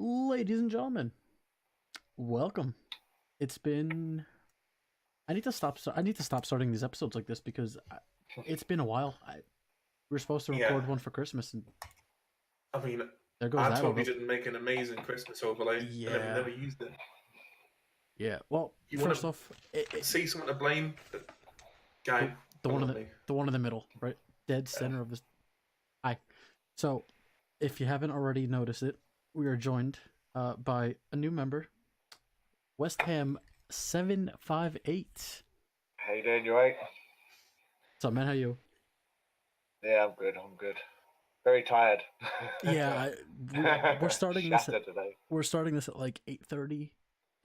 Ladies and gentlemen, welcome. It's been. I need to stop. I need to stop starting these episodes like this because it's been a while. We were supposed to Yeah, record one for Christmas, and I mean, there goes I that totally over. didn't make an amazing Christmas overlay, and then we Yeah, never used it. yeah. Well, You want first to off, see someone to blame? The guy the one in below me. the one in the middle, right, dead Yeah. center of this. Eye. So, if you haven't already noticed it, we are joined by a new member, West Ham 758. How you doing? You right? What's up, man? How you? Yeah, I'm good. I'm good. Very tired. Yeah, we're starting this. Shattered today. We're starting this at like 8:30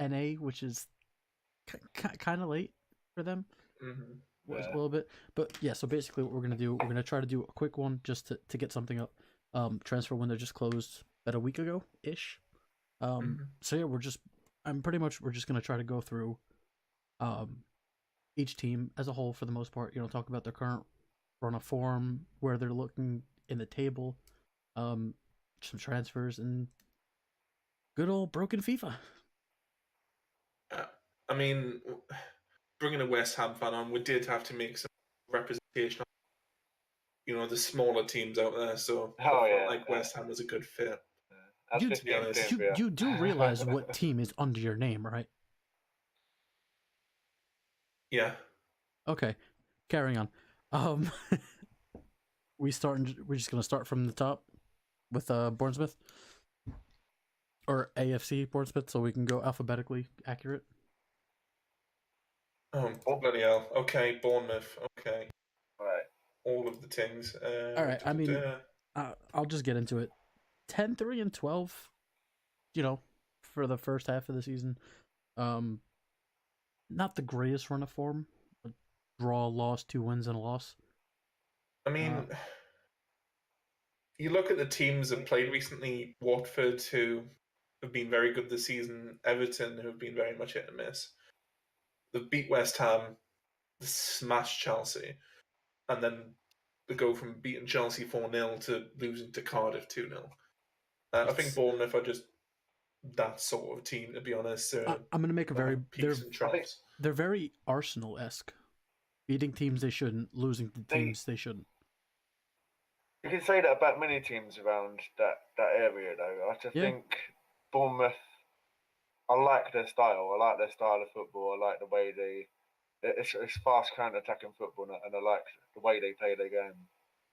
NA, which is kind of late for them. Mm-hmm. Was a Yeah. little bit, but yeah. So basically, what we're gonna do, we're gonna try to do a quick one just to get something up. Transfer window just closed about a week ago ish. Mm-hmm. So yeah, we're just gonna try to go through um each team as a whole for the most part. You know, talk about their current run of form, where they're looking in the table, um, some transfers, and good old broken FIFA. Uh, I mean, bringing a West Ham fan on, we did have to make some representation of, the smaller teams out there. So I Oh felt yeah. like West Ham was a good fit. That's You this To be game's honest, doing for you. you do realize what team is under your name, right? yeah. Okay, carrying on. Um, we're just gonna start from the top with Bournemouth or AFC Bournemouth, so we can go alphabetically accurate. Oh, bloody hell. Okay, Bournemouth. Okay, Right. all of the things. All right, I mean, da-da-da. I'll just get into it. 10-3-12. You know, for the first half of the season, um, not the greatest run of form. A draw, loss, 2 wins, and a loss. I mean, you look at the teams that played recently. Watford, who have been very good this season. Everton, who have been very much hit and miss. They've beat West Ham, they smashed Chelsea, and then they go from beating Chelsea 4-0 to losing to Cardiff 2-0. I think Bournemouth are just that sort of team, to be honest. I'm gonna make a very peaks and troughs. they're very Arsenal esque, beating teams they shouldn't, losing to teams they shouldn't. You can say that about many teams around that area, though. I just think Bournemouth. I like their style. I like their style of football. I like the way it's fast counter-attacking football, and I like the way they play their game.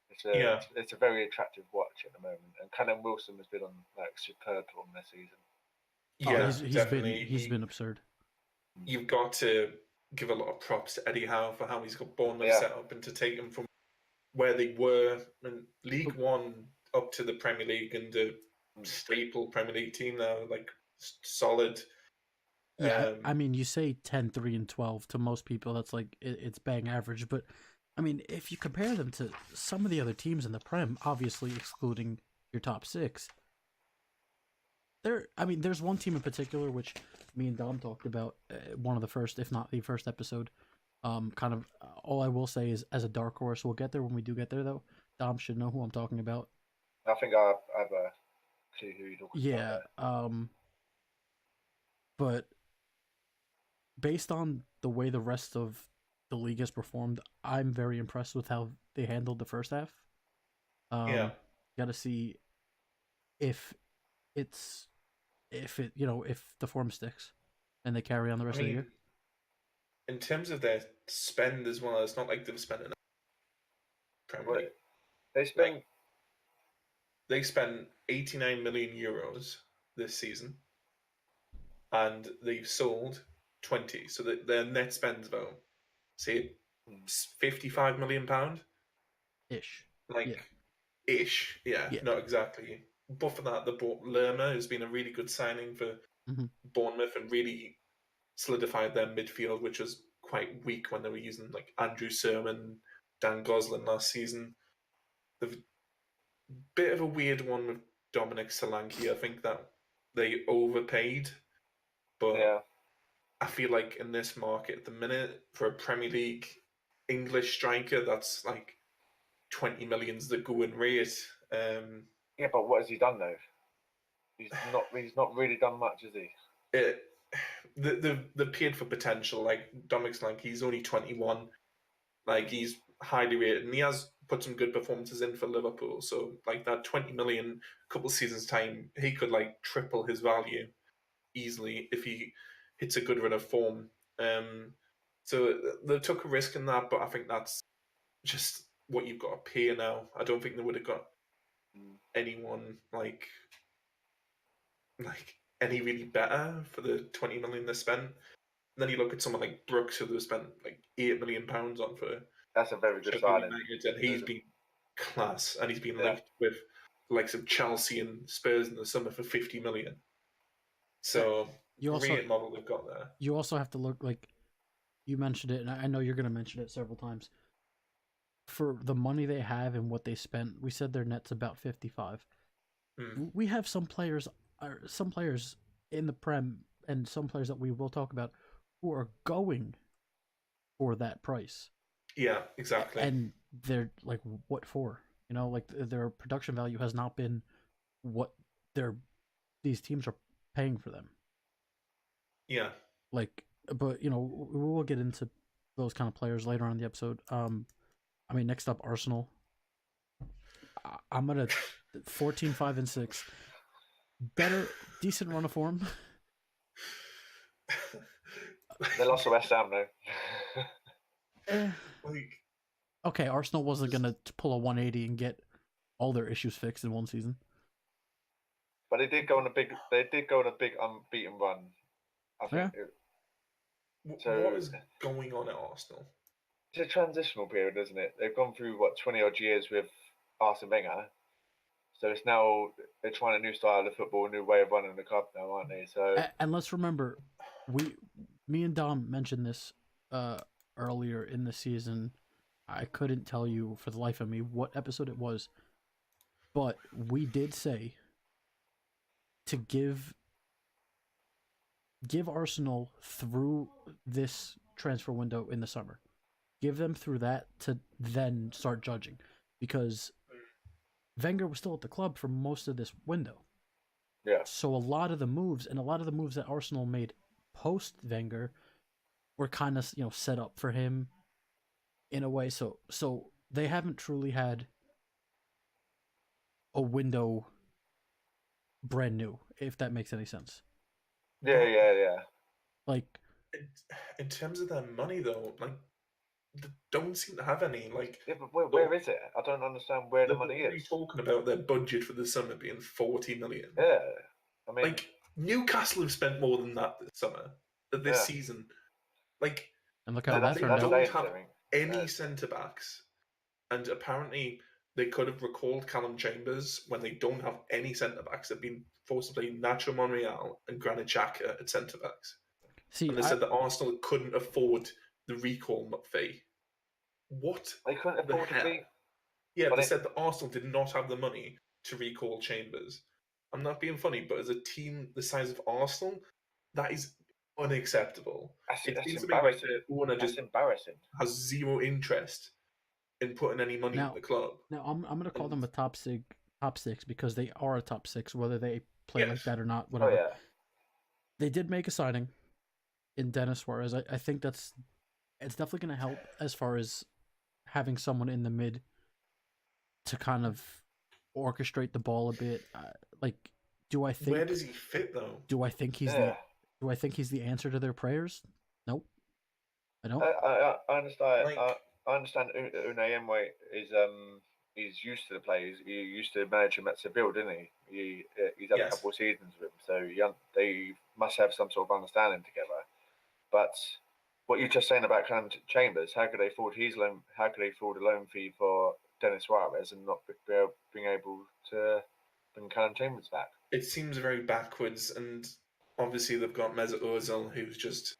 It's a very attractive watch at the moment, and Callum Wilson has been on like superb form this season. Yeah, he's definitely. He's been absurd. You've got to give a lot of props to Eddie Howe for how he's got Bournemouth set up and to take them from where they were in League One up to the Premier League and the staple Premier League team now, like solid. Yeah, I mean, you say 10-3-12 to most people, that's like it's bang average. But I mean, if you compare them to some of the other teams in the Prem, obviously excluding your top six, there's one team in particular which me and Dom talked about one of the first, if not the first episode. Kind of all I will say is as a dark horse, we'll get there when we do get there. Though Dom should know who I'm talking about. I think I have a clue who you're talking Yeah. about. But based on the way the rest of the league has performed, I'm very impressed with how they handled the first half. Got to see if if the form sticks and they carry on the rest of the year. In terms of their spend as well, it's not like they've spent enough. Premier League. They spent 89 million euros this season, and they've sold 20. So their net spend's about, say, 55 million pound Ish. Ish, yeah, not exactly. But for that, they bought Lerma, who's been a really good signing for Bournemouth and really solidified their midfield, which was quite weak when they were using like Andrew Sermon, Dan Gosling last season. The bit of a weird one with Dominic Solanke. I think that they overpaid, but I feel like in this market at the minute for a Premier League English striker, that's like 20 million's the going rate. Yeah, but what has he done though? He's not really done much, has he? The paid for potential. Like Dominic's like, he's only 21. Like, he's highly rated, and he has put some good performances in for Liverpool. So, like, that 20 million, couple seasons time, he could like triple his value easily if he hits a good run of form. So they took a risk in that, but I think that's just what you've got to pay now. I don't think they would have got anyone like any really better for the 20 million they spent. And then you look at someone like Brooks, who they spent like £8 million on for. That's a very good signing. And he's been class, and he's been linked with the likes of Chelsea and Spurs in the summer for 50 million. So great model they've got there. You also have to look, like you mentioned it, and I know you're going to mention it several times. For the money they have and what they spent, we said their net's about 55. We have some players in the Prem, and some players that we will talk about, who are going for that price. Yeah, exactly. And they're like, what for? You know, like their production value has not been what these teams are paying for them. Yeah. Like, but you know, we will get into those kind of players later on in the episode. I mean, next up, Arsenal. I'm gonna 14, 5, and 6. Decent run of form. They lost to West Ham though. Okay, Arsenal wasn't gonna pull a 180 and get all their issues fixed in one season. But they did go on a big unbeaten run. I think. So what is going on at Arsenal? It's a transitional period, isn't it? They've gone through 20 odd years with Arsene Wenger, so it's now they're trying a new style of football, a new way of running the club now, aren't they? So and let's remember, me and Dom mentioned this earlier in the season. I couldn't tell you for the life of me what episode it was, but we did say to give Arsenal through this transfer window in the summer. Give them through that to then start judging, because Wenger was still at the club for most of this window. Yeah. So a lot of the moves that Arsenal made post Wenger were kind of, you know, set up for him in a way. So they haven't truly had a window brand new, if that makes any sense. Yeah. Like, in terms of their money though, like, they don't seem to have any. Like, yeah, but where is it? I don't understand where the money is. Talking about their budget for the summer being 40 million. Yeah, I mean, like, Newcastle have spent more than that this summer, this season. Like, and look how that turned out. They don't have any Yeah. centre backs, and apparently they could have recalled Callum Chambers when they don't have any centre backs. They've been forced to play Nacho Monreal and Granit Xhaka at centre backs. And they said that Arsenal couldn't afford the recall fee. What? They couldn't afford the fee? Yeah, they said that Arsenal did not have the money to recall Chambers. I'm not being funny, but as a team the size of Arsenal, that is unacceptable. That's embarrassing. That's embarrassing. Has zero interest in putting any money in the club. Now, I'm going to call them a top six because they are a top six, whether they play like that or not, whatever. Oh, yeah. They did make a signing in Dennis Suarez. I think it's definitely going to help as far as having someone in the mid to kind of orchestrate the ball a bit. Do I think? Where does he fit though? Do I think he's the answer to their prayers? Nope. I don't. I understand. I understand. Unai Emery is used to the players. He used to manage him at Seville, didn't he? He's had a couple of seasons with him, so they must have some sort of understanding together. But what you're just saying about Callum Chambers, how could they afford his loan? How could they afford a loan fee for Dennis Suarez and not being able to bring Callum Chambers back? It seems very backwards, and obviously they've got Mesut Ozil, who's just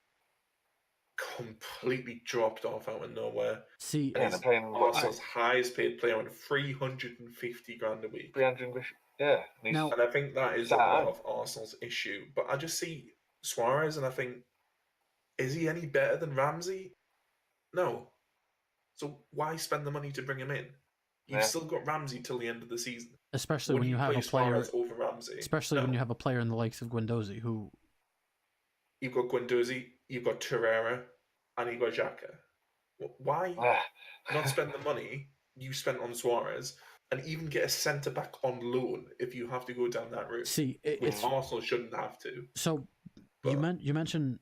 completely dropped off out of nowhere. See, and he's Arsenal's highest paid player on 350 grand a week. 350, yeah. And I think that is a lot of Arsenal's issue. But I just see Suarez, and I think, is he any better than Ramsey? No. So why spend the money to bring him in? You've still got Ramsey till the end of the season. Especially when you have a player Ramsey. Especially when you have a player in the likes of Guendouzi, who... You've got Guendouzi, you've got Torreira, and you've got Xhaka. Why not spend the money you spent on Suarez and even get a centre-back on loan if you have to go down that route? See, Arsenal shouldn't have to. So, you mentioned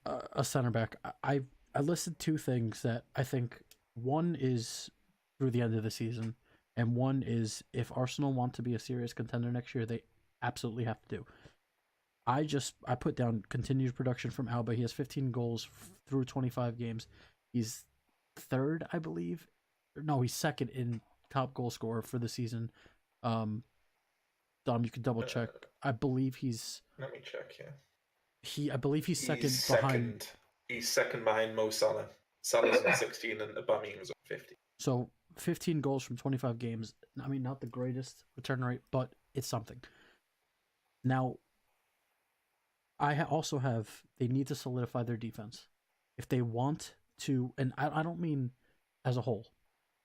a centre-back. I listed two things that I think... One is through the end of the season, and one is if Arsenal want to be a serious contender next year, they absolutely have to do. I put down continued production from Alba. He has 15 goals through 25 games. He's third, I believe. No, he's second in top goal scorer for the season. Dom, you can double check. I believe he's... Let me check here. I believe he's second behind... He's second behind Mo Salah. Salah's on 16 and Aubameyang's on 50. So 15 goals from 25 games. I mean, not the greatest return rate, but it's something. Now, I also have... They need to solidify their defense. If they want to... And I don't mean as a whole.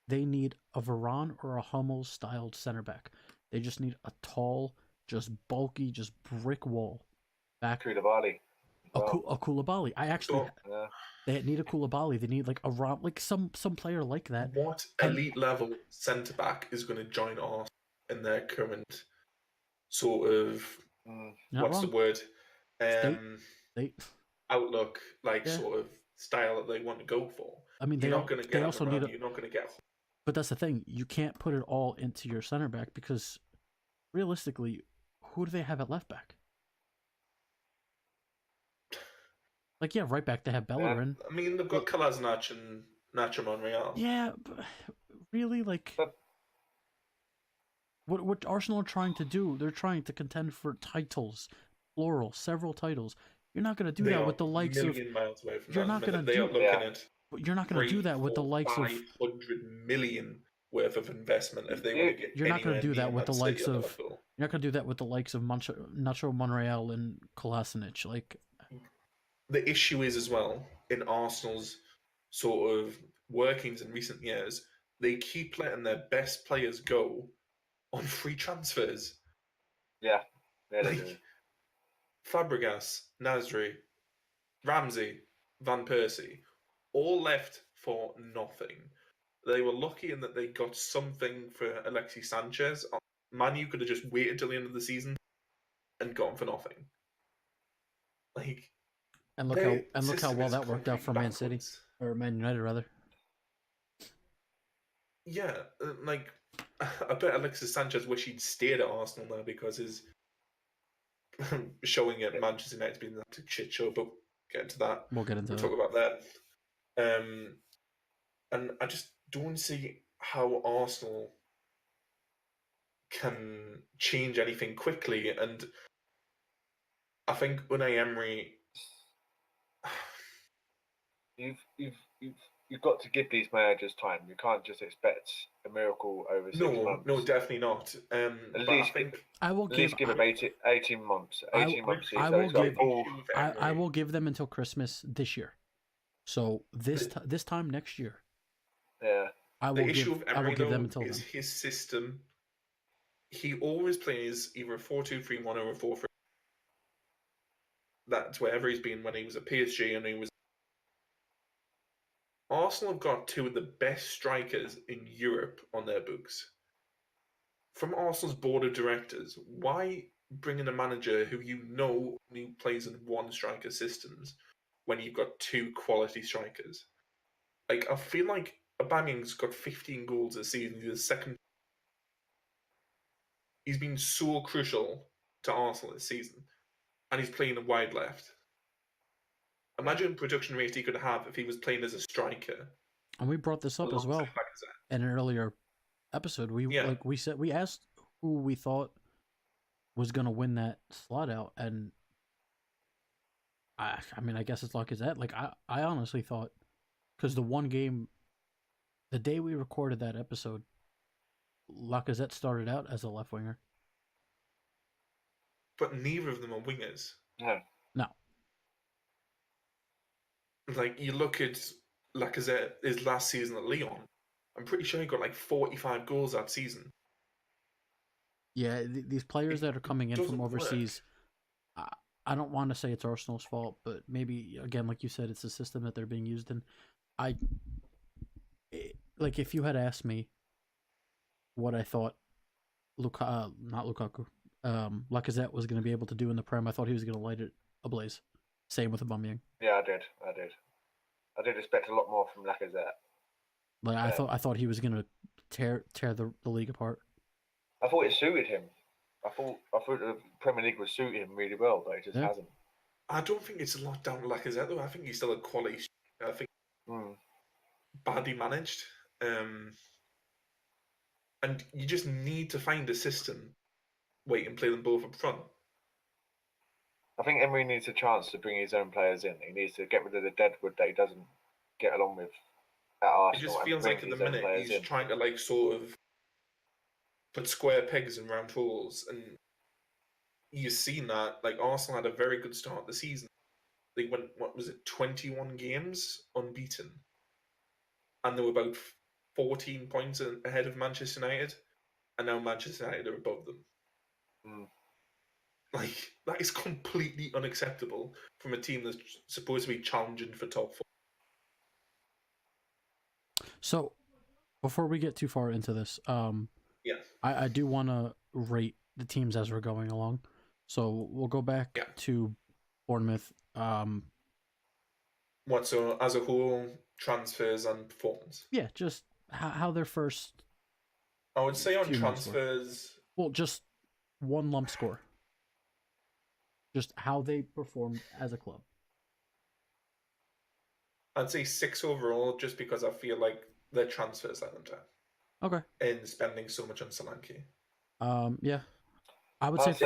They need a Varane or a Hummels-styled center back. They just need a tall, just bulky, just brick wall back. Koulibaly. A Koulibaly. I actually... Yeah. They need a Koulibaly. They need like a like some player like that. What elite level centre back is going to join Arsenal in their current sort of the word? State. Outlook, sort of style that they want to go for. I mean, you're not going to get. Also need you're not going to get. But that's the thing. You can't put it all into your center back because realistically, who do they have at left back? Like, yeah, right back they have Bellerin. I mean, they've got Kolasinac and Nacho Monreal. Yeah, but really, what Arsenal are trying to do, they're trying to contend for titles, plural, several titles. You're not going to do that with the likes of... miles away from you're not going to do... You're not going to do that with the likes of... 500 million worth of investment if they want to get... You're not going to do that with the likes of... You're not going to do that with the likes of Nacho Monreal and Kolasinac, like... The issue is as well, in Arsenal's sort of workings in recent years, they keep letting their best players go on free transfers. Yeah. They do. Fabregas, Nasri, Ramsey, Van Persie, all left for nothing. They were lucky in that they got something for Alexis Sanchez. Man U could have just waited till the end of the season and got him for nothing. And look how well that worked out for Man City or Man United rather. Yeah, I bet Alexis Sanchez wish he'd stayed at Arsenal now because his showing at Manchester United's been a shit show. But get into that. We'll talk about that. And I just don't see how Arsenal can change anything quickly. And I think Unai Emery. You've got to give these managers time. You can't just expect a miracle over 6 months. No, definitely not. At least give them 18 months. 18 months. I will give them until Christmas this year. So this time next year. Yeah. I will give them until then. His system. He always plays either a 4-2-3-1 or a 4-3. That's wherever he's been when he was at PSG and he was. Arsenal have got two of the best strikers in Europe on their books. From Arsenal's board of directors, why bring in a manager who only plays in one striker systems when you've got two quality strikers? I feel like Aubameyang's got 15 goals this season. He's the second. He's been so crucial to Arsenal this season, and he's playing a wide left. Imagine production rate he could have if he was playing as a striker. And we brought this up as well in an earlier episode. We asked who we thought was going to win that slot out, and I mean, I guess it's Lacazette. I honestly thought, because the day we recorded that episode, Lacazette started out as a left winger. But neither of them are wingers. No. You look at Lacazette, his last season at Lyon, I'm pretty sure he got 45 goals that season. Yeah, these players that are coming in from overseas, I don't want to say it's Arsenal's fault, but maybe again, like you said, it's the system that they're being used in. Like if you had asked me what I thought not Lukaku, Lacazette was going to be able to do in the Prem, I thought he was going to light it ablaze. Same with Aubameyang. Yeah, I did expect a lot more from Lacazette. Like I thought he was going to tear the league apart. I thought it suited him. I thought the Premier League would suit him really well, but it just hasn't. I don't think it's a lot down to Lacazette though. I think he's still a quality. I think badly managed, and you just need to find a system where you can play them both up front. I think Emery needs a chance to bring his own players in. He needs to get rid of the deadwood that he doesn't get along with at Arsenal. It just feels like at the minute he's trying to like sort of put square pegs in round holes, and you've seen that. Like Arsenal had a very good start of the season. They went, 21 games unbeaten, and they were about 14 points ahead of Manchester United, and now Manchester United are above them. Like, that is completely unacceptable from a team that's supposed to be challenging for top 4. So, before we get too far into this, I do want to rate the teams as we're going along. So we'll go back to Bournemouth. What, so as a whole, transfers and performance? Yeah, just how their first... I would say on transfers... Well, just one lump score. Just how they performed as a club. I'd say 6 overall, just because I feel like their transfers let them down. Okay. In spending so much on Solanke. Yeah. I would say if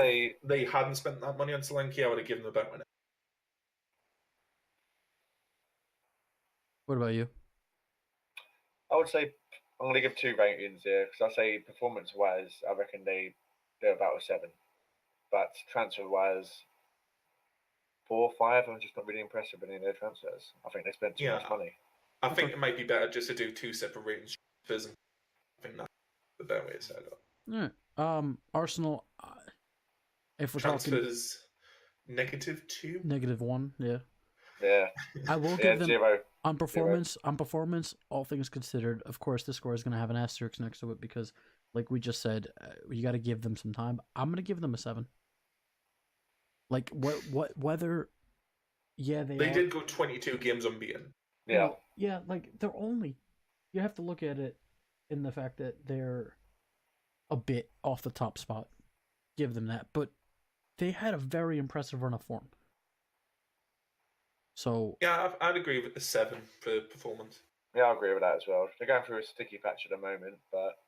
they hadn't spent that money on Solanke, I would have given them a better win. What about you? I would say I'm going to give 2 rankings here, because I say performance-wise, I reckon they're about a 7. But transfer-wise, 4 or 5, I'm just not really impressed with any of their transfers. I think they spent too much money. I think it might be better just to do 2 separate ratings. I think that's the better way to set it up. Yeah. Arsenal, if we're transfers, -2? -1, yeah. Yeah. I will give them 0. On performance, all things considered, of course, the score is going to have an asterisk next to it because, like we just said, you got to give them some time. I'm going to give them a 7. Like whether, they did go 22 games unbeaten. Yeah, yeah, like they're only. You have to look at it in the fact that they're a bit off the top spot. Give them that, but they had a very impressive run of form. So yeah, I'd agree with the 7 for performance. Yeah, I agree with that as well. They're going through a sticky patch at the moment, but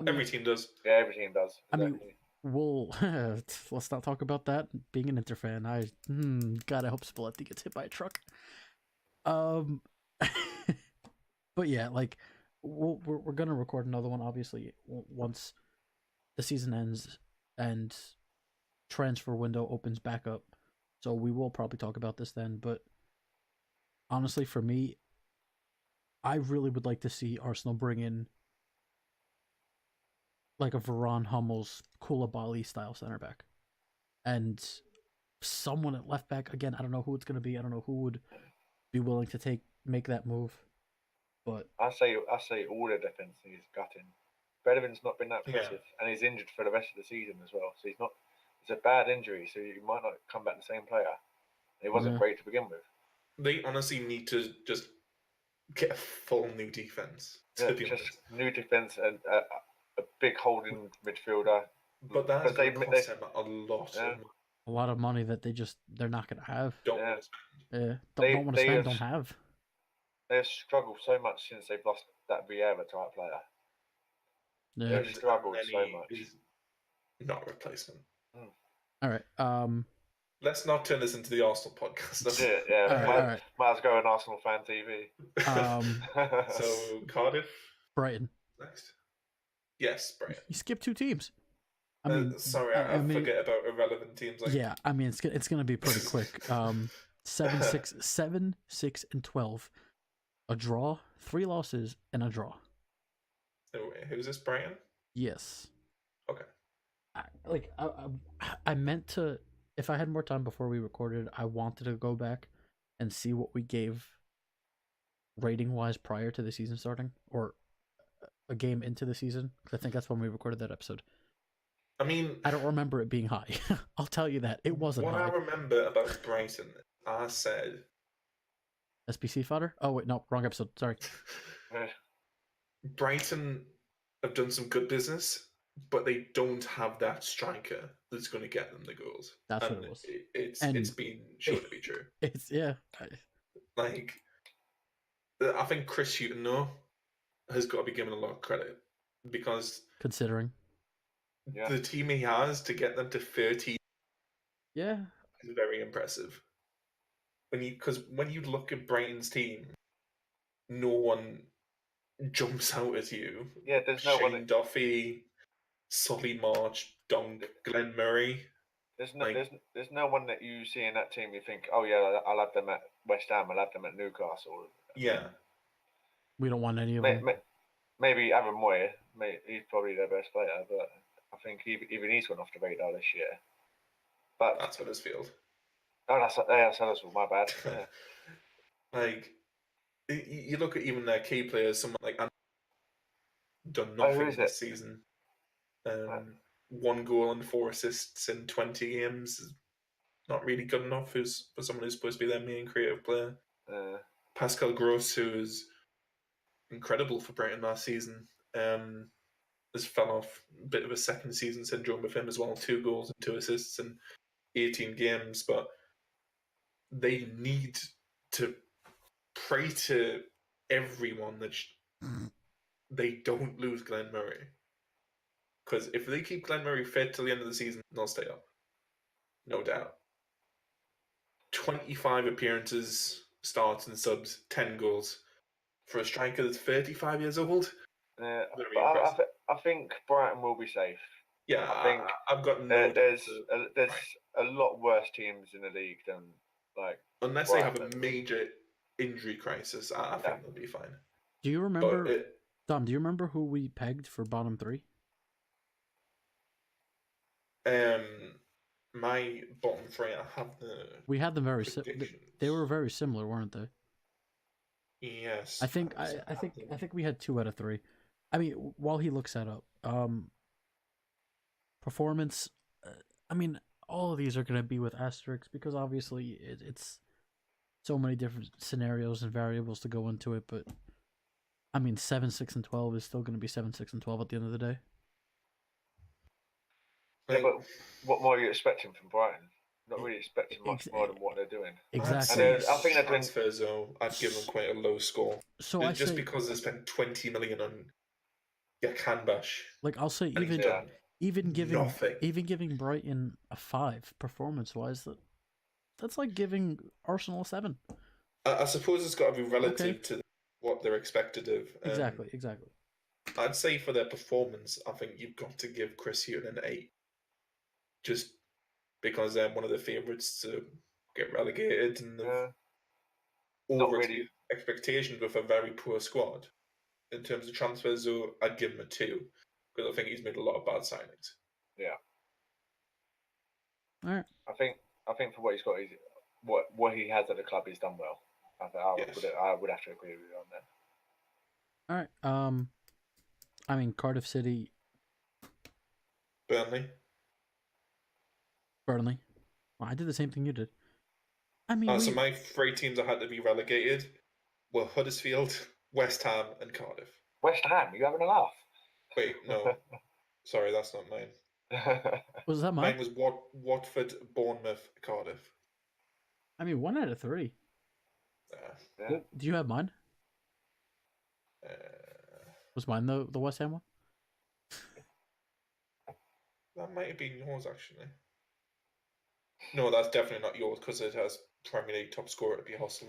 every team does. Yeah, every team does. Exactly. Let's not talk about that. Being an Inter fan, God, I hope Spalletti gets hit by a truck. But yeah, like we're gonna record another one, obviously, once the season ends and transfer window opens back up. So we will probably talk about this then, but honestly, for me, I really would like to see Arsenal bring in like a Varane, Hummels, Koulibaly style center back, and someone at left back. Again, I don't know who it's going to be. I don't know who would be willing to make that move. But I say all the defense needs gutting. Bellingham's not been that impressive, and he's injured for the rest of the season as well. So he's not. It's a bad injury, so you might not come back the same player. He wasn't great to begin with. They honestly need to just get a full new defense. Just new defense and a big holding midfielder. But that's going to cost them a lot. Yeah. A lot of money that they're not going to have. Don't want to spend. Yeah, don't want to spend. Don't have. They've struggled so much since they've lost that Vieira type player. Yeah. They've struggled so much. Not a replacement. All right. Let's not turn this into the Arsenal podcast. Yeah. All right. Might as well go on Arsenal Fan TV. So Cardiff, Brighton. Next. Yes, Brighton. You skipped 2 teams. Sorry, I forget about irrelevant teams. Yeah, I mean it's gonna be pretty quick. 7, 6, and 12. A draw, 3 losses, and a draw. Oh, who's this, Brighton? Yes. Okay. I meant to. If I had more time before we recorded, I wanted to go back and see what we gave rating wise prior to the season starting, or a game into the season. Because I think that's when we recorded that episode. I mean, I don't remember it being high. I'll tell you that it wasn't what high. I remember about Brighton, I said SBC fodder. Oh wait, no, wrong episode. Sorry. Brighton have done some good business, but they don't have that striker that's going to get them the goals. That's and what it was. It's been shown to be true. It's Like, I think Chris Hughton though has got to be given a lot of credit, because considering the team he has to get them to 30, is very impressive. Because when you look at Brighton's team, no one jumps out at you. Yeah, there's no Shane one. Duffy, Solly March, Donk, Glenn Murray. There's no one that you see in that team you think, oh yeah, I'll have them at West Ham, I'll have them at Newcastle. Yeah. We don't want any of them. Maybe Aaron Moyer, he's probably their best player, but I think even he's gone off the radar this year. But that's Huddersfield. Oh, that's Huddersfield. My bad. Yeah. Like, you look at even their key players. Someone like done nothing this season. 1 goal and 4 assists in 20 games is not really good enough. For someone who's supposed to be their main creative player. Pascal Gross, who is incredible for Brighton last season, has fell off. A bit of a second season syndrome with him as well. 2 goals and 2 assists in 18 games, but they need to pray to everyone that they don't lose Glenn Murray. Because if they keep Glenn Murray fit till the end of the season, they'll stay up. No doubt. 25 appearances, starts and subs, 10 goals. For a striker that's 35 years old? But I think Brighton will be safe. Yeah, I think I've got no there's a lot worse teams in the league than unless Brighton. They have a major injury crisis, I think they'll be fine. Do you remember, Dom? Do you remember who we pegged for bottom 3? My bottom 3, I have the. We had them very similar. They were very similar, weren't they? Yes. I think we had 2 out of 3. I mean, while he looks that up, performance. I mean, all of these are going to be with asterisks because obviously it's so many different scenarios and variables to go into it. But I mean, 7, 6, and 12 is still going to be 7, 6, and 12 at the end of the day. Yeah, but what more are you expecting from Brighton? Not really expecting much more than what they're doing. Exactly. And I think transfers though, I'd give them quite a low score. So because they spent 20 million on Kanbash. Like I'll say, even giving Brighton a 5 performance-wise, that's like giving Arsenal a 7. I suppose it's got to be relative to what they're expected of. Exactly. I'd say for their performance, I think you've got to give Chris Hughton an 8. Just because they're one of the favourites to get relegated and over expectations with a very poor squad. In terms of transfers, though, I'd give him a 2 because I think he's made a lot of bad signings. Yeah. All right. I think for what he's got, what he has at the club, he's done well. I would have to agree with you on that. All right. I mean, Cardiff City. Burnley. Well, I did the same thing you did. I mean, so my 3 teams that had to be relegated were Huddersfield, West Ham, and Cardiff. West Ham? You having a laugh? Wait, no. Sorry, that's not mine. Was that mine? Mine was Watford, Bournemouth, Cardiff. I mean, 1 out of 3. Well, do you have mine? Was mine the West Ham one? That might have been yours, actually. No, that's definitely not yours because it has Premier League top scorer to be hostile.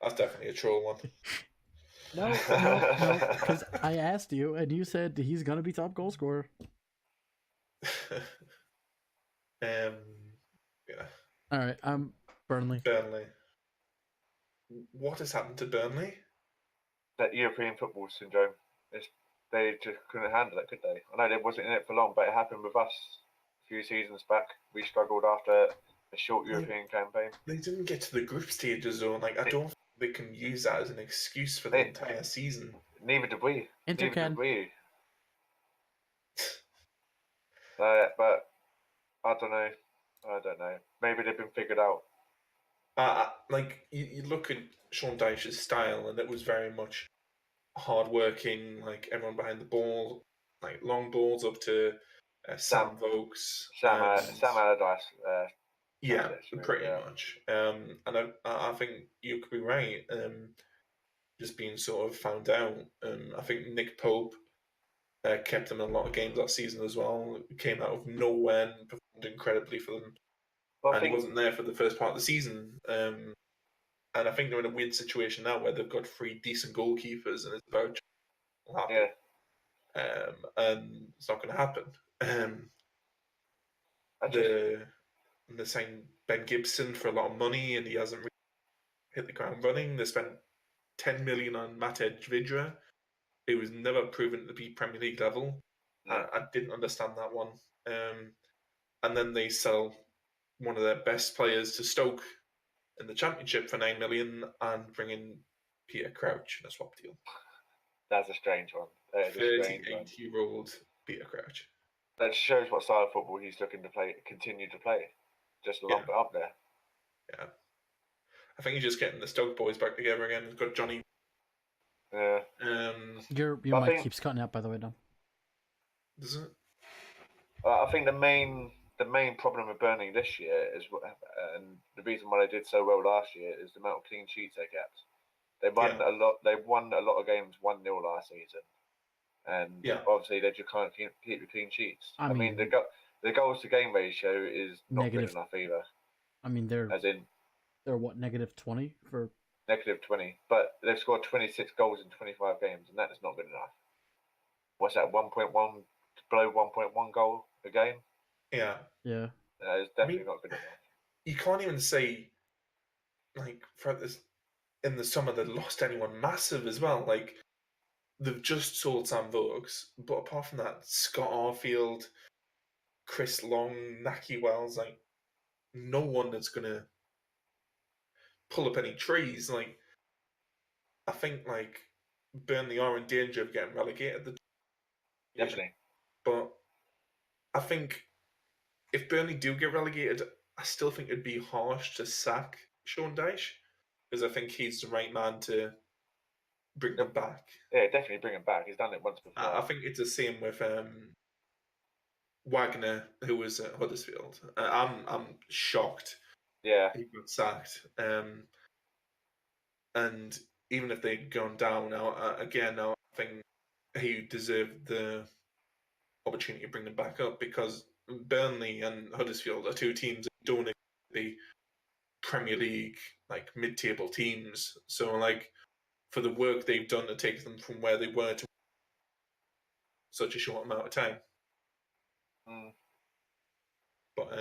That's definitely a troll one. No, because I asked you and you said he's gonna be top goal scorer. Yeah. All right, Burnley. What has happened to Burnley? That European football syndrome. They just couldn't handle it, could they? I know they wasn't in it for long, but it happened with us few seasons back. We struggled after a short European campaign. They didn't get to the group stages, though. Like, I don't think they can use that as an excuse for the entire season. Neither did we. Inter Neither can. did we. But I don't know. Maybe they've been figured out. Like, you look at Sean Dyche's style, and it was very much hard-working, like everyone behind the ball, like long balls up to Sam Vokes. Sam Allardyce. Yeah, pretty much. And I think you could be right. Just being sort of found out. I think Nick Pope kept him in a lot of games that season as well. Came out of nowhere and performed incredibly for them. Well, he wasn't there for the first part of the season. And I think they're in a weird situation now where they've got 3 decent goalkeepers and it's about to happen. Yeah. And it's not going to happen. They signed Ben Gibson for a lot of money and he hasn't really hit the ground running. They spent 10 million on Matej Vidra, who was never proven to be Premier League level. I didn't understand that one. And then they sell one of their best players to Stoke in the Championship for 9 million and bring in Peter Crouch in a swap deal. That's a strange one. 38-year-old Peter Crouch. That shows what style of football he's looking to continue to play. Just lump it up there. Yeah. I think he's just getting the Stoke boys back together again. He's got Johnny. Yeah. Your mic keeps cutting out, by the way, Dom. Does it? I think the main problem with Burnley this year is, and the reason why they did so well last year is the amount of clean sheets they kept. They won a lot. They won a lot of games 1-0 last season, and obviously they just can't keep the clean sheets. I mean the goals to game ratio is not good enough either. I mean they're what, -20 for -20, but they've scored 26 goals in 25 games, and that is not good enough. What's that? 1.1 below 1.1 goal a game. Yeah. It's definitely not good enough. You can't even say like for this in the summer they lost anyone massive as well. Like they've just sold Sam Vokes, but apart from that, Scott Arfield, Chris Long, Naki Wells, like no one that's gonna pull up any trees. Like I think like Burnley are in danger of getting relegated. Definitely. But I think if Burnley do get relegated, I still think it'd be harsh to sack Sean Dyche because I think he's the right man to bring them back. Yeah, definitely bring him back. He's done it once before. I think it's the same with Wagner, who was at Huddersfield. I'm shocked. Yeah, he got sacked. And even if they'd gone down now, I think he deserved the opportunity to bring them back up because Burnley and Huddersfield are 2 teams that don't be Premier League like mid-table teams. So like for the work they've done to take them from where they were to such a short amount of time. But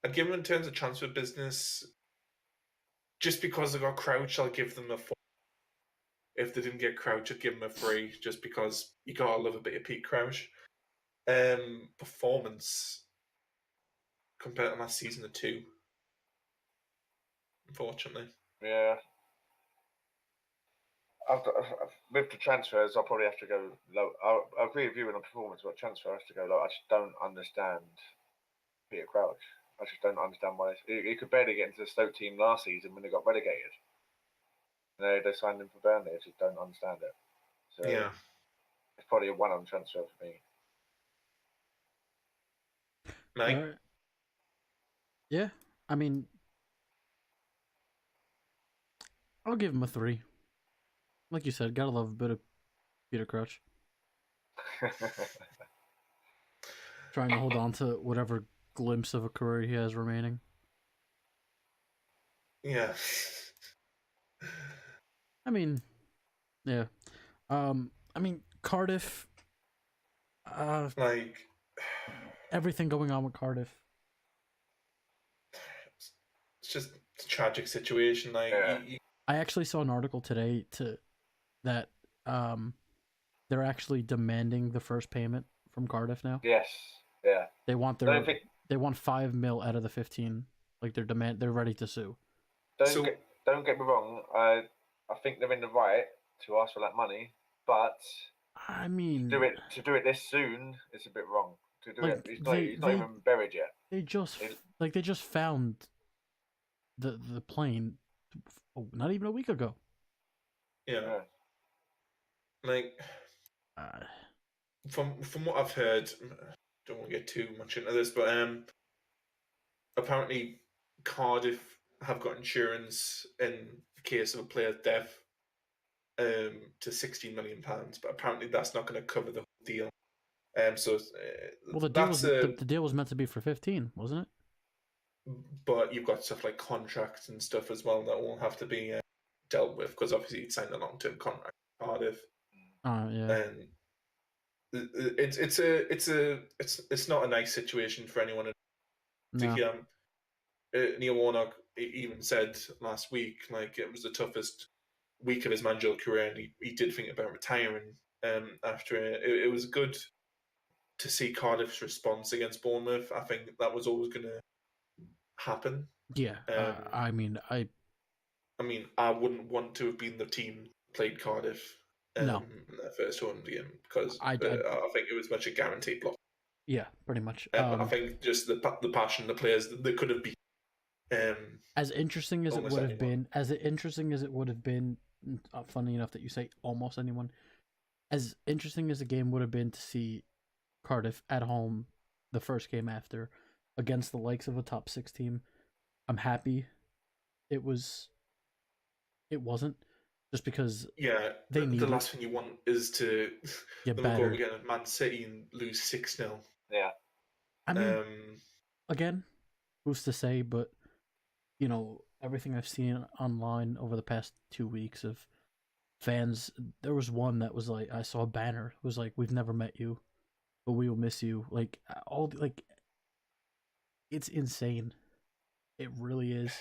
I'd give them in terms of transfer business. Just because they got Crouch, I'll give them a 4. If they didn't get Crouch, I'd give them a 3, just because you gotta love a bit of Pete Crouch. Performance compared to last season, a 2. Unfortunately. Yeah. With the transfers, I'll probably have to go low. I agree with you on the performance, but transfer has to go low. I just don't understand Peter Crouch. I just don't understand why he could barely get into the Stoke team last season when they got relegated. They signed him for Burnley. I just don't understand it. So it's probably a 1 on transfer for me. Mate? Yeah, I mean, I'll give him a 3. Like you said, gotta love a bit of Peter Crouch. Trying to hold on to whatever glimpse of a career he has remaining. Yeah. I mean, yeah. I mean, Cardiff. Like everything going on with Cardiff. It's just a tragic situation. Like I actually saw an article today that they're actually demanding the first payment from Cardiff now. Yes. Yeah. They want they want $5 million out of the 15. Like they're ready to sue. Don't get me wrong. I think they're in the right to ask for that money, but I mean, to do it this soon is a bit wrong. To do like, it's not even buried yet. They just found the plane, not even a week ago. Yeah. Like, from what I've heard, don't want to get too much into this, but apparently Cardiff have got insurance in the case of a player's death to £16 million, but apparently that's not going to cover the whole deal. Well, the deal was meant to be for 15, wasn't it? But you've got stuff like contracts and stuff as well that will have to be dealt with, because obviously you'd signed a long-term contract with Cardiff. Yeah. And it's not a nice situation for anyone. No. Neil Warnock even said last week, like, it was the toughest week of his managerial career, and he did think about retiring after it. It was good to see Cardiff's response against Bournemouth. I think that was always going to happen. Yeah. I mean, I wouldn't want to have been the team played Cardiff in their first home game, because I think it was much a guaranteed block. Yeah, pretty much. I think just the passion, the players that could have been. As interesting as it would have been, funny enough that you say almost anyone. As interesting as the game would have been to see Cardiff at home, the first game after, against the likes of a top 6 team, I'm happy it wasn't, just because the last thing you want is to get battered again at Man City and lose 6-0. Yeah. I mean, again, who's to say, but everything I've seen online over the past 2 weeks of fans, there was one that was like, I saw a banner, it was like, "We've never met you, but we will miss you." Like, it's insane. It really is.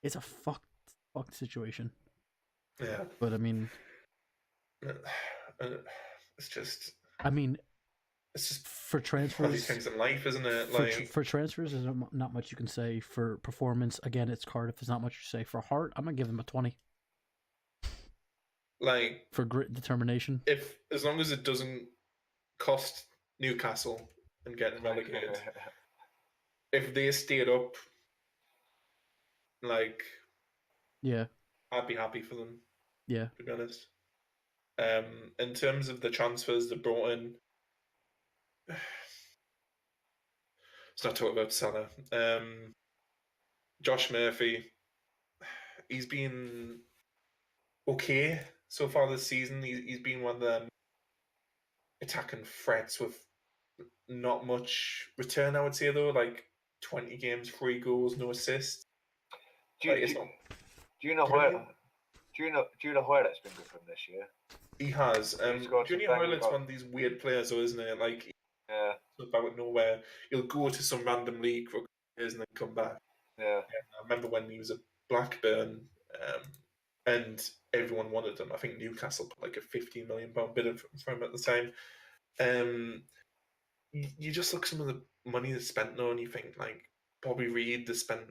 It's a fucked situation. Yeah. But I mean, it's just. I mean, it's just for transfers. These things in life, isn't it? For transfers, there's not much you can say. For performance, again, it's Cardiff. There's not much to say. For heart, I'm gonna give them a 20. Like, for grit, determination. As long as it doesn't cost Newcastle and getting relegated. If they stayed up, like, yeah, I'd be happy for them. Yeah, to be honest. In terms of the transfers they brought in, let's not talk about Salah. Josh Murphy, he's been okay so far this season. He's been one of them attacking threats with not much return, I would say, though. Like, 20 games, 3 goals, no assists. Do you know where that's been good for him this year? He has. Junior Hoylett's one of these weird players, though, isn't it? Like, out of nowhere, he'll go to some random league for years and then come back. Yeah. I remember when he was at Blackburn, and everyone wanted him. I think Newcastle put like a £15 million bid for him at the time. You just look at some of the money that's spent now, and you think, like, Bobby Reid, they spent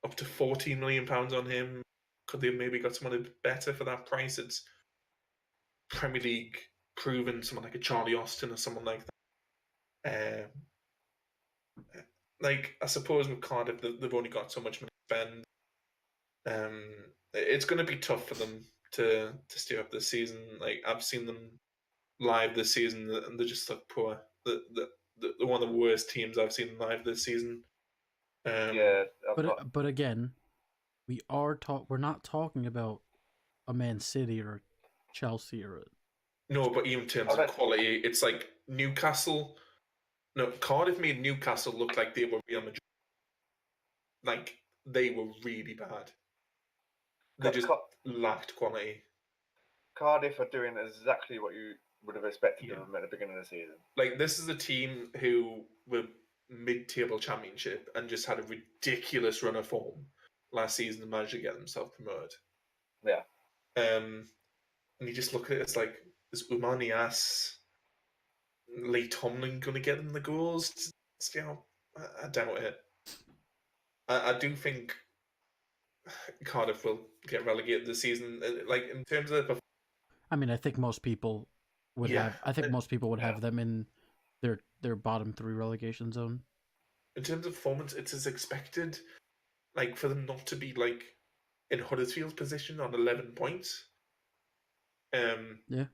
up to £14 million on him. Could they have maybe got someone a bit better for that price? It's Premier League proven, someone like a Charlie Austin or someone like that. Like, I suppose with Cardiff, they've only got so much money to spend. It's going to be tough for them to stay up this season. Like, I've seen them live this season, and they just look poor. They're one of the worst teams I've seen live this season. But again, we're not talking about a Man City or Chelsea or no, but even in terms of quality, it's like Newcastle. No, Cardiff made Newcastle look like they were Real Madrid. Like, they were really bad. They just lacked quality. Cardiff are doing exactly what you would have expected of them at the beginning of the season. Like, this is a team who were mid-table championship and just had a ridiculous run of form last season and managed to get themselves promoted. Yeah. And you just look at it, it's like, this Umani As, Lee Tomlin going to get them the goals? I doubt it. I do think Cardiff will get relegated this season. Like in terms of, I mean, I think most people would have. I think most people would have them in their bottom 3 relegation zone. In terms of performance, it's as expected. Like for them not to be like in Huddersfield's position on 11 points. Yeah.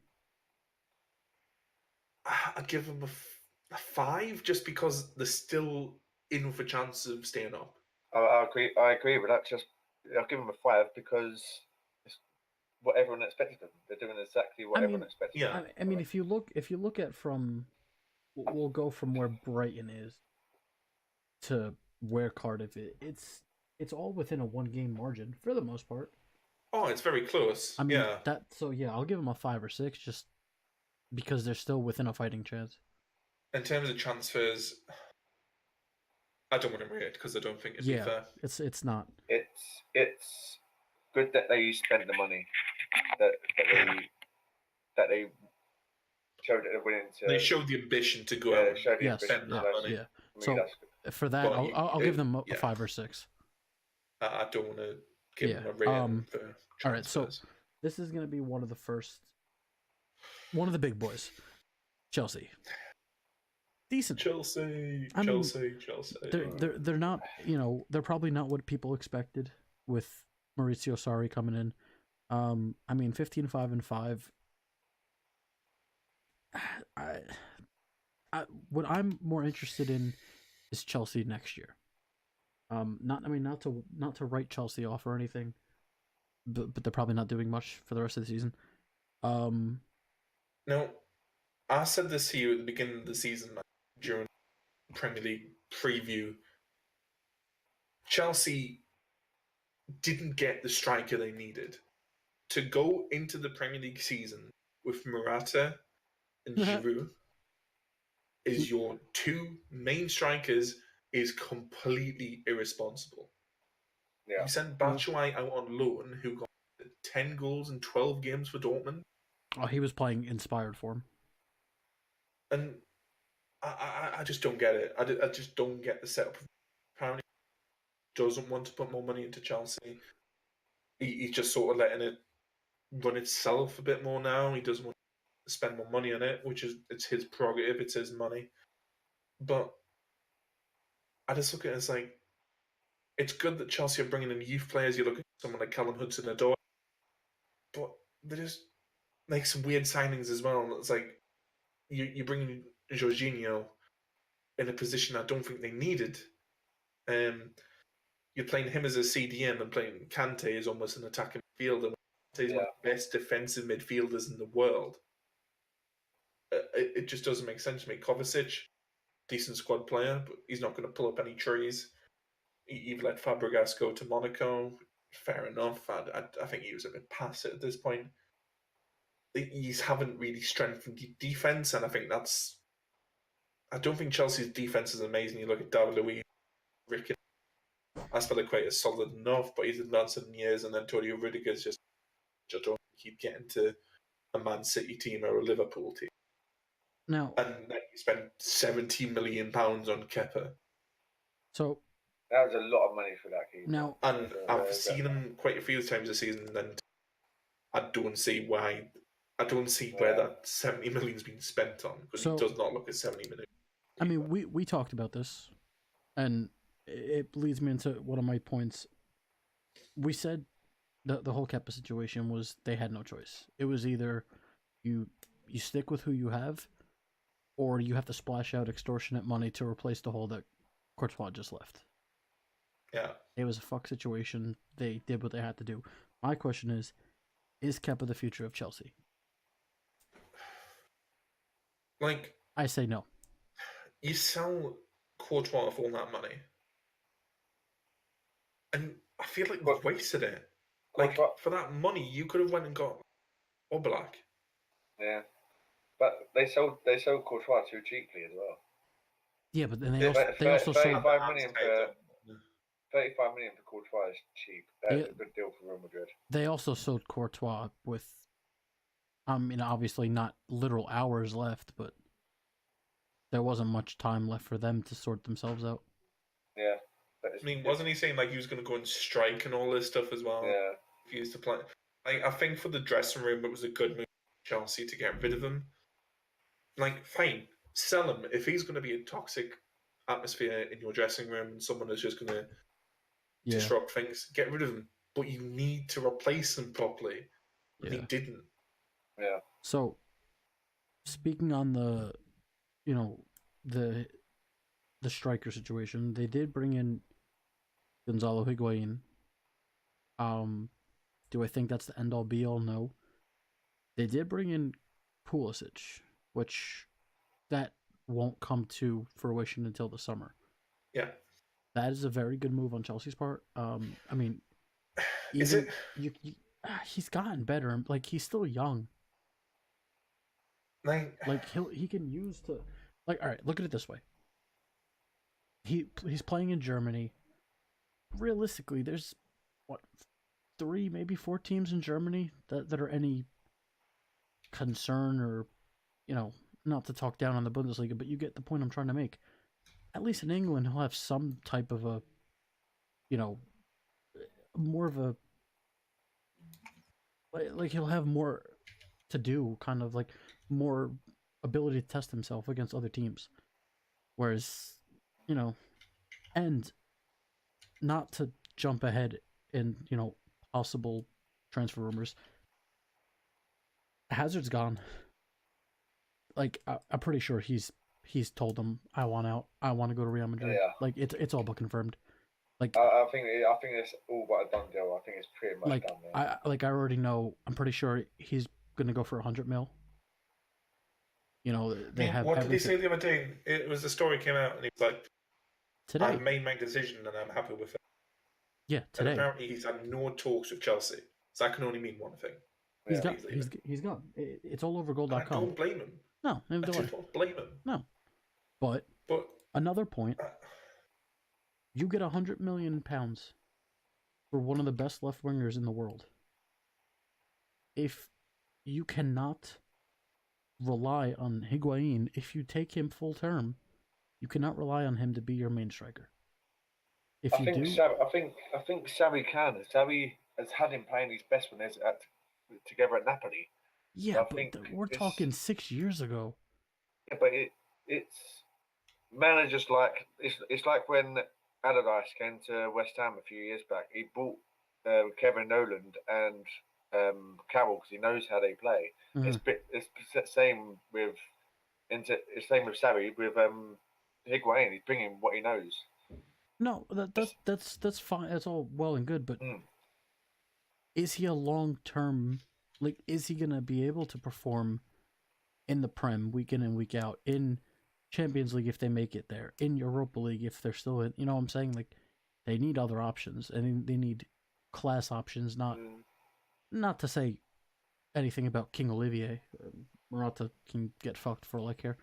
I'd give them a 5 just because they're still in with a chance of staying up. I agree with that. I'll give them a 5 because it's what everyone expected them. They're doing exactly what everyone expected. Yeah. I mean, if you look at from, we'll go from where Brighton is to where Cardiff is. It's all within a 1-game margin for the most part. Oh, it's very close. I mean, I'll give them a 5 or 6 just because they're still within a fighting chance. In terms of transfers, I don't want to rate it because I don't think it's fair. It's not. It's good that they spent the money that they showed that they're willing to. They showed the ambition to go out and spend that money. Yeah. So for that, I'll give them a 5 or 6. I don't want to give them a rating for transfers. All right, so this is going to be one of the big boys, Chelsea. Decent. Chelsea. They're not, they're probably not what people expected with Maurizio Sarri coming in. I mean, 15-5-5. What I'm more interested in is Chelsea next year. Not to write Chelsea off or anything, but they're probably not doing much for the rest of the season. No, I said this to you at the beginning of the season during Premier League preview. Chelsea didn't get the striker they needed to go into the Premier League season with Morata and Giroud is your 2 main strikers is completely irresponsible. Yeah. You sent Batshuayi out on loan, who got 10 goals in 12 games for Dortmund. Oh, he was playing inspired form. And I just don't get it. I just don't get the setup. Apparently, he doesn't want to put more money into Chelsea. He's just sort of letting it run itself a bit more now. He doesn't want to spend more money on it, it's his prerogative. It's his money. But I just look at it as like, it's good that Chelsea are bringing in youth players. You look at someone like Callum Hudson-Odoi, but they just make some weird signings as well. It's like you bring in Jorginho in a position I don't think they needed. You're playing him as a CDM and playing Kante as almost an attacking midfielder. Kante's one of the best defensive midfielders in the world. It just doesn't make sense to me. Kovacic, decent squad player, but he's not going to pull up any trees. You've let Fabregas go to Monaco. Fair enough. I think he was a bit past it at this point. He haven't really strengthened the defense, and I think that's. I don't think Chelsea's defense is amazing. You look at David Luiz, Rick. Aspilicueta is solid enough, but he's advanced in years, and then Antonio Rudiger's just. I don't think he'd get into a Man City team or a Liverpool team. Now, and then you spent £70 million on Kepa. So that was a lot of money for that keeper. Now, and I've seen him quite a few times this season, and I don't see why. I don't see where that 70 million's been spent on, because he does not look at 70 million. I mean, we talked about this, and it leads me into one of my points. We said the whole Kepa situation was they had no choice. It was either you stick with who you have, or you have to splash out extortionate money to replace the hole that Courtois just left. Yeah. It was a fuck situation. They did what they had to do. My question is Kepa the future of Chelsea? Like, I say no. You sell Courtois for all that money, and I feel like we've wasted it. Like, for that money, you could have went and got Oblak. Yeah, but they sold Courtois too cheaply as well. Yeah, but then they also sold 35 million for Courtois is cheap. That's a good deal for Real Madrid. They also sold Courtois with, obviously not literal hours left, but there wasn't much time left for them to sort themselves out. Yeah. I mean, wasn't he saying like he was going to go and strike and all this stuff as well? Yeah. If he used to play, I think for the dressing room, it was a good move for Chelsea to get rid of him. Like, fine, sell him if he's going to be a toxic atmosphere in your dressing room and someone is just going to disrupt things. Get rid of him, but you need to replace him properly. And he didn't. Yeah. So, speaking on the, the striker situation, they did bring in Gonzalo Higuain. Do I think that's the end all be all? No. They did bring in Pulisic, which that won't come to fruition until the summer. Yeah. That is a very good move on Chelsea's part. I mean, is it? He's gotten better. Like, he's still young. Like he can use to, like, all right, look at it this way. He's playing in Germany. Realistically, there's 3, maybe 4 teams in Germany that are any concern, or, not to talk down on the Bundesliga, but you get the point I'm trying to make. At least in England, he'll have some type of a, more of a, like he'll have more to do, kind of like more ability to test himself against other teams. Whereas, and not to jump ahead in, possible transfer rumors, Hazard's gone. Like, I'm pretty sure he's told them, I want out. I want to go to Real Madrid. Yeah. Like, it's all but confirmed. Like, I think it's all but a done deal. I think it's pretty much done. I already know. I'm pretty sure he's gonna go for 100 mil. They have. What did he say the other day? It was the story came out, and he was like, "Today, I've made my decision, and I'm happy with it." Yeah, today. And apparently, he's had no talks with Chelsea, so that can only mean one thing. He's gone. It's all over goal.com. I don't blame him. No, I don't blame him. No, but another point. You get £100 million for one of the best left wingers in the world. If you cannot rely on Higuain, if you take him full term, you cannot rely on him to be your main striker. I think Xavi can. Xavi has had him playing his best when they're together at Napoli. Yeah, but we're talking 6 years ago. Yeah, but it's managers like it's like when Allardyce came to West Ham a few years back. He bought Kevin Noland and Carroll because he knows how they play. Mm-hmm. It's the same with Xavi with Higuain. He's bringing what he knows. No, that's fine. That's all well and good, but is he a long-term? Like, is he gonna be able to perform in the Prem week in and week out, in Champions League if they make it there, in Europa League if they're still in? You know what I'm saying? Like, they need other options, and they need class options. Not to say anything about King Olivier. Morata can get fucked for all I care.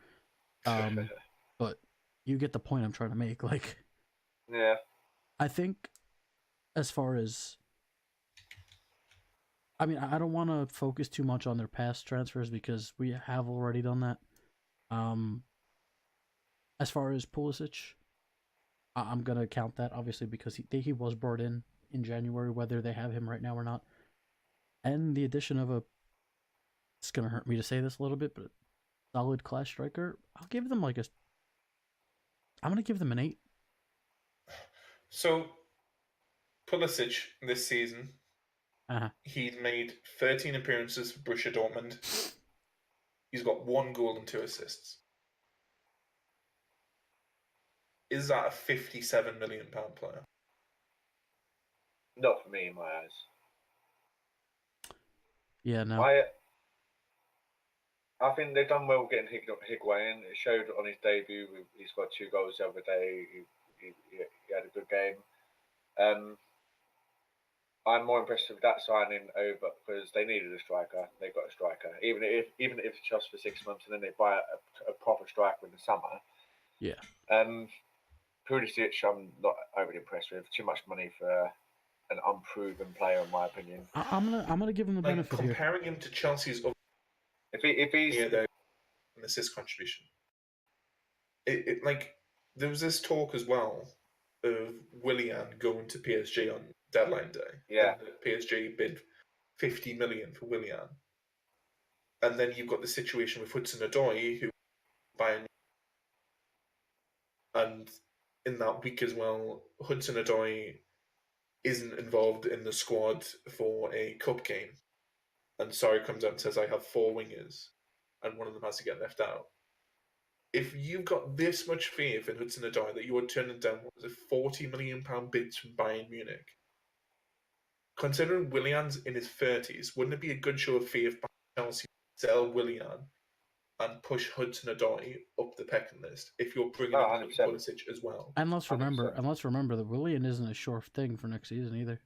But you get the point I'm trying to make. Like, yeah, I think as far as, I mean, I don't want to focus too much on their past transfers because we have already done that. As far as Pulisic, I'm gonna count that obviously because he was brought in January, whether they have him right now or not. And the addition of it's gonna hurt me to say this a little bit, but solid class striker. I'm gonna give them an 8. So, Pulisic this season, he's made 13 appearances for Borussia Dortmund. He's got 1 goal and 2 assists. Is that a £57 million player? Not for me, in my eyes. Yeah, no. I think they've done well getting Higuain. It showed on his debut. He's got 2 goals the other day. He had a good game. I'm more impressed with that signing over because they needed a striker. They got a striker. Even if it's just for 6 months and then they buy a proper striker in the summer. Yeah. Pulisic, I'm not overly impressed with. Too much money for an unproven player, in my opinion. I'm gonna give him the benefit here. Comparing him to Chelsea's, if he's an assist contribution. like there was this talk as well of Willian going to PSG on deadline day. Yeah. And PSG bid 50 million for Willian. And then you've got the situation with Hudson-Odoi, who Bayern, and in that week as well, Hudson-Odoi isn't involved in the squad for a cup game. And Sarri comes out and says, I have 4 wingers, and one of them has to get left out. If you've got this much faith in Hudson-Odoi that you are turning down, what was it, £40 million bids from Bayern Munich, considering Willian's in his 30s, wouldn't it be a good show of faith by Chelsea to sell Willian and push Hudson-Odoi up the pecking list if you're bringing in Pulisic as well? And let's remember that Willian isn't a sure thing for next season either.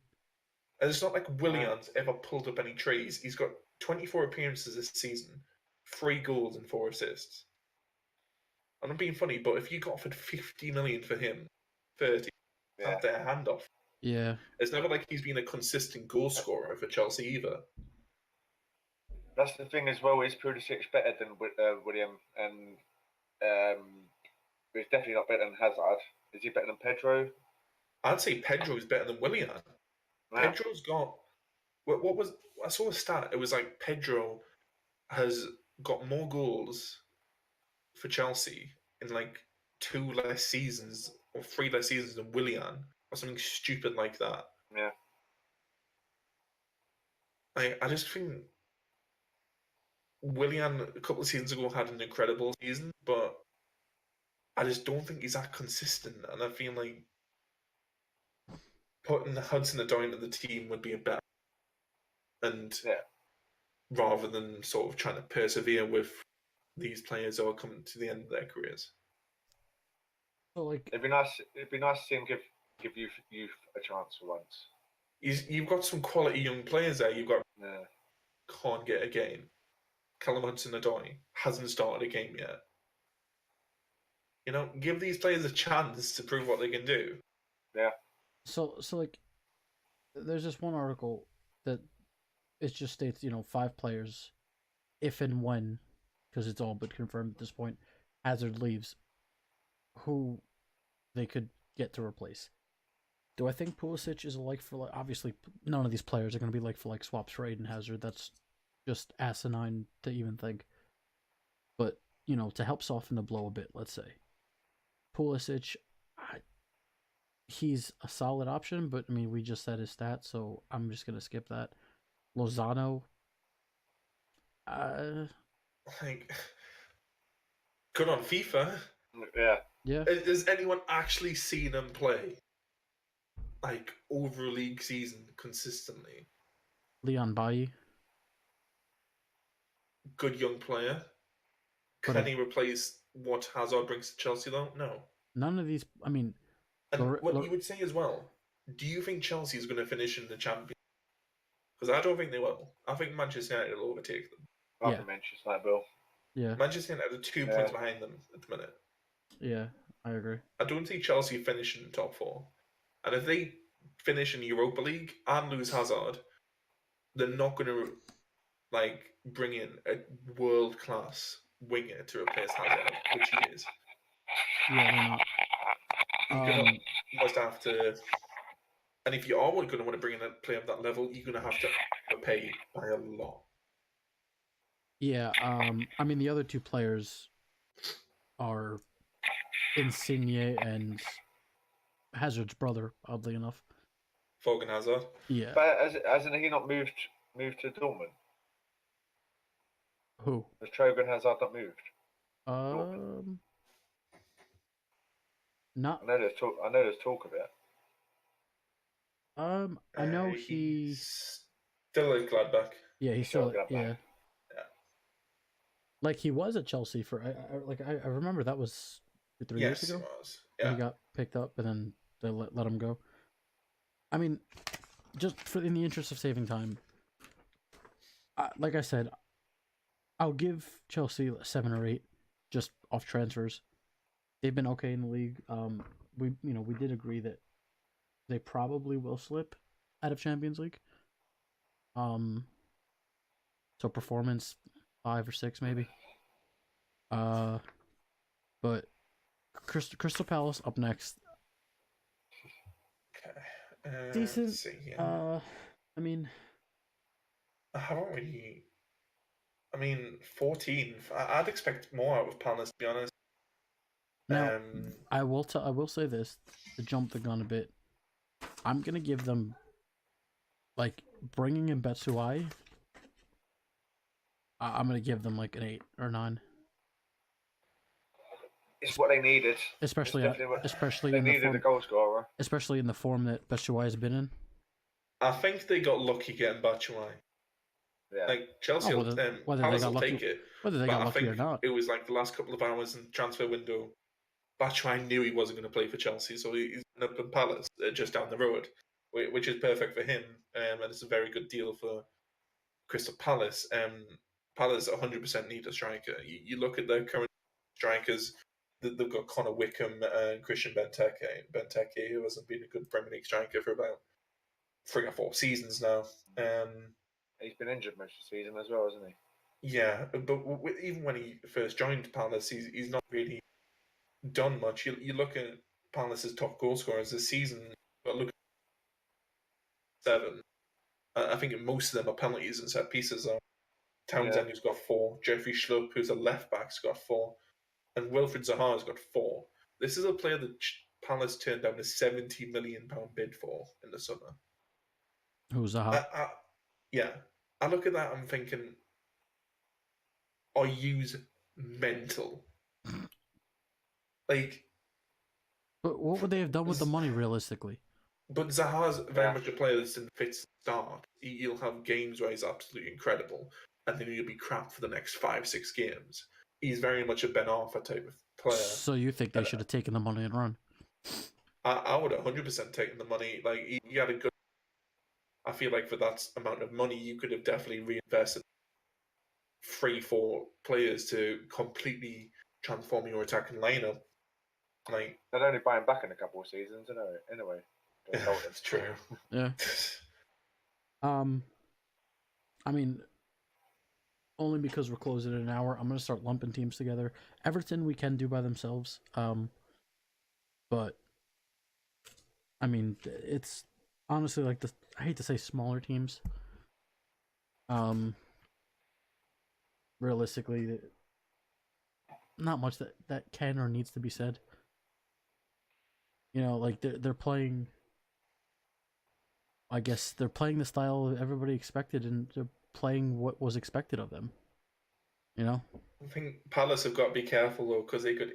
And it's not like Willian's ever pulled up any trees. He's got 24 appearances this season, 3 goals and 4 assists. And I'm being funny, but if you got offered 50 million for him, 30, have their hand off. Yeah. It's never like he's been a consistent goal scorer for Chelsea either. That's the thing as well, is Pulisic better than William, and he's definitely not better than Hazard. Is he better than Pedro? I'd say Pedro is better than Willian. Yeah. Pedro's got... What was... I saw a stat. It was like Pedro has got more goals for Chelsea in like 2 less seasons or 3 less seasons than Willian, or something stupid like that. Yeah. I just think Willian a couple of seasons ago had an incredible season, but I just don't think he's that consistent, and I feel like putting Hudson-Odoi into the team would be a better, and rather than sort of trying to persevere with these players who are coming to the end of their careers. So like, it'd be nice to see him give youth a chance for once. You've got some quality young players there. You've got can't get a game. Callum Hudson-Odoi hasn't started a game yet. You know, give these players a chance to prove what they can do. Yeah. So like, there's this one article that it just states, 5 players, if and when, because it's all but confirmed at this point, Hazard leaves, who they could get to replace. Do I think Pulisic is a like for like? Obviously, none of these players are going to be like for like swaps for Eden Hazard. That's just asinine to even think. But, to help soften the blow a bit, let's say, Pulisic, he's a solid option, but I mean, we just said his stats, so I'm just going to skip that. Lozano, like, good on FIFA. Yeah. Has anyone actually seen him play like over a league season consistently? Leon Bailly, good young player. Can he replace what Hazard brings to Chelsea though? No. None of these. I mean, and what you would say as well. Do you think Chelsea is going to finish in the Champions? Because I don't think they will. I think Manchester United will overtake them. I think Manchester United will. Yeah. Manchester United are 2 points behind them at the minute. Yeah, I agree. I don't see Chelsea finishing in the top 4. And if they finish in Europa League and lose Hazard, they're not going to bring in a world-class winger to replace Hazard, which he is. Yeah, they're not. You're going to almost have to... And if you are going to want to bring in a player of that level, you're going to have to pay by a lot. Yeah, I mean, the other 2 players are Insigne and Hazard's brother, oddly enough. Fogan Hazard? Yeah. But hasn't he not moved to Dortmund? Who? Has Trogan Hazard not moved? Not. I know there's talk of it. I know he's still at Gladbach. Yeah, he's still yeah. Like, he was at Chelsea for I remember that was 3 years ago. He was. Yeah. He got picked up and then they let him go. I mean, just in the interest of saving time, like I said, I'll give Chelsea a 7 or 8 just off transfers. They've been okay in the league. We did agree that they probably will slip out of Champions League. So performance 5 or 6 maybe. But Crystal Palace up next. Okay. Decent. Let's see here. I mean, I haven't really. 14th. I'd expect more out of Palace, to be honest. Now, I will say this to jump the gun a bit. I'm gonna give them, like, bringing in Betsuai. I'm gonna give them like an 8 or 9. It's what they needed. Especially they in needed the form, a goal scorer. Especially in the form that Betsuai has been in. I think they got lucky getting Batshuayi. Yeah. Like Chelsea, whether Palace they got will lucky, take it. whether they got lucky or not. It was like the last couple of hours in the transfer window. Batshuayi knew he wasn't going to play for Chelsea, so he's up in Palace just down the road, which is perfect for him, and it's a very good deal for Crystal Palace. Palace 100% need a striker. You look at their current strikers. They've got Connor Wickham and Christian Benteke, who hasn't been a good Premier League striker for about 3 or 4 seasons now. He's been injured most of the season as well, hasn't he? Yeah, but even when he first joined Palace, he's not really done much. You look at Palace's top goal scorers this season, but look at 7. I think most of them are penalties and set pieces. Townsend, who's got 4, Jeffrey Schlupp, who's a left back, has got 4, and Wilfried Zaha has got 4. This is a player that Palace turned down a £70 million bid for in the summer. Who's Zaha? Yeah. I look at that, I'm thinking, are you mental? Like, but what would they have done with the money realistically? But Zaha's very much a player that's in fits start. He'll have games where he's absolutely incredible, and then he'll be crap for the next 5-6 games. He's very much a Ben Arfa type of player. So you think they should have taken the money and run? I would 100% taken the money. Like, he had a good. I feel like for that amount of money, you could have definitely reinvested 3-4 players to completely transform your attacking lineup. Like, they'd only buy him back in a couple of seasons, anyway. That's true. Yeah. I mean, only because we're closing in an hour, I'm gonna start lumping teams together. Everton we can do by themselves. But I mean, it's honestly like I hate to say smaller teams. Realistically, not much that can or needs to be said. You know, like they're playing. I guess they're playing the style everybody expected, and they're playing what was expected of them. You know? I think Palace have got to be careful, though, because they could...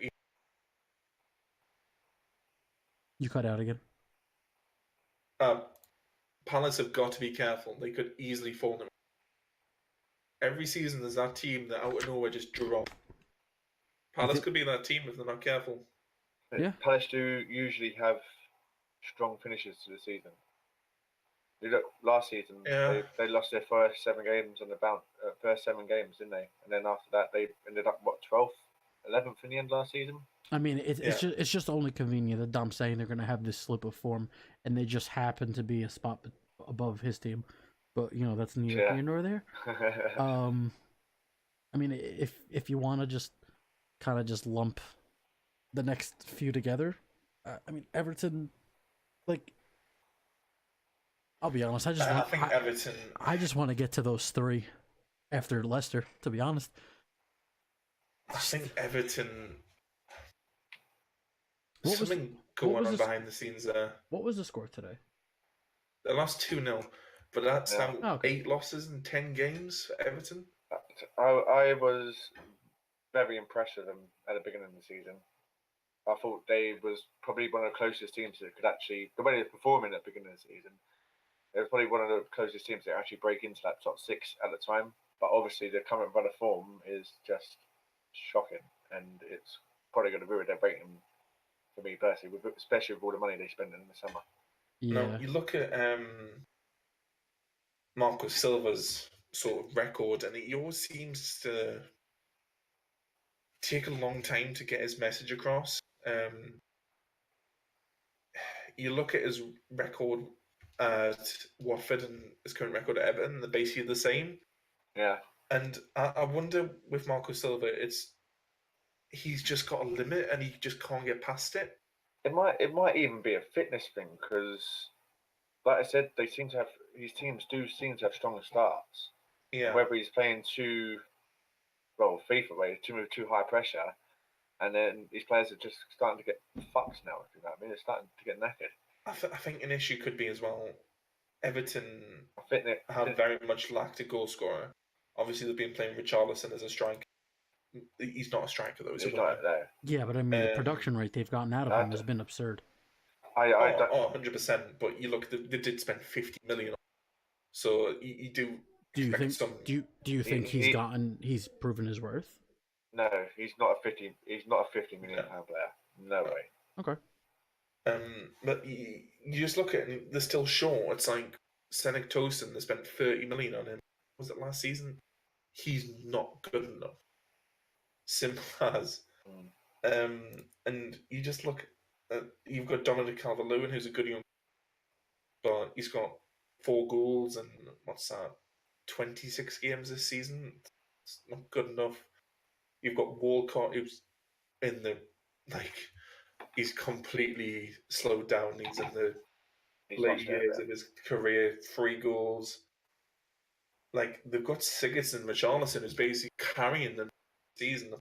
You cut out again. Palace have got to be careful. They could easily fall them. Every season there's that team that out of nowhere just drop. Palace could be that team if they're not careful. Yeah. Palace do usually have strong finishes to the season. You look, last season, they lost their first 7 games on the bounce. First 7 games, didn't they? And then after that, they ended up 12th, 11th in the end last season. I mean, it's just only convenient that Dom's saying they're going to have this slip of form, and they just happen to be a spot above his team. But you know, that's neither here nor there. I mean, if you want to just kind of just lump the next few together, I mean, Everton, like. I'll be honest. Everton. I just want to get to those 3 after Leicester. To be honest, I think Everton. Something going on behind the scenes there. What was the score today? They lost 2-0, but that's now 8 losses in 10 games for Everton. I was very impressed with them at the beginning of the season. I thought they was probably one of the closest teams that could actually, the way they were performing at the beginning of the season. They were probably one of the closest teams that actually break into that top 6 at the time. But obviously, the current run of form is just shocking, and it's probably going to ruin their rating for me personally, especially with all the money they spend in the summer. Yeah. Now, you look at Marco Silva's sort of record, and he always seems to take a long time to get his message across. You look at his record at Watford and his current record at Everton, they're basically the same. Yeah. And I wonder with Marco Silva, it's he's just got a limit and he just can't get past it. It might even be a fitness thing because, like I said, his teams do seem to have stronger starts. Yeah. Whether he's playing FIFA way, too high pressure, and then these players are just starting to get fucked now. If you know what I mean, they're starting to get knackered. I think an issue could be as well. Everton have very much lacked a goal scorer. Obviously, they've been playing Richarlison as a striker. He's not a striker though. He's not there. Yeah, but I mean, the production rate they've gotten out of him has been absurd. 100%. But you look, they did spend 50 million. So you do. Do you think he's proven his worth? No, he's not a 50 million pound player. No way. Okay. But you just look at it and they're still short. It's like Senek Tosin, they spent 30 million on him. Was it last season? He's not good enough. Simple as. And you just look at, you've got Dominic Calvert-Lewin, who's a good young, but he's got 4 goals and 26 games this season. It's not good enough. You've got Walcott, who's in the he's completely slowed down. He's in the late years of his career, 3 goals. They've got Sigurdsson and Richarlison, who's basically carrying them this season.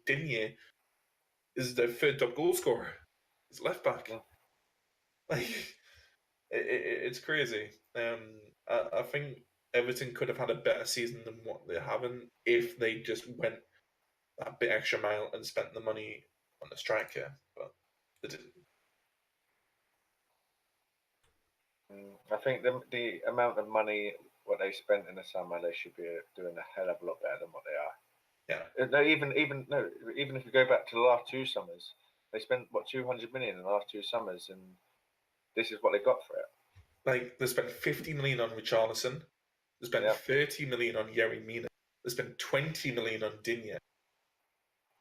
Digne is their 3rd top goal scorer. He's left back. Yeah. It's crazy. I think Everton could have had a better season than what they haven't if they just went that bit extra mile and spent the money on the striker, but they didn't. I think the amount of money what they spent in the summer, they should be doing a hell of a lot better than what they are. Yeah. No, even if you go back to the last 2 summers, they spent 200 million in the last 2 summers, and this is what they got for it. They spent 50 million on Richarlison. They spent 30 million on Yerry Mina. They spent 20 million on Digne.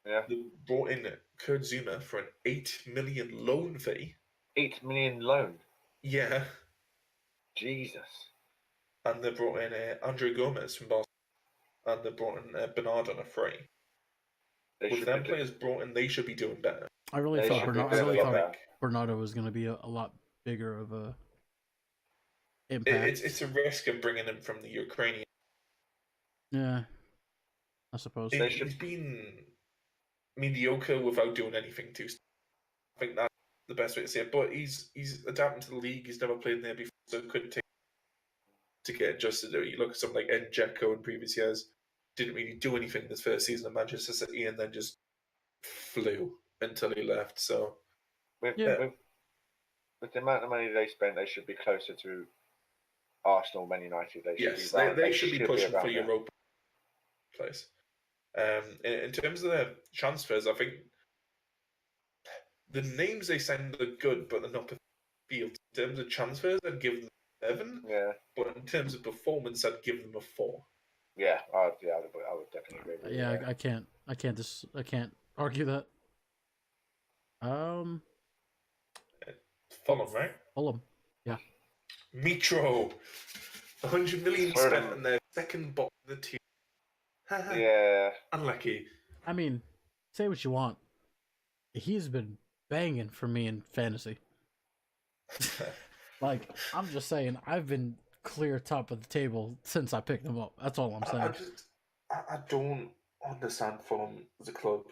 Yeah. They brought in Kurt Zouma for an 8 million loan fee. 8 million loan? Yeah. Jesus. And they brought in Andre Gomez from Barcelona. And they brought in Bernard on a free. With them players brought in, they should be doing better. I really thought Bernardo was going to be a lot bigger of a impact. It's a risk of bringing him from the Ukrainian. Yeah, I suppose. He's been mediocre without doing anything too. I think that's the best way to say it. But he's adapting to the league. He's never played there before, so it could take to get adjusted. You look at something like Njeko in previous years, didn't really do anything this first season at Manchester City, and then just flew until he left. So with the amount of money they spent, they should be closer to Arsenal, Man United. They should be pushing for Europa place. In terms of their transfers, I think the names they signed are good, but they're not field. In terms of transfers, I'd give them 7. Yeah. But in terms of performance, I'd give them a 4. Yeah, I would definitely agree with you. I can't argue that. Fulham, right? Fulham, yeah. Mitro, 100 million spent on their 2nd bottom of the tier. Yeah. Unlucky. I mean, say what you want. He's been banging for me in fantasy. I'm just saying, I've been clear top of the table since I picked him up. That's all I'm saying. I don't understand Fulham as a club.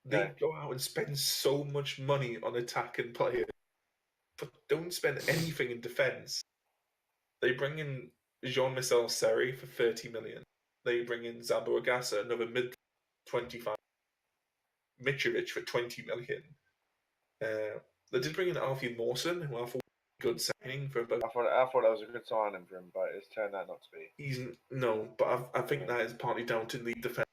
They go out and spend so much money on attacking players, but don't spend anything in defence. They bring in Jean-Michel Seri for 30 million. They bring in Zambo Agasa, another mid 25. Mitrovic for 20 million. They did bring in Alfie Mawson, who I thought was a good signing for about. I thought that was a good signing for him, but it's turned out not to be. But I think that is partly down to the defence.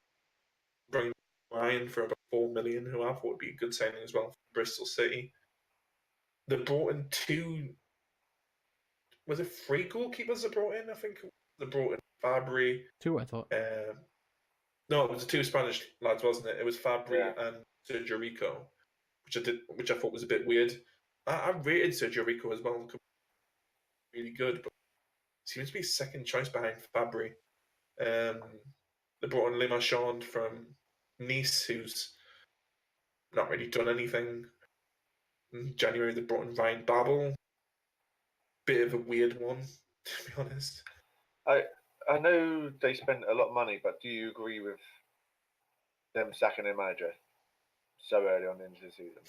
Bring Ryan for about 4 million, who I thought would be a good signing as well for Bristol City. They brought in 2. Was it 3 goalkeepers they brought in? I think they brought in Fabry. 2, I thought. No, it was the 2 Spanish lads, wasn't it? It was Fabry and Sergio Rico, which I thought was a bit weird. I rated Sergio Rico as well. Really good, but seems to be 2nd choice behind Fabry. They brought in Le Marchand from Nice, who's not really done anything. In January, they brought in Ryan Babel. Bit of a weird one, to be honest. I know they spent a lot of money, but do you agree with them sacking their manager so early on into the season?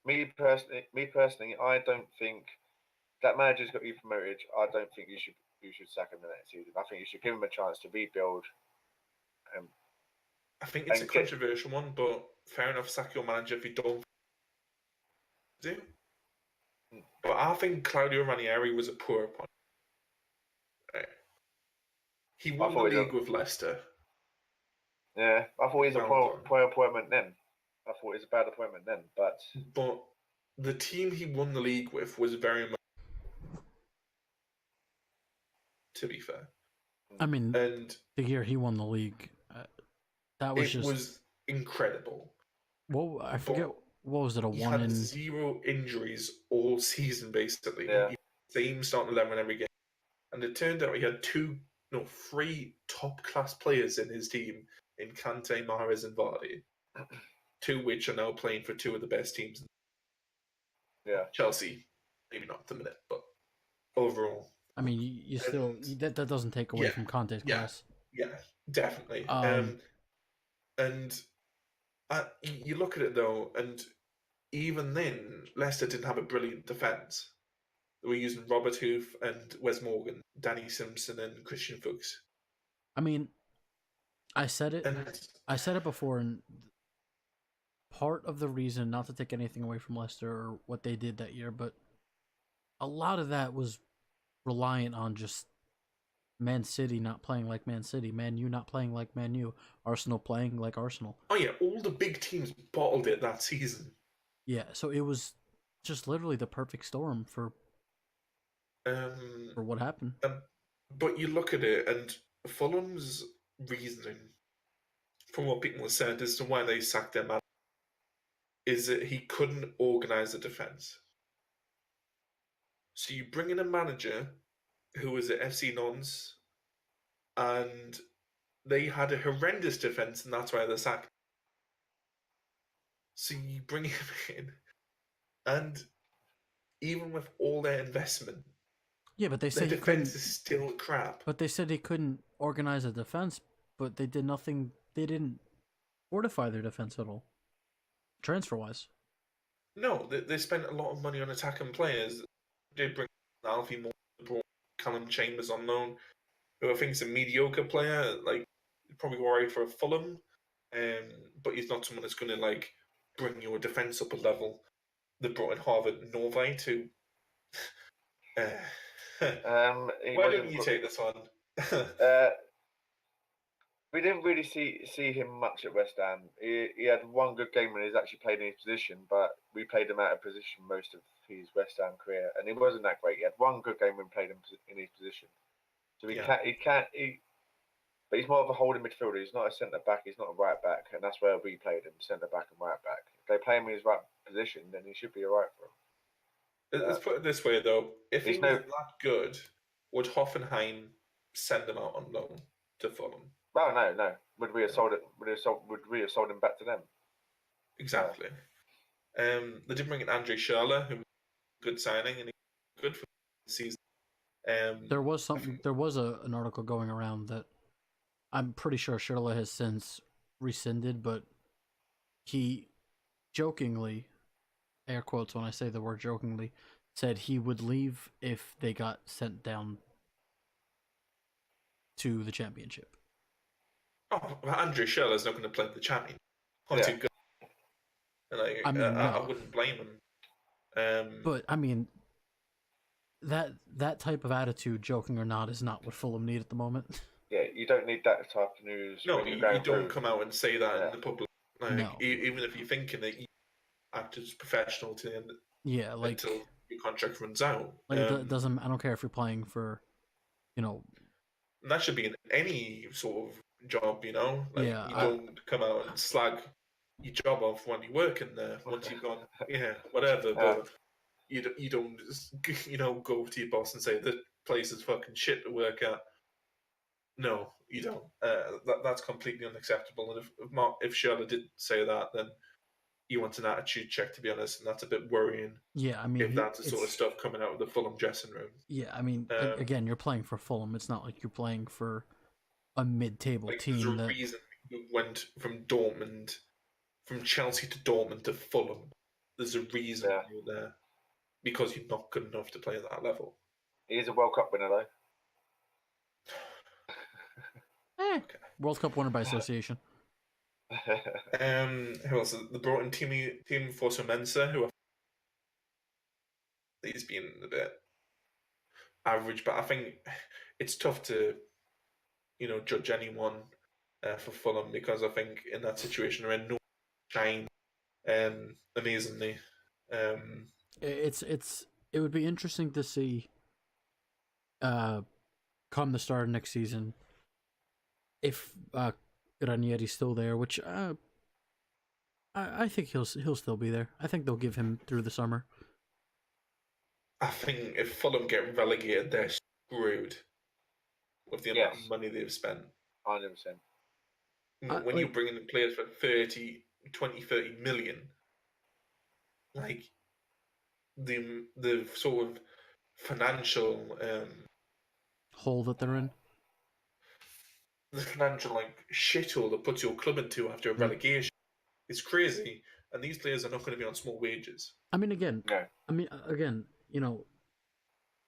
Me personally, I don't think that manager's got you promoted. I don't think you should sack him the next season. I think you should give him a chance to rebuild. I think it's a controversial one, but fair enough, sack your manager if you don't do. But I think Claudio Ranieri was a poor appointment. He won the league with Leicester. Yeah, I thought he was a poor appointment then. I thought it was a bad appointment then, but the team he won the league with was very much, to be fair. I mean, and the year he won the league, that was was incredible. Well, I forget what was it, he had 0 injuries all season basically. Yeah. He had the same starting 11 every game, and it turned out he had 3 top class players in his team in Kante, Mahrez, and Vardy. 2 which are now playing for 2 of the best teams. Yeah, Chelsea, maybe not at the minute, but overall. I mean, you still that doesn't take away from Conte's class. Yeah, definitely. And you look at it though, and even then, Leicester didn't have a brilliant defence. They were using Robert Huth and Wes Morgan, Danny Simpson, and Christian Fuchs. I mean, I said it before, and part of the reason, not to take anything away from Leicester or what they did that year, but a lot of that was reliant on just Man City not playing like Man City, Man U not playing like Man U, Arsenal playing like Arsenal. Oh yeah, all the big teams bottled it that season. Yeah, so it was just literally the perfect storm for what happened. But you look at it, and Fulham's reasoning, from what people have said as to why they sacked their man, is that he couldn't organise a defence. So you bring in a manager who was at FC Nantes, and they had a horrendous defence, and that's why they sacked. So you bring him in, and even with all their investment, yeah, but they said the defence is still crap. But they said he couldn't organise a defence, but they did nothing. They didn't fortify their defence at all, transfer-wise. No, they spent a lot of money on attacking players. They did bring Alfie Moore, brought Callum Chambers on loan, who I think is a mediocre player, like probably alright for a Fulham, but he's not someone that's going to like bring your defence up a level. They brought in Harvard Norvite, who. Why don't you take this one? We didn't really see him much at West Ham. He had one good game when he was actually played in his position, but we played him out of position most of his West Ham career, and he wasn't that great. He had one good game when we played him in his position. So but he's more of a holding midfielder. He's not a centre back. He's not a right back, and that's where we played him: centre back and right back. If they play him in his right position, then he should be alright for him. Let's put it this way, though: if he was that good, would Hoffenheim send him out on loan to Fulham? Oh no. Would we have sold it? Would we have sold him back to them? Exactly. They did bring in Andre Schürrle, who was a good signing, and he was good for the season. There was an article going around that I'm pretty sure Schürrle has since rescinded, but he jokingly, air quotes when I say the word jokingly, said he would leave if they got sent down to the championship. Oh, Andre Schürrle's not going to play the champion. Too good. I wouldn't blame him. But I mean, that type of attitude, joking or not, is not what Fulham need at the moment. Yeah, you don't need that type of news. No, you don't come out and say that in the public. Even if you're thinking that you act as professional to the end. Yeah, until your contract runs out. It doesn't. I don't care if you're playing for, And that should be in any sort of job, You don't come out and slag your job off when you work in there. Once you've gone, whatever. But you don't, go to your boss and say this place is fucking shit to work at. No, you don't. That's completely unacceptable. And if Schürrle did say that, then you want an attitude check, to be honest, and that's a bit worrying. Yeah, I mean, if that's the sort of stuff coming out of the Fulham dressing room. Yeah, I mean, again, you're playing for Fulham. It's not like you're playing for a mid-table team. There's a reason you went from Chelsea to Dortmund to Fulham. There's a reason you're there, because you're not good enough to play at that level. He is a World Cup winner, though. Okay. World Cup winner by association. Who else? They brought in Team Forza who he's been a bit average, but I think it's tough to, judge anyone for Fulham, because I think in that situation they're in no shine amazingly. It would be interesting to see come the start of next season if Ranieri's still there, which I think he'll still be there. I think they'll give him through the summer. I think if Fulham get relegated, they're screwed with the amount of money they've spent. 100%. When you bring in players for 30 million, like the sort of financial hole that they're in, the financial shithole that puts your club into after a relegation is crazy, and these players are not going to be on small wages. I mean, again,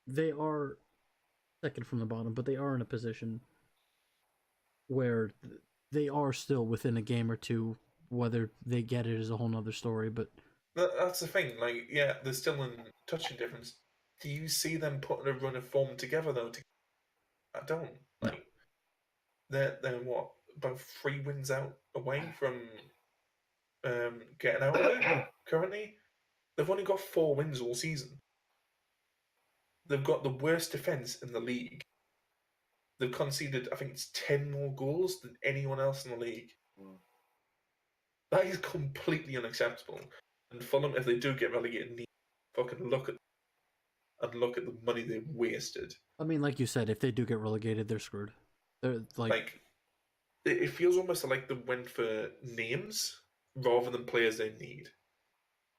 they are second from the bottom, but they are in a position where they are still within a game or two. Whether they get it is a whole nother story, but that's the thing. They're still in touching difference. Do you see them putting a run of form together though? I don't. No. They're what, about 3 wins out away from getting out of it currently. They've only got 4 wins all season. They've got the worst defence in the league. They've conceded, I think it's 10 more goals than anyone else in the league. That is completely unacceptable. And Fulham, if they do get relegated, need to fucking look at the money they've wasted. I mean, like you said, if they do get relegated, they're screwed. They're it feels almost like they went for names rather than players they need.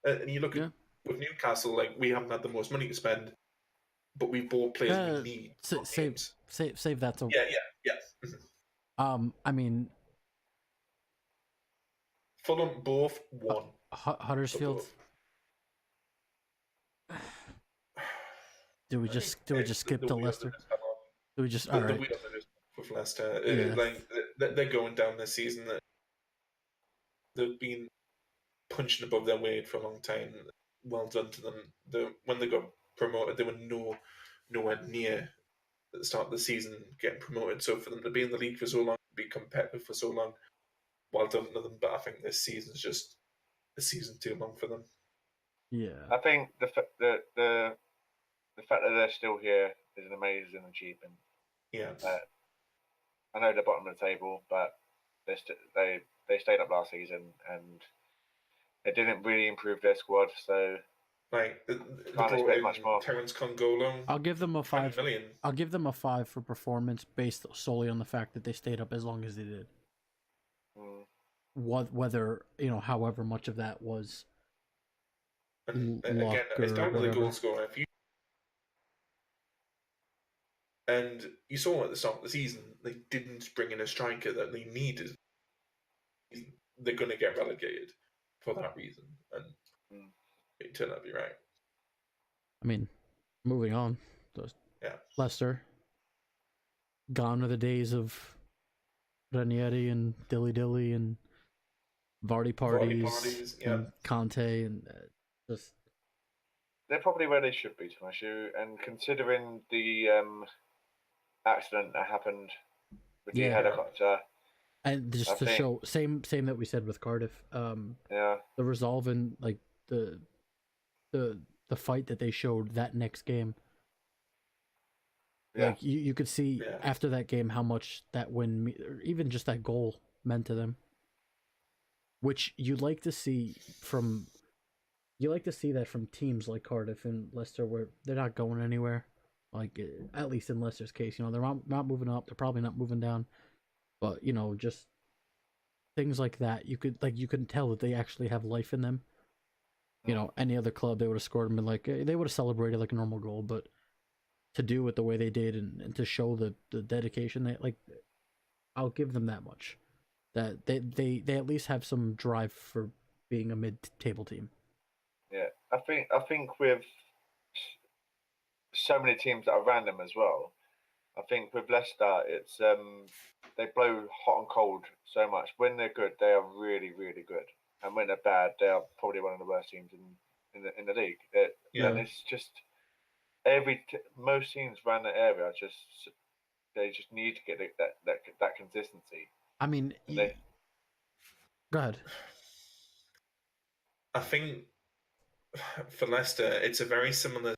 And you look at with Newcastle, we haven't had the most money to spend, but we bought players we need. Save that to I mean, Fulham both won. Huddersfield. Do we just skip to Leicester? Do we just the wheel with Leicester? They're going down this season. They've been punching above their weight for a long time. Well done to them. When they got promoted, they were nowhere near at the start of the season getting promoted. So for them to be in the league for so long, be competitive for so long, well done to them. But I think this season's just a season too long for them. Yeah, I think the fact that they're still here is an amazing achievement. Yeah, I know they're bottom of the table, but they stayed up last season and they didn't really improve their squad. So can't expect much more. Terence Congolo. I'll give them a 5 million. I'll give them a 5 for performance based solely on the fact that they stayed up as long as they did. Whether however much of that was. And again, it's down to the goal scorer. And you saw at the start of the season, they didn't bring in a striker that they needed. They're going to get relegated for that reason, and it turned out to be right. I mean, moving on. Leicester. Gone are the days of Ranieri and Dilly and Vardy parties and Conte and just. They're probably where they should be, Tomashu, and considering the accident that happened with the helicopter, and just to show same that we said with Cardiff, the resolve and the fight that they showed that next game, you could see after that game how much that win, or even just that goal, meant to them, which you like to see that from teams like Cardiff and Leicester, where they're not going anywhere. At least in Leicester's case, they're not moving up. They're probably not moving down. But just things like that, you can tell that they actually have life in them. Any other club, they would have scored and been like, they would have celebrated like a normal goal, but to do it the way they did and to show the dedication, I'll give them that much. That they at least have some drive for being a mid-table team. Yeah, I think with so many teams that are random as well, I think with Leicester, it's they blow hot and cold so much. When they're good, they are really, really good, and when they're bad, they are probably one of the worst teams in the league. And it's just most teams around that area they just need to get that consistency. I mean, go ahead. I think for Leicester, it's a very similar,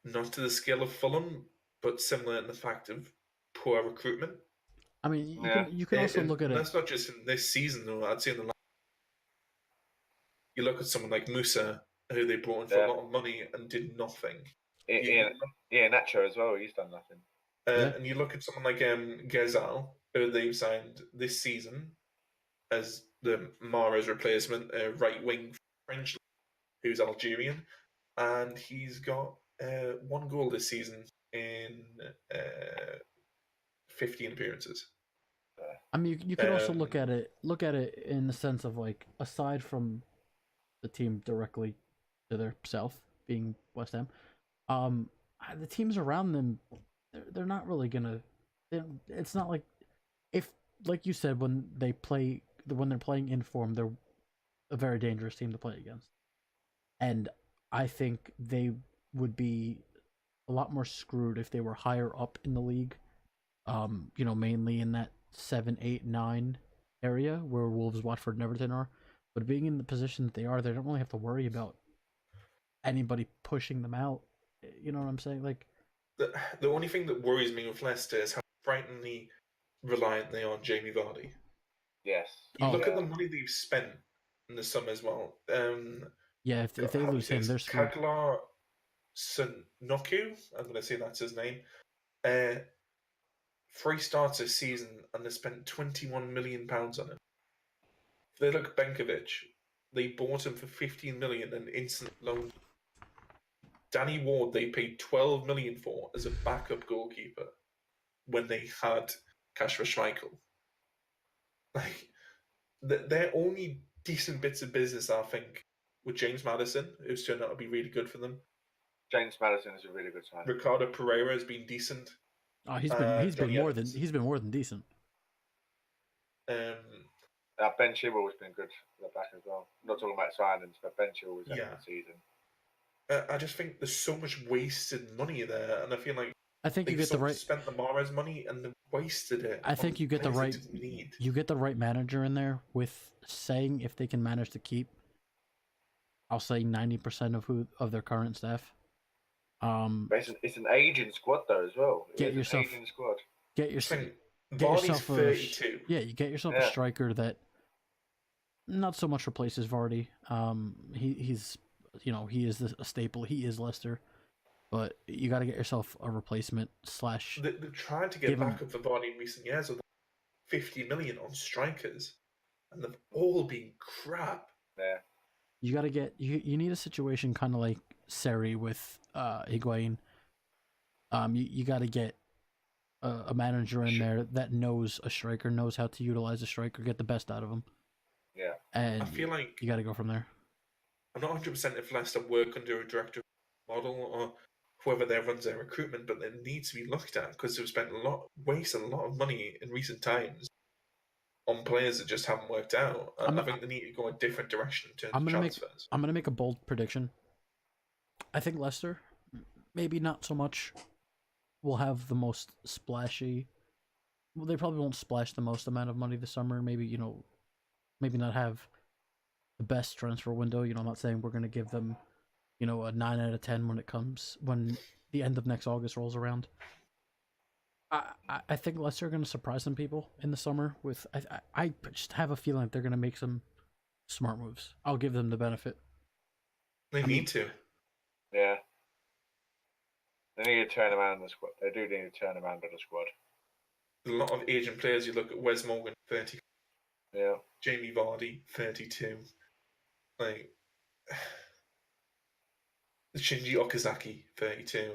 not to the scale of Fulham, but similar in the fact of poor recruitment. I mean, you can also look at it. That's not just in this season, though. I'd say in the last. You look at someone like Musa, who they brought in for a lot of money and did nothing. Nacho as well. He's done nothing. And you look at someone like Ghezal, who they've signed this season as the Mara's replacement, right wing French, who's Algerian, and he's got 1 goal this season in 15 appearances. I mean, you can also look at it in the sense of like, aside from the team directly to their south being West Ham, the teams around them, they're not really gonna. It's not like, if, like you said, when they're playing in form, they're a very dangerous team to play against, and I think they would be a lot more screwed if they were higher up in the league. Mainly in that 7, 8, 9 area where Wolves, Watford, and Everton are. But being in the position that they are, they don't really have to worry about anybody pushing them out. You know what I'm saying? Like, the only thing that worries me with Leicester is how frighteningly reliant they are on Jamie Vardy. Yes. You look at the money they've spent in the summer as well. If they lose him, they're screwed. Kaglar Sanoku, I'm going to say that's his name. 3 starts this season, and they spent £21 million on him. If they look at Benkovic, they bought him for $15 million and instant loan. Danny Ward, they paid $12 million for as a backup goalkeeper when they had Kasper Schmeichel. Like, their only decent bits of business, I think, with James Maddison, who's turned out to be really good for them. James Maddison is a really good sign. Ricardo Pereira has been decent. Oh, he's been more than decent. Ben Chilwell has been good at the back as well. Not talking about signings, but Ben Chilwell was having a season. I just think there's so much wasted money there, and I feel like you get the right. Spent the Mahrez money and they wasted it. I think you get the right. You get the right manager in there with saying if they can manage to keep, I'll say 90% of their current staff. It's an aging squad though as well. Get yourself Vardy's 32. You get yourself a striker that not so much replaces Vardy. He's he is a staple. He is Leicester, but you got to get yourself a replacement / They've tried to get back up for Vardy in recent years with $50 million on strikers, and they've all been crap. Yeah. You got to get you need a situation kind of like Seri with Higuain. You got to get a manager in there that knows a striker, knows how to utilize a striker, get the best out of him. Yeah. And I feel like you got to go from there. I'm not 100% if Leicester work under a director model or whoever there runs their recruitment, but it needs to be looked at because they've wasted a lot of money in recent times on players that just haven't worked out. I think they need to go a different direction in terms of transfers. I'm going to make a bold prediction. I think Leicester, maybe not so much, will have the most splashy. Well, they probably won't splash the most amount of money this summer. Maybe, maybe not have the best transfer window. I'm not saying we're going to give them, a 9 out of 10 when the end of next August rolls around. I think Leicester are going to surprise some people in the summer with. I just have a feeling they're going to make some smart moves. I'll give them the benefit. They need to. Yeah. They need to turn around the squad. They do need to turn around the squad. a lot of Asian players. You look at Wes Morgan, 30. Yeah. Jamie Vardy, 32. Like Shinji Okazaki, 32.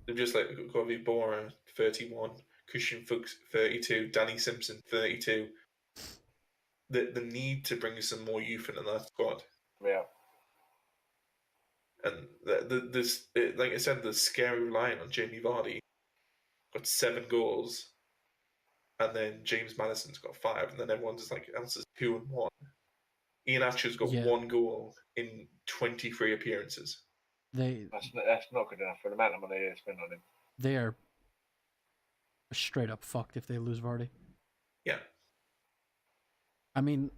They've just like Govi Bora, 31. Christian Fuchs, 32. Danny Simpson, 32. The need to bring some more youth into that squad. Yeah. And like I said, the scary line on Jamie Vardy got 7 goals, and then James Madison's got 5, and then everyone just like else is 2 and 1. Ian Atcher's got 1 goal in 23 appearances. That's not good enough for the amount of money they spent on him. They are straight up fucked if they lose Vardy. Yeah. I mean,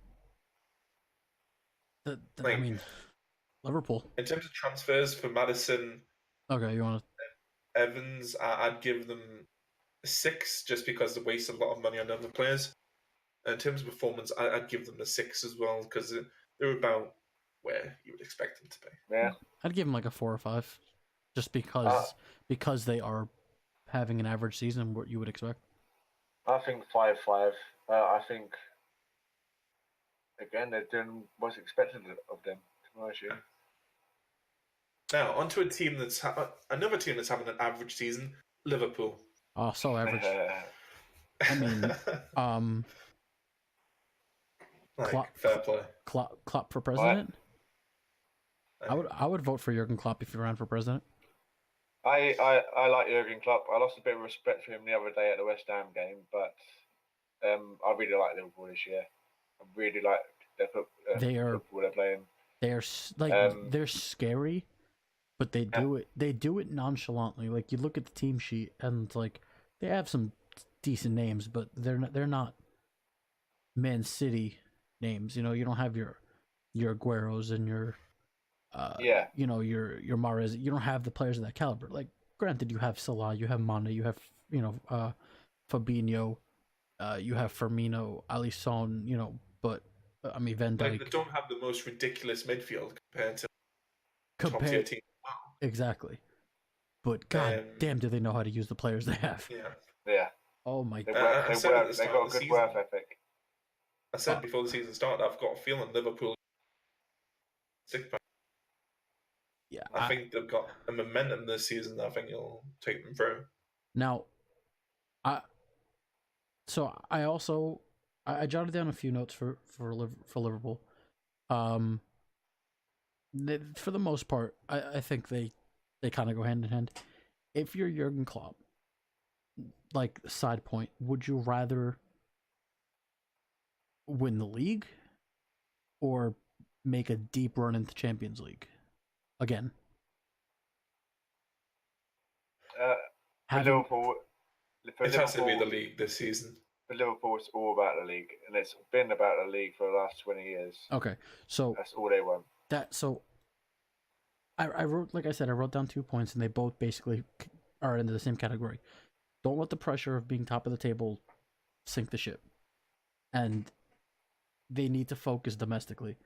Liverpool. In terms of transfers for Madison, okay, you want to? Evans, I'd give them a 6 just because they wasted a lot of money on other players. And in terms of performance, I'd give them a 6 as well because they're about where you would expect them to be. Yeah, I'd give them like a 4 or 5, just because they are having an average season, what you would expect. I think 5-5. I think again they're doing what's expected of them. To be honest with you. Now onto a team that's another team that's having an average season, Liverpool. Oh, so average. I mean, fair play. Klopp for president. I would vote for Jurgen Klopp if he ran for president. I like Jurgen Klopp. I lost a bit of respect for him the other day at the West Ham game, but I really like Liverpool this year. I really like Liverpool they're playing. They're they're scary, but they do it nonchalantly. Like you look at the team sheet and like they have some decent names, but they're not Man City names. You know, you don't have your Agueros and your you know, your Mahrez. You don't have the players of that caliber. Like granted, you have Salah, you have Mane, you have Fabinho, you have Firmino, Alisson, you know, but I mean Van Dijk. Like, they don't have the most ridiculous midfield compared to top tier teams. Exactly. But god damn, do they know how to use the players they have? Yeah. Oh my god. They've got a good work ethic. I said before the season started, I've got a feeling Liverpool 6 pack. Yeah, I think they've got a momentum this season that I think it'll take them through. Now, I jotted down a few notes for Liverpool. For the most part, I think they kind of go hand in hand. If you're Jurgen Klopp, like side point, would you rather win the league or make a deep run into Champions League again? Liverpool, it has to be the league this season. For Liverpool, it's all about the league, and it's been about the league for the last 20 years. Okay, so that's all they want. I wrote, like I said, I wrote down 2 points, and they both basically are into the same category. Don't let the pressure of being top of the table sink the ship, and they need to focus domestically,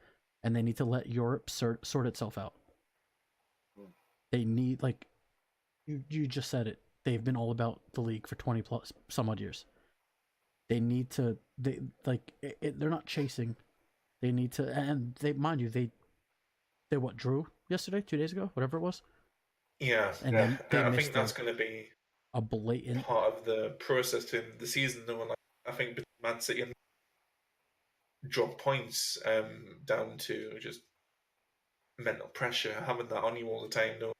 and they need to let Europe sort itself out. They need, like you just said it. They've been all about the league for 20 plus some odd years. They need to. They're not chasing. They need to, and they mind you they what, drew yesterday, 2 days ago, whatever it was. Yeah, and I think that's going to be a blatant part of the process to the season. Though, like I think between Man City and drop points down to just mental pressure, having that on you all the time, though,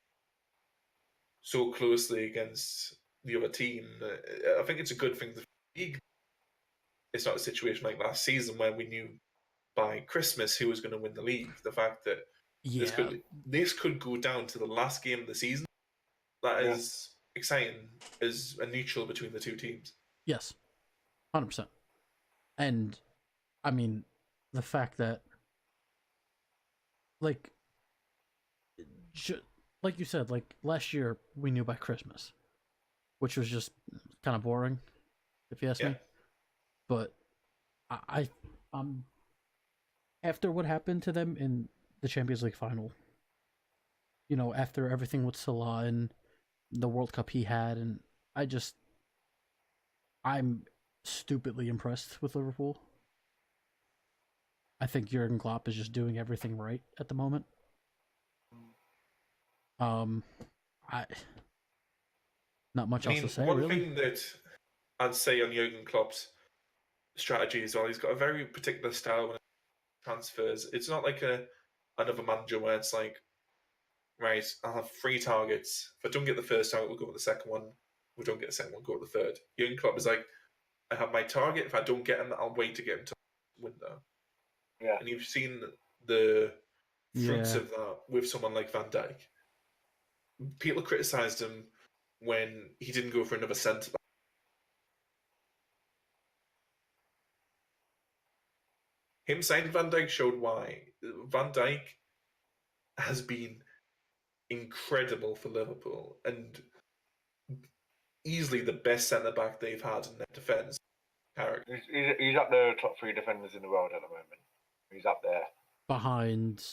so closely against the other team. I think it's a good thing for the league. It's not a situation like last season where we knew by Christmas who was going to win the league. The fact that this could go down to the last game of the season, that is exciting as a neutral between the two teams. Yes, 100%. And I mean, the fact that, like you said, like last year we knew by Christmas, which was just kind of boring, if you ask me. But I'm after what happened to them in the Champions League final, you know, after everything with Salah and the World Cup he had, and I'm stupidly impressed with Liverpool. I think Jurgen Klopp is just doing everything right at the moment. I not much else to say, one really. thing that I'd say on Jurgen Klopp's strategy as well, he's got a very particular style when it transfers. It's not like another manager where it's like, right, I'll have 3 targets. If I don't get the first target, we'll go with the second one. If we don't get the second one, go with the third. Jurgen Klopp is like, I have my target. If I don't get him, I'll wait to get him to the window. Yeah. And you've seen the fruits of that with someone like Van Dijk. People criticised him when he didn't go for another centre back. Him signing Van Dijk showed why. Van Dijk has been incredible for Liverpool and easily the best centre back they've had in their defence. He's up there, top 3 defenders in the world at the moment. He's up there. Behind,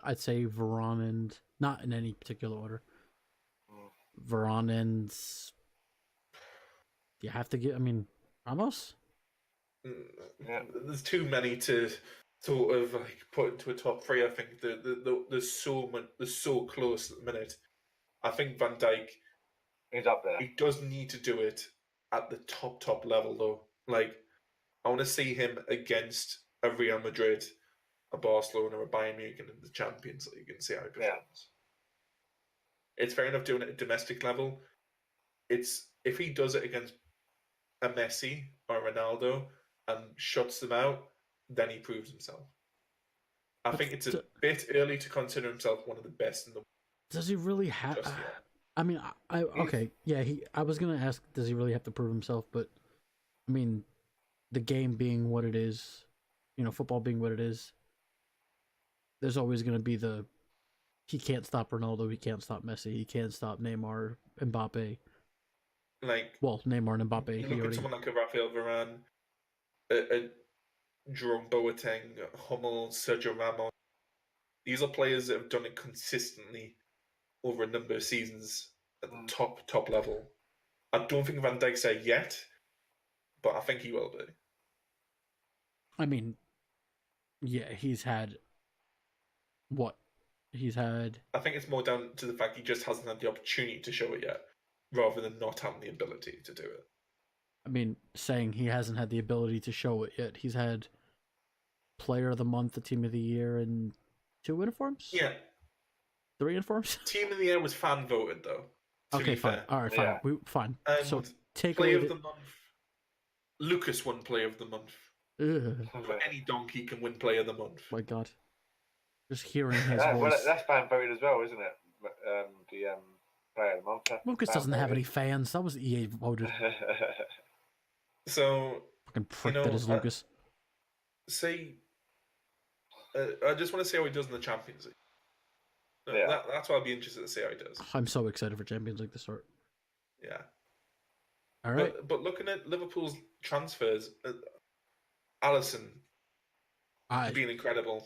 I'd say Varane and, not in any particular order. Varane and, you have to get, Ramos? Yeah. There's too many to sort of like put into a top 3. I think there's so close at the minute. I think Van Dijk, he's up there. He does need to do it at the top level though. Like, I want to see him against a Real Madrid, a Barcelona, or a Bayern Munich in the Champions League and see how he performs. Yeah. It's fair enough doing it at domestic level. It's if he does it against a Messi or Ronaldo and shuts them out, then he proves himself. I think it's a bit early to consider himself one of the best in the world. Does he really have? Okay, yeah. I was gonna ask, does he really have to prove himself? But I mean, the game being what it is, football being what it is, there's always gonna be he can't stop Ronaldo, he can't stop Messi, he can't stop Neymar, Mbappe. Neymar and Mbappe. You look at someone like a Rafael Varane, a Jerome Boateng, Hummel, Sergio Ramos. These are players that have done it consistently over a number of seasons at the top level. I don't think Van Dijk's there yet, but I think he will be. I mean, yeah, he's had what? He's had... I think it's more down to the fact he just hasn't had the opportunity to show it yet, rather than not having the ability to do it. I mean, saying he hasn't had the ability to show it yet. He's had Player of the Month, the Team of the Year, and 2 uniforms? Yeah. 3 uniforms? Team of the Year was fan voted, though. Okay, fine. All right, fine. Yeah. Fine. And so take Player of the Month. Lucas won Player of the Month. Ugh. Any donkey can win Player of the Month. My God. Just hearing his voice. Well, that's fan voted as well, isn't it? The Player of the Month. Lucas doesn't have any fans. That was EA voted. So fucking prick that is Lucas. I just want to see how he does in the Champions League. Yeah. That's why I'll be interested to see how he does. I'm so excited for Champions League to start. Yeah. All right. But looking at Liverpool's transfers, Alisson being incredible.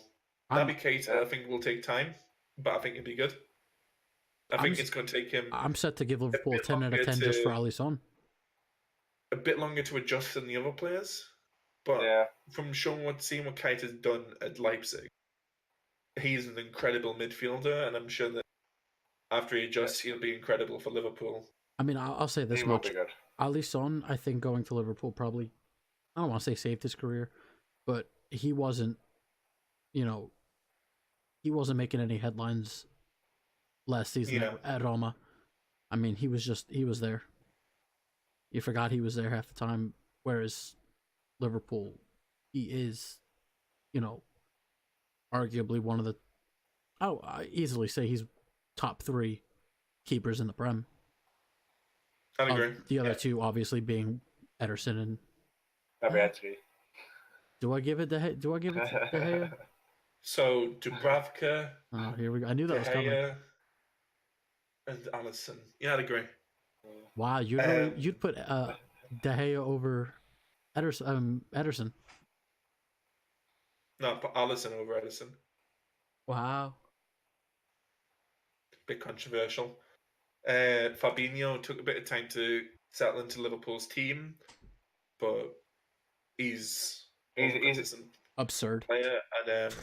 Naby Keita, I think will take time, but I think it'll be good. I think it's going to take him. I'm set to give Liverpool a 10 out of 10 just for Alisson. A bit longer to adjust than the other players, but from seeing what Keita's done at Leipzig, he's an incredible midfielder, and I'm sure that after he adjusts, he'll be incredible for Liverpool. I mean, I'll say this much: Alisson, I think going to Liverpool probably, I don't want to say saved his career, but he wasn't, he wasn't making any headlines last season at Roma. I mean, he was there. You forgot he was there half the time, whereas Liverpool, he is, arguably one of the, I easily say he's top 3 keepers in the Prem. I agree. The other 2 obviously being Ederson and Fabianski. Do I give it to De Gea? So Dubravka. Oh, here we go. I knew that was coming. And Alisson. Yeah, I'd agree. Wow, you'd put De Gea over Ederson. No, put Alisson over Ederson. Wow. Bit controversial. Fabinho took a bit of time to settle into Liverpool's team. but he's absurd player, and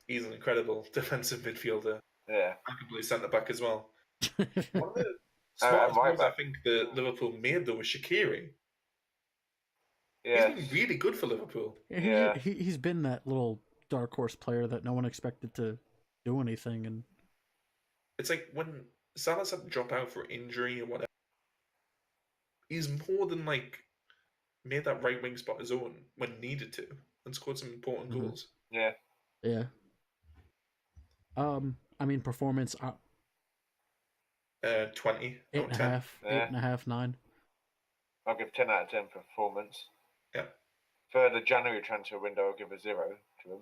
he's an incredible defensive midfielder. Yeah, I can play centre back as well. One of the smartest moves I think that Liverpool made though was Shaqiri. Yeah, he's been really good for Liverpool. Yeah, he's been that little dark horse player that no one expected to do anything, and it's like when Salah's had to drop out for injury or whatever, he's more than like made that right wing spot his own when needed to and scored some important goals. Yeah. Yeah. I mean, performance. 20. 8.5, 9. I'll give 10 out of 10 for performance. Yeah. For the January transfer window, I'll give a 0 to them.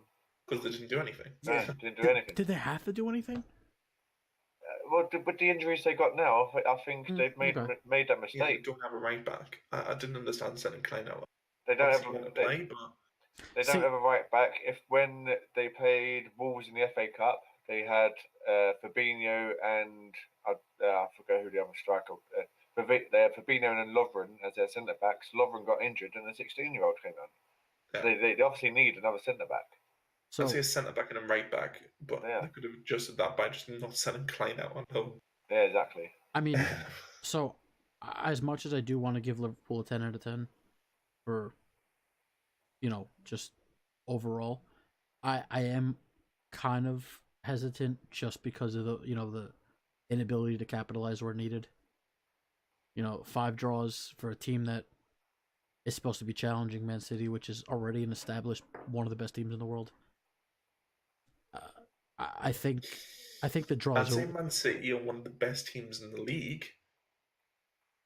Because they didn't do anything. No, didn't do anything. Did they have to do anything? Well, with the injuries they got now, I think they've made that mistake. Yeah, they don't have a right back. I didn't understand selling Klein out. They don't have a right back. When they played Wolves in the FA Cup, they had Fabinho and I forget who the other striker. They had Fabinho and Lovren as their centre backs. Lovren got injured, and a 16-year-old came on. Yeah. They obviously need another centre back. So I'd say a centre back and a right back, but they could have adjusted that by just not selling Klein out on loan. Yeah, exactly. I mean, so as much as I do want to give Liverpool a 10 out of 10 for, just overall, I am kind of hesitant just because of the inability to capitalize where needed. 5 draws for a team that is supposed to be challenging Man City, which is already an established one of the best teams in the world. I think the draws. I'd say Man City are one of the best teams in the league.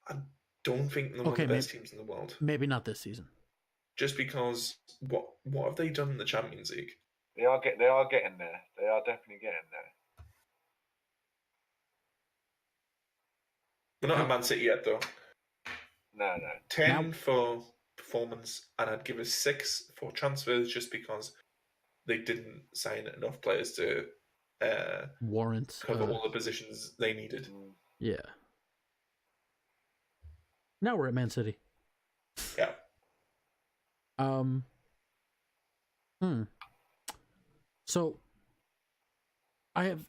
I don't think they're one of the best teams in the world. Maybe not this season. Just because what have they done in the Champions League? They are getting there. They are definitely getting there. We're not at Man City yet, though. No. 10 for performance, and I'd give a 6 for transfers, just because they didn't sign enough players to warrant cover all the positions they needed. Yeah. Now we're at Man City. Yeah. So I have,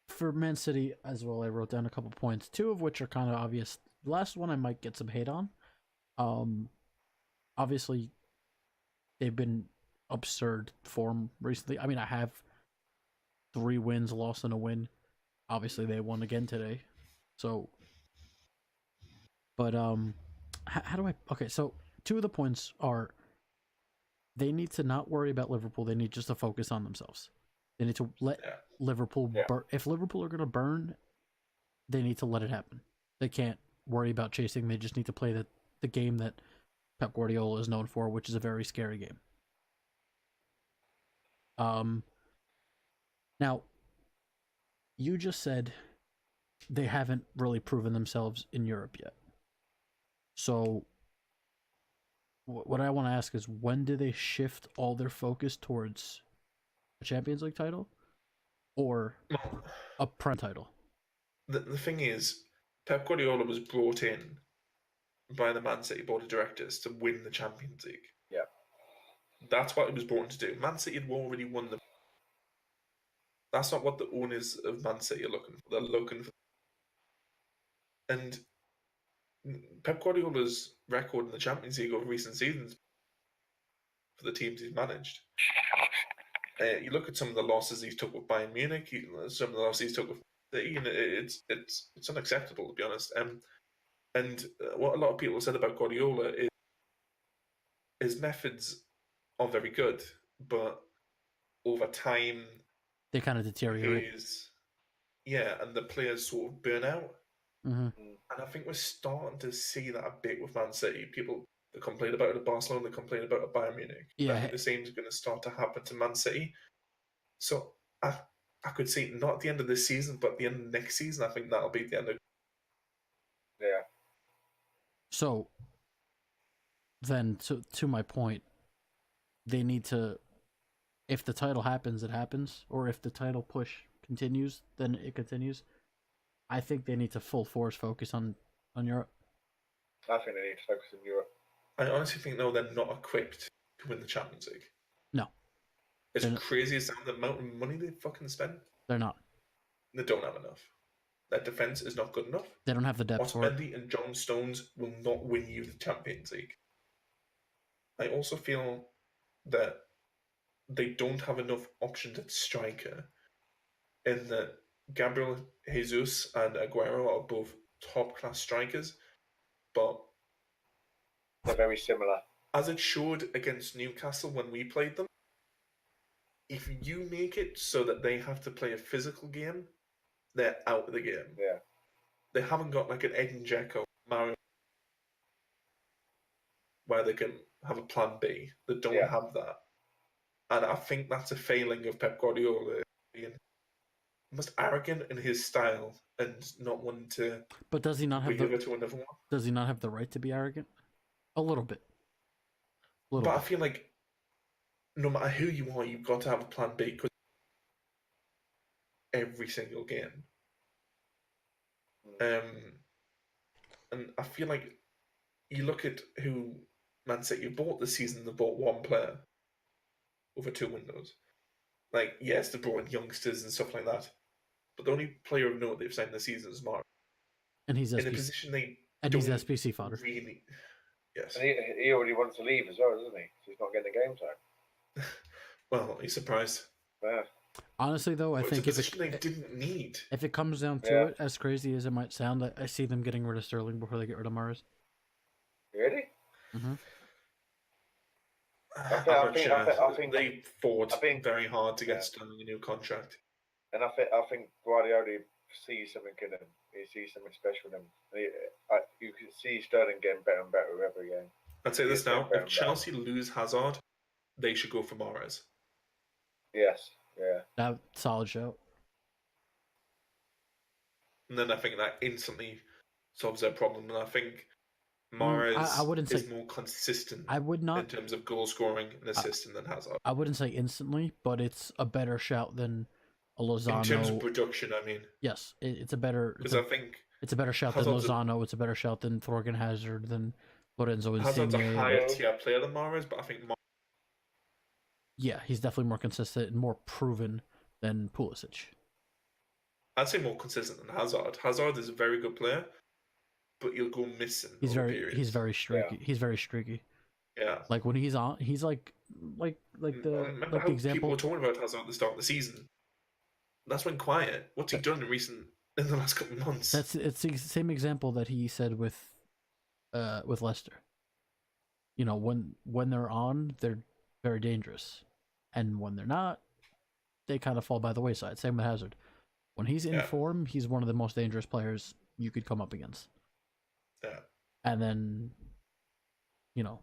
for Man City as well, I wrote down a couple points, 2 of which are kind of obvious. The last one I might get some hate on. Obviously they've been absurd form recently. I mean, I have 3 wins, lost and a win. Obviously they won again today. So, but how do I? Okay, so 2 of the points are they need to not worry about Liverpool. They need just to focus on themselves. They need to let Liverpool burn. If Liverpool are going to burn, they need to let it happen. They can't worry about chasing. They just need to play the game that Pep Guardiola is known for, which is a very scary game. Now, you just said they haven't really proven themselves in Europe yet. So, what I want to ask is, when do they shift all their focus towards a Champions League title or a Prem title? The thing is, Pep Guardiola was brought in by the Man City board of directors to win the Champions League. Yeah. That's what he was brought in to do. Man City had already won the... That's not what the owners of Man City are looking for. They're looking for... And Pep Guardiola's record in the Champions League over recent seasons for the teams he's managed. You look at some of the losses he's took with Bayern Munich, some of the losses he's took with City, and it's unacceptable, to be honest. And what a lot of people said about Guardiola is his methods are very good, but over time they kind of deteriorate. And the players sort of burn out. Mm-hmm. And I think we're starting to see that a bit with Man City. People that complain about it at Barcelona, they complain about it at Bayern Munich. Yeah. I think the same is going to start to happen to Man City. So I could see not at the end of this season, but at the end of next season, I think that'll be the end of... Yeah. So then, to my point, they need to, if the title happens, it happens, or if the title push continues, then it continues. I think they need to full force focus on Europe. I think they need to focus on Europe. I honestly think, no, they're not equipped to win the Champions League. No. As crazy as the amount of money they fucking spend. They're not. They don't have enough. Their defense is not good enough. They don't have the depth for it. Otamendi and John Stones will not win you the Champions League. I also feel that they don't have enough options at striker, in that Gabriel Jesus and Aguero are both top-class strikers, but they're very similar. As it showed against Newcastle when we played them, if you make it so that they have to play a physical game, they're out of the game. Yeah. They haven't got like an Edin Dzeko, Mario, where they can have a plan B. They don't have that. And I think that's a failing of Pep Guardiola, being almost arrogant in his style and not wanting to. But does he not have give it to another one? Does he not have the right to be arrogant? A little bit. I feel like no matter who you are, you've got to have a plan B, because every single game. And I feel like you look at who Man City bought this season. They bought one player over 2 windows. Like, yes, they brought in youngsters and stuff like that, but the only player of note they've signed this season is Mark. And he's in a position they he's SPC fodder. Really, yes. And he already wants to leave as well, doesn't he? So he's not getting the game time. Well, he's surprised. Yeah. Honestly, though, I think if they didn't need. If it comes down to it, as crazy as it might sound, I see them getting rid of Sterling before they get rid of Mahrez. Really? Mm-hmm. I think they fought very hard to get Sterling a new contract. And I think Guardiola sees something in him. He sees something special in him. You can see Sterling getting better and better every game. I'd say this now: if Chelsea lose Hazard, they should go for Mahrez. Yes. Yeah. That solid show. And then I think that instantly solves their problem. And I think Mahrez is more consistent. I would not, in terms of goal scoring and assisting than Hazard. I wouldn't say instantly, but it's a better shout than a Lozano. In terms of production, I mean. Yes, it's a better. Because I think it's a better shout than Lozano. It's a better shout than Thorgan Hazard, than Lorenzo Insigne. Hazard's a higher tier player than Mahrez, but I think yeah, he's definitely more consistent and more proven than Pulisic. I'd say more consistent than Hazard. Hazard is a very good player, but you'll go missing. He's very streaky. Yeah. He's very streaky. Yeah. Like when he's on, he's like the example. People were talking about Hazard at the start of the season. That's been quiet. What's he done in the last couple of months? It's the same example that he said with Leicester. You know, when they're on, they're very dangerous, and when they're not, they kind of fall by the wayside. Same with Hazard. When he's in form, he's one of the most dangerous players you could come up against. Yeah. And then, you know,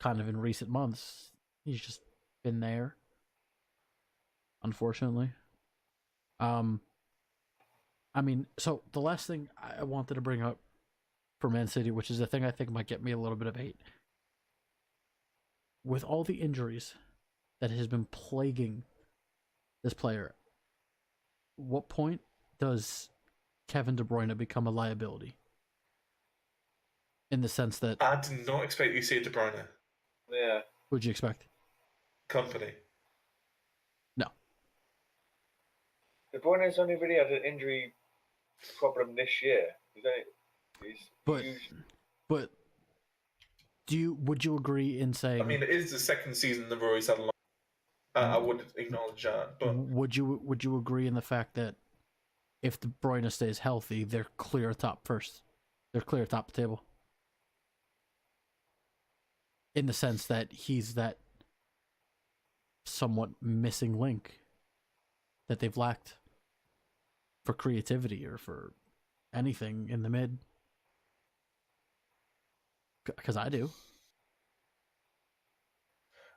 kind of in recent months, he's just been there. Unfortunately. I mean, so the last thing I wanted to bring up for Man City, which is the thing I think might get me a little bit of hate. With all the injuries that has been plaguing this player, what point does Kevin De Bruyne become a liability? In the sense that... I did not expect you to say De Bruyne. Yeah. Who'd you expect? Company. No. De Bruyne's only really had an injury problem this year. But would you agree in saying... I mean, it is the second season the Roy's had a long... I would acknowledge that, but... Would you agree in the fact that if De Bruyne stays healthy, they're clear top first? They're clear top the table? In the sense that he's that somewhat missing link that they've lacked for creativity or for anything in the mid. Because I do.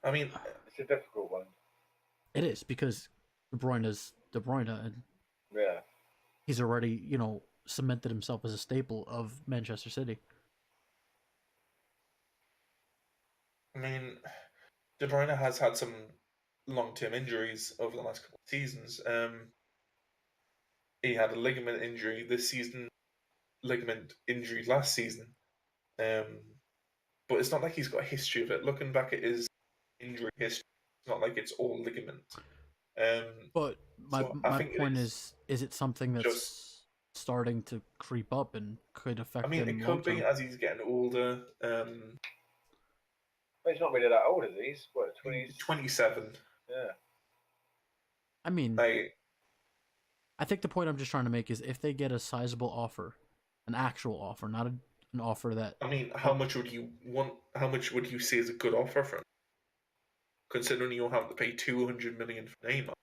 I mean, it's a difficult one. It is, because De Bruyne's De Bruyne, and yeah, he's already, cemented himself as a staple of Manchester City. I mean, De Bruyne has had some long-term injuries over the last couple of seasons. He had a ligament injury this season, ligament injury last season. but it's not like he's got a history of it. Looking back at his injury history, it's not like it's all ligament. But my point is it something that's just starting to creep up and could affect him? It could be as he's getting older. But he's not really that old, is he? He's what, 27. Yeah. I mean, I think the point I'm just trying to make is if they get a sizable offer, an actual offer, not an offer that... how much would you want? How much would you say is a good offer for him? Considering you'll have to pay $200 million for Neymar.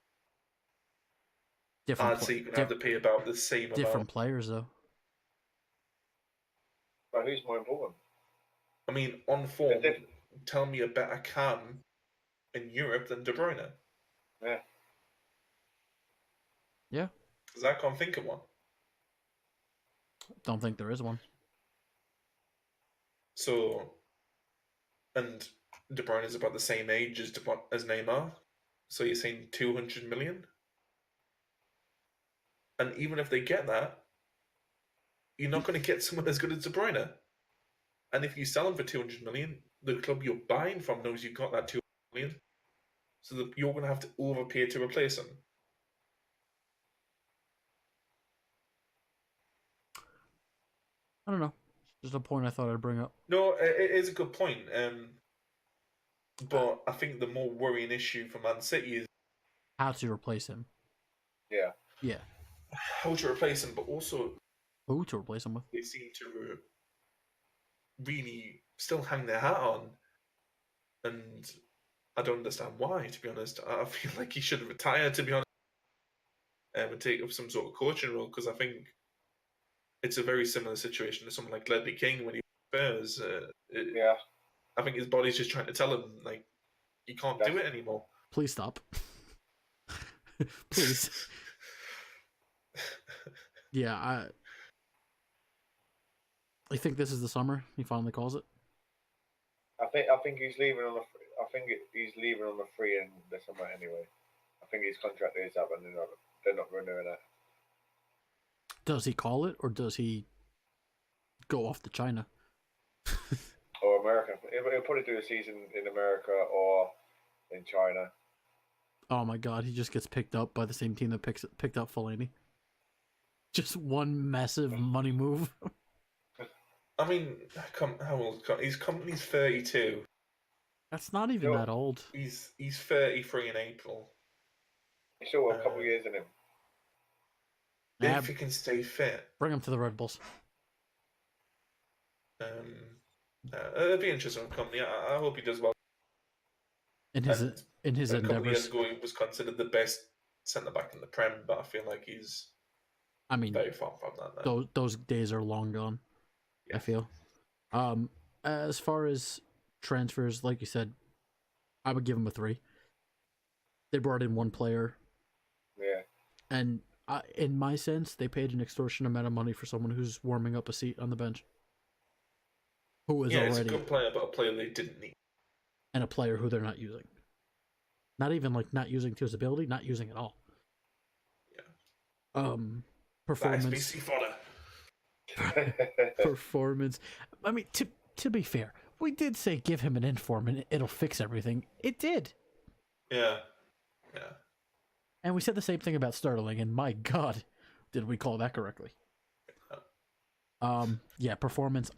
I'd say you're going to have to pay about the same amount. Different players, though. But who's more important? On form, tell me a better cam in Europe than De Bruyne. Yeah. Yeah. Because I can't think of one. Don't think there is one. So, and De Bruyne is about the same age as Neymar. So you're saying 200 million? And even if they get that, you're not going to get someone as good as De Bruyne. And if you sell him for 200 million, the club you're buying from knows you've got that 200 million. So that you're going to have to overpay to replace him. I don't know. Just a point I thought I'd bring up. No, it is a good point. But I think the more worrying issue for Man City is how to replace him. Yeah. Yeah. How to replace him, but also who to replace him with. They seem to really still hang their hat on, and I don't understand why. To be honest, I feel like he should have retired. To be honest, and take up some sort of coaching role, because I think it's a very similar situation to someone like Ledley King when he was yeah. I think his body's just trying to tell him, like, you can't do it anymore. Please stop. Please. Yeah, I think this is the summer he finally calls it. I think he's leaving on he's leaving on the free in the summer anyway. I think his contract is up and they're not renewing it. Does he call it, or does he go off to China? Or America. He'll probably do a season in America or in China. Oh my God, he just gets picked up by the same team that picked up Fellaini. Just one massive money move. How old? He's 32. That's not even that old. He's 33 in April. He's still got a couple of years in him. If he can stay fit, bring him to the Red Bulls. It'll be interesting company. I hope he does well. In his endeavors. A couple of years ago, he was considered the best centre back in the Prem, but I feel like he's very far from that now. Those days are long gone. Yeah. I feel. As far as transfers, like you said, I would give him a 3. They brought in one player. Yeah. And in my sense, they paid an extortionate amount of money for someone who's warming up a seat on the bench. Who is already... He's a good player, but a player they didn't need. And a player who they're not using. Not even like not using to his ability, not using at all. Yeah. Performance. Performance. I mean, to be fair, we did say give him an inform and it'll fix everything. It did. Yeah. And we said the same thing about Sterling, and my God, did we call that correctly? Yeah, performance.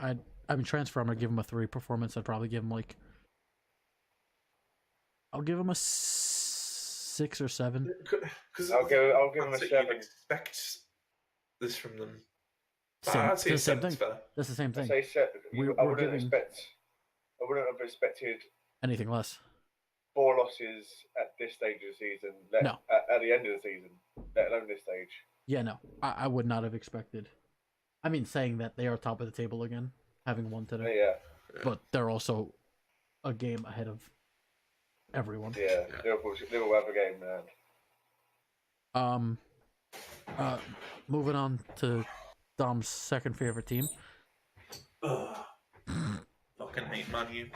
Transfer, I'm gonna give him a 3. Performance, I'd probably give him I'll give him a 6 or 7. I'll give him a 7. Expect this from them. I'd say the same thing. That's the same thing. I wouldn't have expected anything less. 4 losses at this stage of the season. No. At the end of the season, let alone this stage. Yeah, no. I would not have expected. Saying that they are top of the table again, having won today. Yeah. But they're also a game ahead of everyone. Yeah, Liverpool have a game, man. Moving on to Dom's second favorite team. Fucking hate Man U.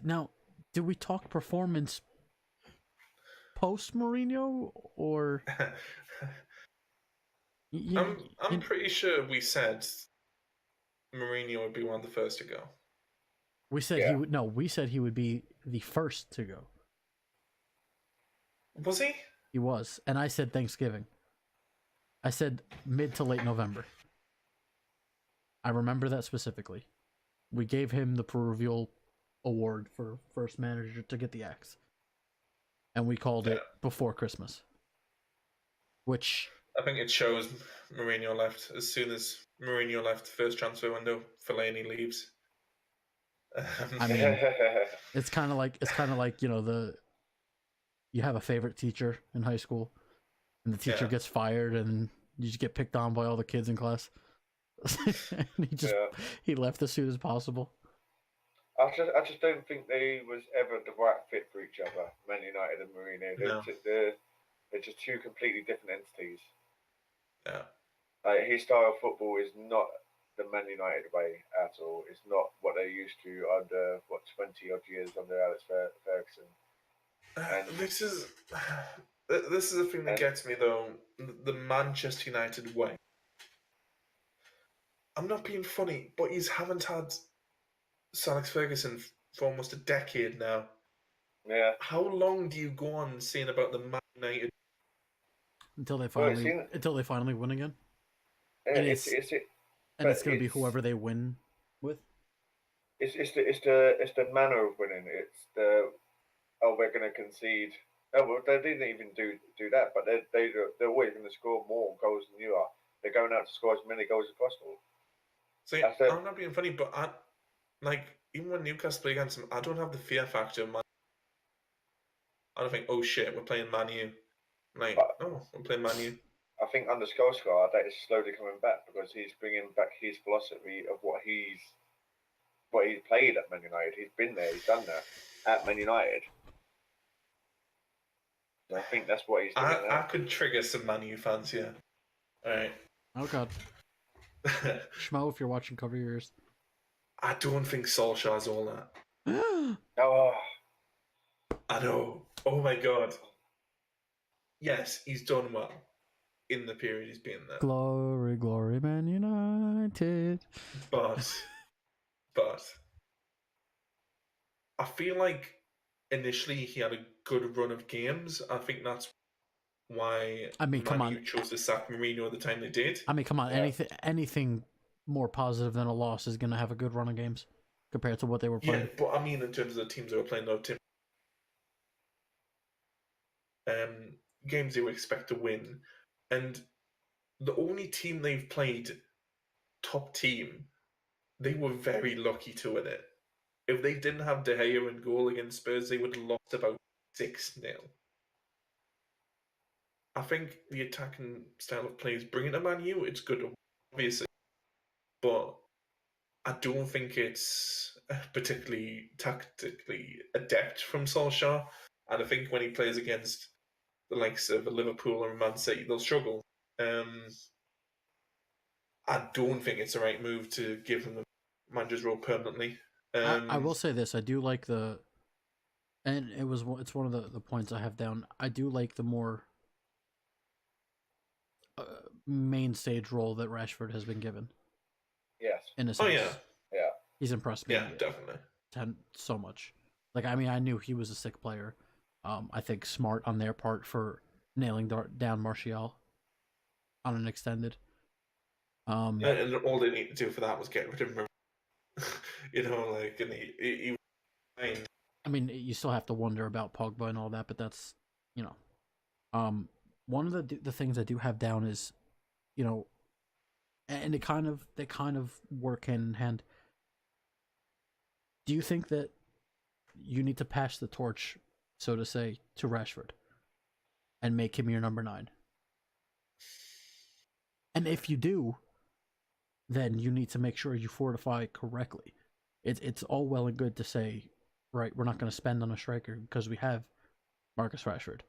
Now, do we talk performance post Mourinho or? I'm pretty sure we said Mourinho would be one of the first to go. We said he would. No, we said he would be the first to go. Was he? He was, and I said Thanksgiving. I said mid to late November. I remember that specifically. We gave him the Peruvial award for first manager to get the axe, and we called it before Christmas. Which I think it shows Mourinho left. As soon as Mourinho left the first transfer window, Fellaini leaves. I mean, it's kind of like you have a favorite teacher in high school, and the teacher gets fired, and you just get picked on by all the kids in class. And he left as soon as possible. I just don't think they was ever the right fit for each other. Man United and Mourinho. They're just two completely different entities. Yeah. His style of football is not the Man United way at all. It's not what they're used to under 20 odd years under Alex Ferguson. And this is the thing that gets me though. The Manchester United way. I'm not being funny, but you haven't had Sir Alex Ferguson for almost a decade now. Yeah. How long do you go on saying about the Man United until they finally win again? And it's going to be whoever they win with. It's the manner of winning. It's we're going to concede. Oh well, they didn't even do that, but they're always going to score more goals than you are. They're going out to score as many goals as possible. See, I'm not being funny, but even when Newcastle play against them, I don't have the fear factor. I don't think, oh shit, we're playing Man U. We're playing Man U. I think under Solskjaer, that is slowly coming back because he's bringing back his philosophy of what he's played at Man United. He's been there, he's done that at Man United. So I think that's what he's doing. I could trigger some Man U fans here. All right. Oh god. Schmo, if you're watching, cover your ears. I don't think Solskjaer's all that. Oh. I know. Oh my god. Yes, he's done well in the period he's been there. Glory, glory, Man United. But I feel like initially he had a good run of games. I think that's why Man U chose to sack Mourinho at the time they did. I mean, come on, anything more positive than a loss is going to have a good run of games compared to what they were playing. Yeah, but I mean, in terms of the teams they were playing, though, games they would expect to win, and the only team they've played, top team, they were very lucky to win it. If they didn't have De Gea in goal against Spurs, they would have lost about 6-0. I think the attacking style of play is bringing to Man U. It's good, obviously, but I don't think it's particularly tactically adept from Solskjaer. And I think when he plays against the likes of Liverpool or Man City, they'll struggle. I don't think it's the right move to give him the manager's role permanently. I will say this: I do like it's one of the points I have down. I do like the more main stage role that Rashford has been given. Yes. In a sense. Oh yeah. He's impressed me. Yeah, definitely. So much. Like, I mean, I knew he was a sick player. I think smart on their part for nailing down Martial on an extended. And all they need to do for that was get rid of him. And he was fine. I mean, you still have to wonder about Pogba and all that, but that's, one of the things I do have down is, and they kind of work hand in hand. Do you think that you need to pass the torch, so to say, to Rashford and make him your number 9? And if you do, then you need to make sure you fortify correctly. It's all well and good to say, right, we're not going to spend on a striker because we have Marcus Rashford.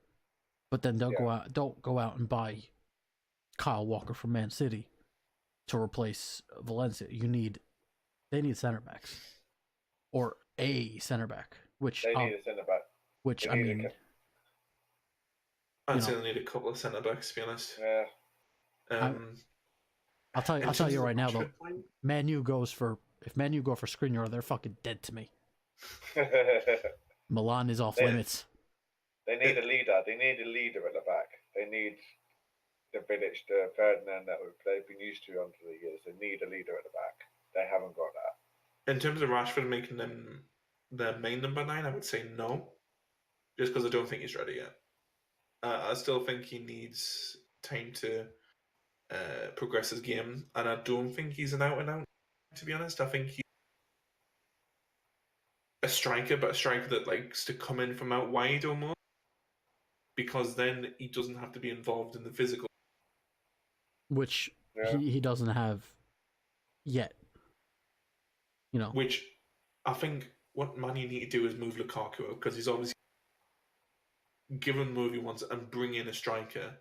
But then don't go out and buy Kyle Walker from Man City to replace Valencia. They need center backs. Or a center back. Which they need a center back. Which I'd say they need a couple of centre backs, to be honest. Yeah. I'll tell you right now though. Man U goes for if Man U go for Skriniar, they're fucking dead to me. Milan is off limits. They need a leader. They need a leader at the back. They need the Bilic, the Ferdinand that they've been used to under the years. They need a leader at the back. They haven't got that. In terms of Rashford making them their main number 9, I would say no. Just because I don't think he's ready yet. I still think he needs time to progress his game, and I don't think he's an out-and-out, to be honest. I think he's a striker, but a striker that likes to come in from out wide almost, because then he doesn't have to be involved in the physical. Which he doesn't have yet. You know. Which I think what Man U need to do is move Lukaku out, because he's obviously given the move he wants and bring in a striker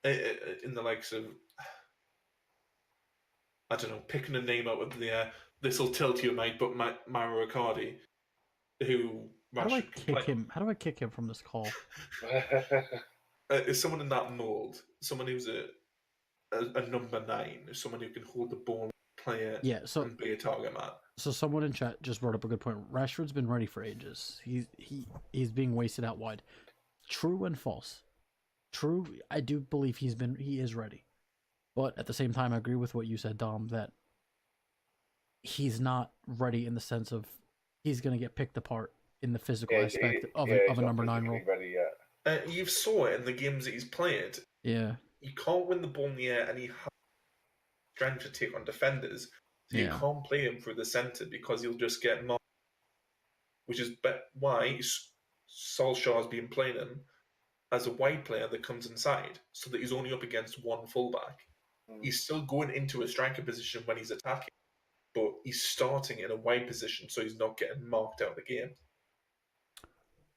in the likes of, I don't know, picking a name out of the air. This'll tilt you, mate, but Mauro Icardi, who... How do I kick him? How do I kick him from this call? Is someone in that mould, someone who's a number 9, someone who can hold the ball, play it, and be a target man. So someone in chat just brought up a good point. Rashford's been ready for ages. He's being wasted out wide. True and false. True, I do believe he is ready. But at the same time, I agree with what you said, Dom, that he's not ready in the sense of he's going to get picked apart in the physical aspect of a number 9 role. Ready yet. You saw it in the games that he's played. Yeah. You can't win the ball in the air, and he has strength to take on defenders. So you can't play him through the centre because he'll just get marked. Which is why Solskjaer's been playing him as a wide player that comes inside, so that he's only up against one fullback. He's still going into a striker position when he's attacking, but he's starting in a wide position, so he's not getting marked out of the game.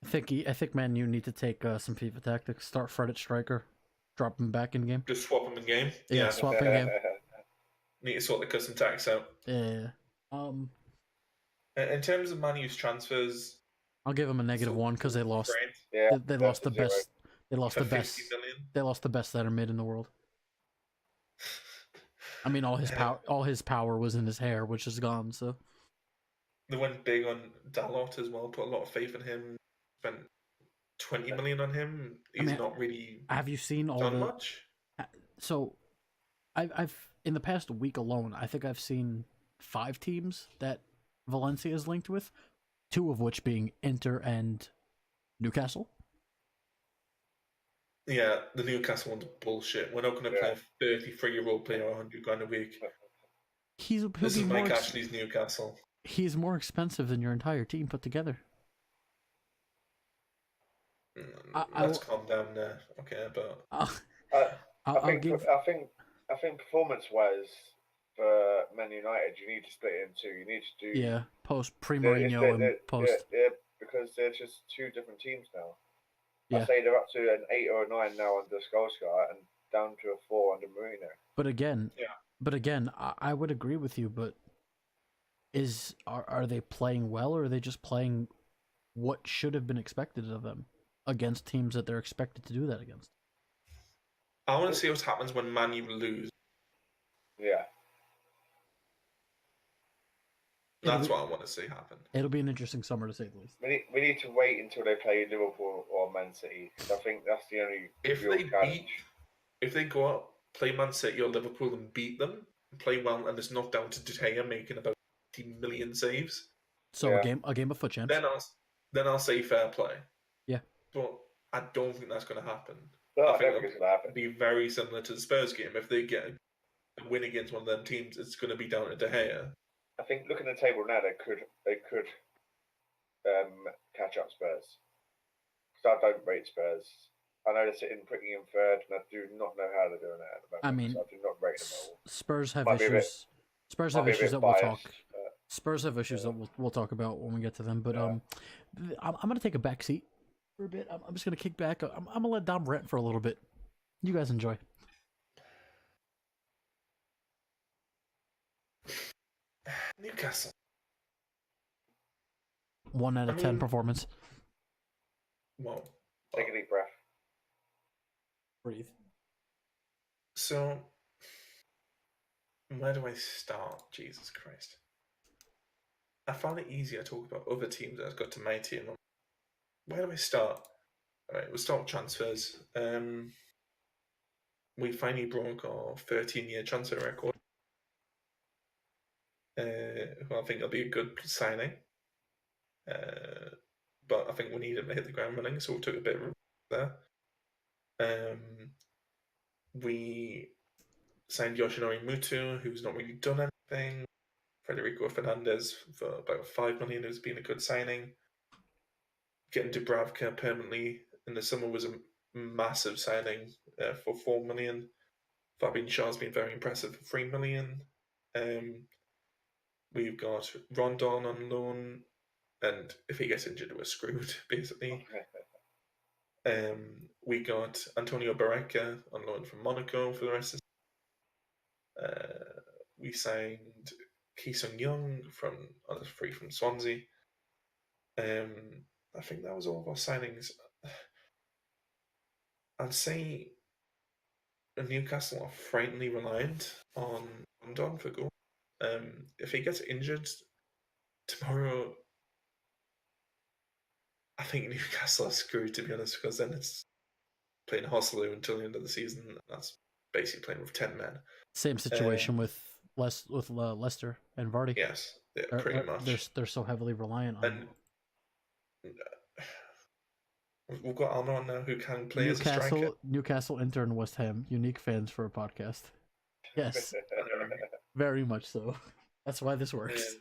I think Man U need to take some FIFA tactics. Start Fred at striker, drop him back in game. Just swap him in game. Yeah, swap in game. Need to sort the custom tax out. Yeah. In terms of Man U's transfers, I'll give them a -1 because they lost. Yeah, they lost the best. They lost the for best. 50 million. They lost the best center mid in the world. I mean, all his power was in his hair, which is gone. So they went big on Dalot as well. Put a lot of faith in him. Spent 20 million on him. He's not really. Have you seen all done much? So, I've in the past week alone, I think I've seen 5 teams that Valencia is linked with, 2 of which being Inter and Newcastle. Yeah, the Newcastle one's bullshit. We're not going to play a 33-year-old player £100 a week. This is Mike Ashley's Newcastle. He's more expensive than your entire team put together. Let's calm down there, okay? But I think performance-wise for Man United, you need to split it in 2. You need to do post pre-Mourinho and post because they're just 2 different teams now. Yeah. I say they're up to an 8 or a 9 now under Solskjaer and down to a 4 under Mourinho. But again, I would agree with you. But are they playing well, or are they just playing what should have been expected of them against teams that they're expected to do that against? I want to see what happens when Man U lose. Yeah. That's what I want to see happen. It'll be an interesting summer, to say the least. We need to wait until they play Liverpool or Man City. I think that's the only real challenge. If they go out, play Man City or Liverpool and beat them, play well, and it's not down to De Gea making about 50 million saves. So a game of foot champs. Then I'll say fair play. Yeah. But I don't think that's going to happen. No, I think it's going to happen. Be very similar to the Spurs game. If they get a win against one of them teams, it's going to be down to De Gea. I think looking at the table now, they could catch up Spurs. Because I don't rate Spurs. I know they're sitting pretty in 3rd, and I do not know how they're doing it at the moment. I mean, so I do not rate them at all. Spurs have issues. Spurs have issues that we'll talk. Spurs have issues that we'll talk about when we get to them. But I'm gonna take a back seat for a bit. I'm just gonna kick back. I'm gonna let Dom rant for a little bit. You guys enjoy. Newcastle. 1 out of 10 performance. Well, take a deep breath. Breathe. So, where do I start? Jesus Christ. I found it easier to talk about other teams as I got to my team. Where do I start? Alright, we'll start with transfers. We finally broke our 13-year transfer record. Who I think will be a good signing. But I think we needed to hit the ground running, so we took a bit of there. We signed Yoshinori Mutu, who's not really done anything. Federico Fernandez for about 5 million has been a good signing. Getting Dubravka permanently in the summer was a massive signing for 4 million. Fabian Schär's been very impressive for 3 million. We've got Rondon on loan, and if he gets injured, we're screwed, basically. We got Antonio Barreca on loan from Monaco for the rest of we signed Ki-Sung Young on a free from Swansea. I think that was all of our signings. I'd say Newcastle are frighteningly reliant on Rondon for goal. If he gets injured tomorrow, I think Newcastle are screwed, to be honest, because then it's playing Hosselu until the end of the season. That's basically playing with 10 men. Same situation with Leicester and Vardy. Yes, yeah, pretty much. They're so heavily reliant on. And we've got Almiron now who can play as a striker. Newcastle, Inter, and West Ham. Unique fans for a podcast. Yes, very much so. That's why this works.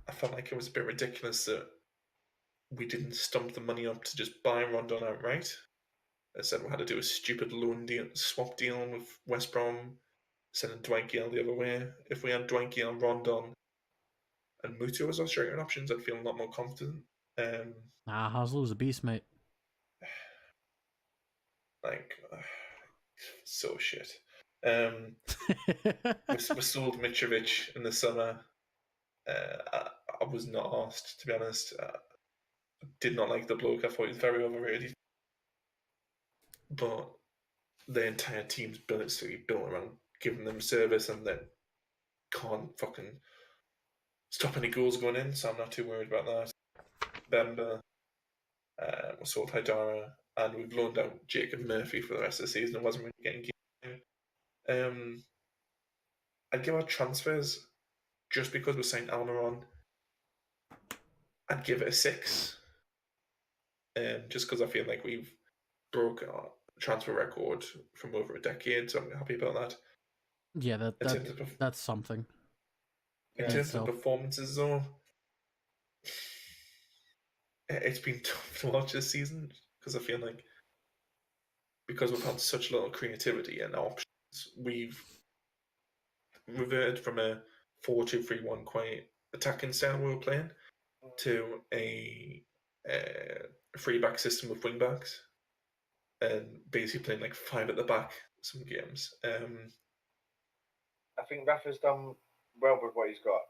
I felt like it was a bit ridiculous that we didn't stump the money up to just buy Rondon outright. Instead, we had to do a stupid loan deal, swap deal with West Brom, sending Dwight Gale the other way. If we had Dwight Gale, Rondon, and Mutu as our striker options, I'd feel a lot more confident. Haslu's a beast, mate. So shit. We sold Mitrovic in the summer. I was not asked, to be honest. Did not like the bloke. I thought he was very overrated. But the entire team's built around giving them service, and then can't fucking stop any goals going in, so I'm not too worried about that. Bemba, we sold Haidara, and we've loaned out Jacob Murphy for the rest of the season. It wasn't really getting game. I'd give our transfers, just because we signed Almiron, I'd give it a 6. Just because I feel like we've broke our transfer record from over a decade, so I'm happy about that. Yeah, that's something. In terms of performances, though, it's been tough to watch this season because I feel like because we've had such little creativity and options, we've reverted from a 4-2-3-1 quite attacking style we were playing to a 3-back system with wing backs and basically playing like 5 at the back some games. I think Rafa's done well with what he's got.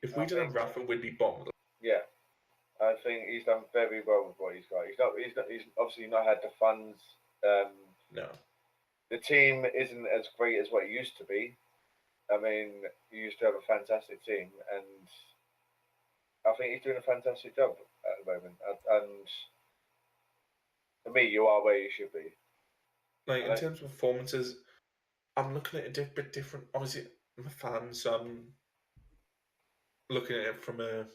If we didn't have Rafa, we'd be bombed. Yeah, I think he's done very well with what he's got. He's obviously not had the funds. No, the team isn't as great as what it used to be. I mean, you used to have a fantastic team, and I think he's doing a fantastic job at the moment. And for me, you are where you should be. Like in terms of performances, I'm looking at it a bit different. Obviously, I'm a fan, so I'm looking at it from a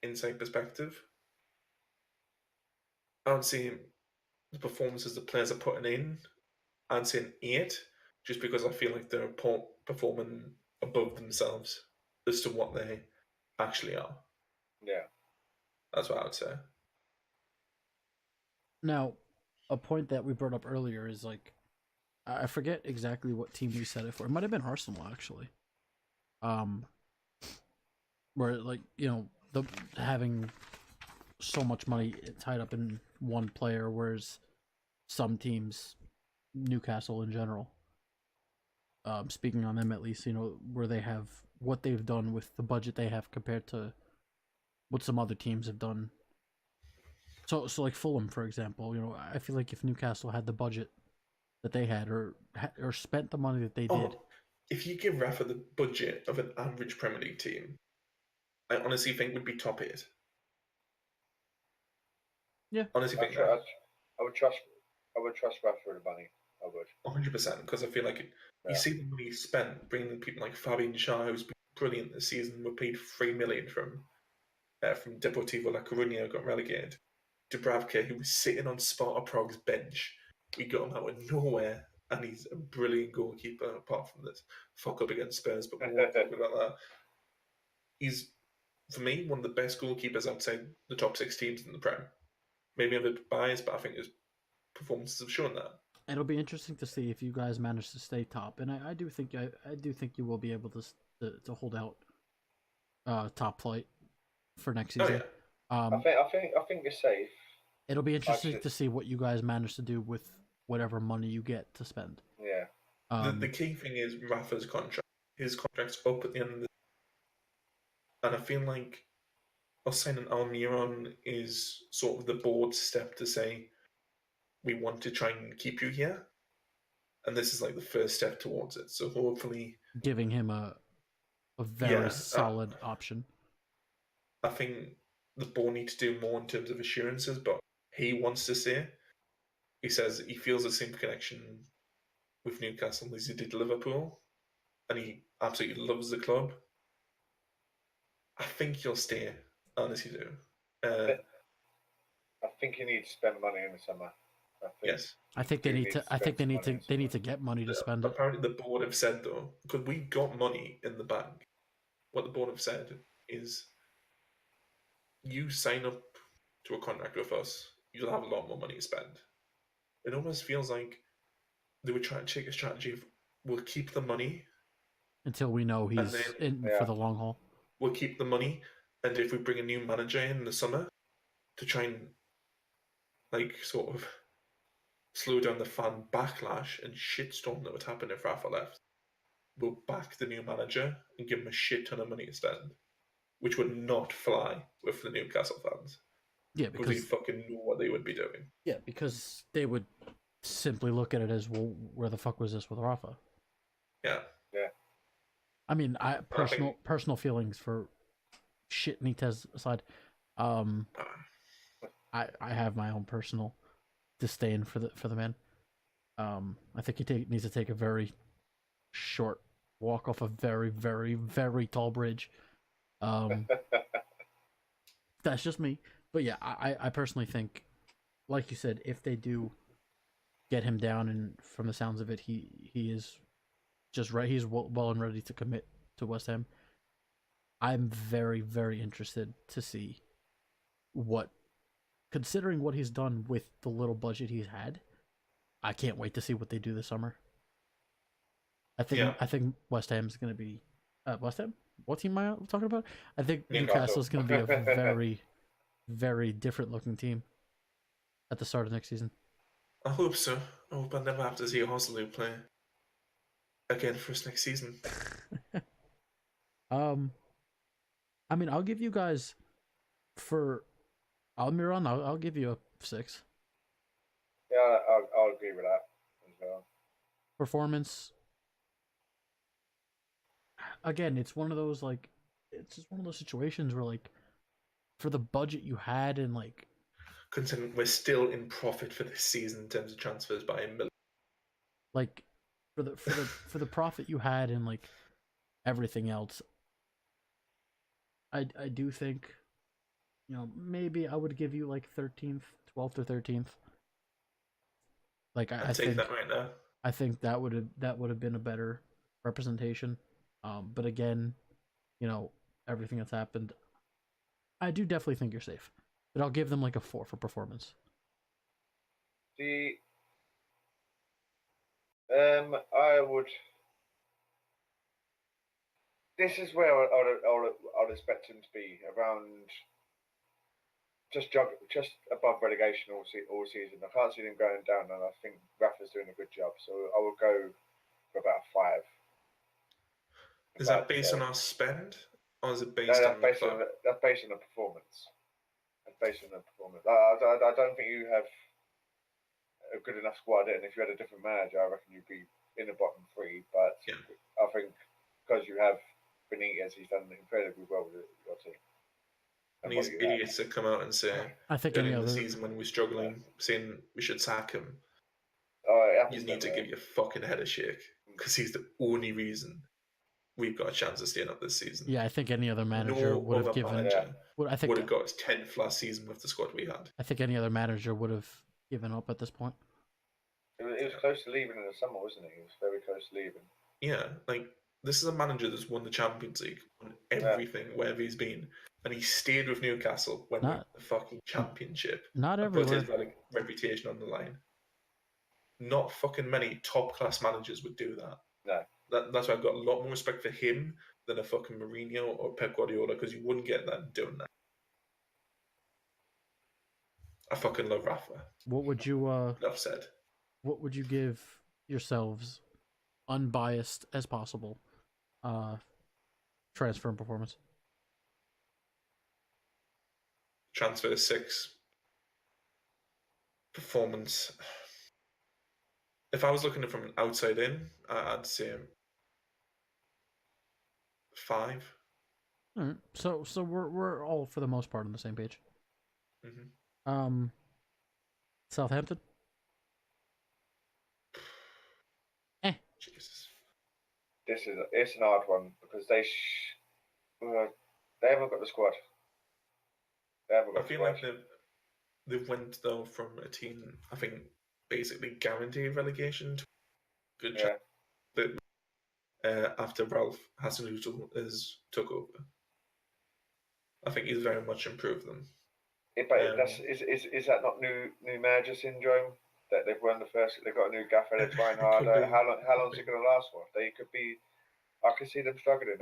inside perspective. I would say the performances the players are putting in, I'd say an 8, just because I feel like they're performing above themselves as to what they actually are. Yeah. That's what I would say. Now, a point that we brought up earlier is like, I forget exactly what team we said it for. It might have been Arsenal, actually. Where, like, having so much money tied up in one player, whereas some teams, Newcastle in general, speaking on them at least, where they have what they've done with the budget they have compared to what some other teams have done. So like Fulham, for example, I feel like if Newcastle had the budget that they had, or spent the money that they did. If you give Rafa the budget of an average Premier League team, I honestly think would be top 8. Yeah, honestly think I would trust Rafa with the money. I would 100%, because I feel like you see the money spent bringing people like Fabian Schär, who's been brilliant this season. We paid $3 million from Deportivo La Coruña, got relegated. Dubravka, who was sitting on Sparta Prague's bench, we got him out of nowhere, and he's a brilliant goalkeeper. Apart from this fuck up against Spurs, but we won't talk about that. He's, for me, one of the best goalkeepers outside the top 6 teams in the Prem. Maybe I'm a bit biased, but I think his performances have shown that. It'll be interesting to see if you guys manage to stay top, and I do think you will be able to hold out top flight for next season. I think you're safe. It'll be interesting to see what you guys manage to do with whatever money you get to spend. Yeah. The key thing is Rafa's contract. His contract's up at the end of the and I feel like us signing Almiron is sort of the board's step to say, we want to try and keep you here. And this is like the first step towards it. So hopefully giving him a very solid option. I think the board needs to do more in terms of assurances, but he wants to say, he says he feels the same connection with Newcastle as he did Liverpool, and he absolutely loves the club. I think he'll stay, honestly do. I think he needs to spend money in the summer. Yes. I think they need to get money to spend. Apparently the board have said though, because we got money in the bank, what the board have said is, you sign up to a contract with us, you'll have a lot more money to spend. It almost feels like they were trying to take a strategy of, we'll keep the money until we know he's in for the long haul. We'll keep the money, and if we bring a new manager in the summer to try and like sort of slow down the fan backlash and shitstorm that would happen if Rafa left, we'll back the new manager and give him a shit ton of money to spend, which would not fly with the Newcastle fans. Yeah, because we fucking know what they would be doing. Yeah, because they would simply look at it as, well, where the fuck was this with Rafa? Yeah. I mean, personal feelings for shit Nitez aside, I have my own personal disdain for the man. I think he needs to take a very short walk off a very, very, very tall bridge. That's just me. But yeah, I personally think, like you said, if they do get him down, and from the sounds of it, he is just right. He's well and ready to commit to West Ham. I'm very, very interested to see what, considering what he's done with the little budget he's had, I can't wait to see what they do this summer. I think West Ham's going to be West Ham. What team am I talking about? I think Newcastle is going to be a very, very different looking team at the start of next season. I hope so. I hope I never have to see Hoslu play again for us next season. I mean, I'll give you guys, for Almiron, I'll give you a 6. Yeah, I'll agree with that as well. Performance. Again, it's one of those, like, it's just one of those situations where, like, for the budget you had, and like, considering we're still in profit for this season in terms of transfers by $1 million. Like, for the profit you had and like everything else, I do think, maybe I would give you like 13th, 12th or 13th. Like, I think that right now. I think that would have been a better representation. But again, everything that's happened, I do definitely think you're safe. But I'll give them like a 4 for performance. I would. This is where I'd expect him to be, around just above relegation all season. I can't see them going down, and I think Rafa's doing a good job. So I would go for about 5. Is that based on our spend, or is it based on that's based on the performance. That's based on the performance. I don't think you have a good enough squad, and if you had a different manager, I reckon you'd be in the bottom three. But I think because you have Benitez, he's done incredibly well with your team. And these idiots that come out and say, I think early in the season when we're struggling, saying we should sack him. You need to give your fucking head a shake, because he's the only reason we've got a chance of staying up this season. Yeah, I think any other manager would have given. Would have got his 10th last season with the squad we had. I think any other manager would have given up at this point. It was close to leaving in the summer, wasn't it? He was very close to leaving. Yeah, like, this is a manager that's won the Champions League, won everything wherever he's been, and he stayed with Newcastle when the fucking Championship. Not everywhere. Put his reputation on the line. Not fucking many top class managers would do that. No. That's why I've got a lot more respect for him than a fucking Mourinho or Pep Guardiola, because you wouldn't get that doing that. I fucking love Rafa. What would you Enough said. What would you give yourselves, unbiased as possible, transfer and performance? Transfer 6. Performance. If I was looking at it from an outside in, I'd say 5. All right. So we're all for the most part on the same page. Mm-hmm. Southampton. Jesus. It's an hard one because they haven't got the squad. I feel like they went though from a team, I think, basically guaranteed relegation to good chance. But after Ralph Hasenhüttl has took over, I think he's very much improved them. Is that not new manager syndrome? That they've won the first, they've got a new gaffer, they're trying harder. How long is it going to last for? They could be. I could see them struggling.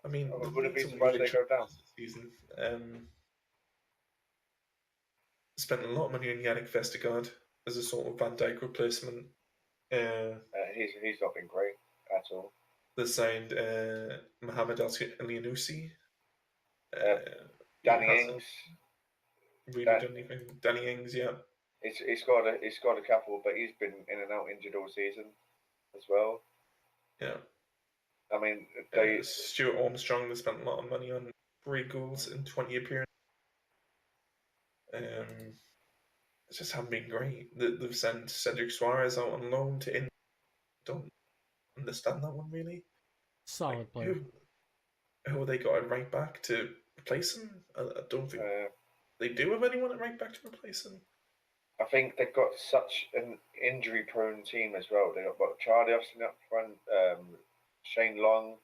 I mean, I wouldn't be surprised if they go down. Season. Spent a lot of money on Yannick Vestergaard as a sort of Van Dijk replacement. He's not been great at all. They signed Mohamed El-Enoussi. Danny Ings. Really done anything. Danny Ings, yeah. He's got a couple, but he's been in and out injured all season as well. Yeah. I mean, Stuart Armstrong, they spent a lot of money on 3 goals in 20 appearances. It just haven't been great. They've sent Cedric Suarez out on loan to Inter. Don't understand that one really. Solid player. Who they got at right back to replace him? I don't think they do have anyone at right back to replace him. I think they've got such an injury-prone team as well. They've got Charlie Austin up front, Shane Long,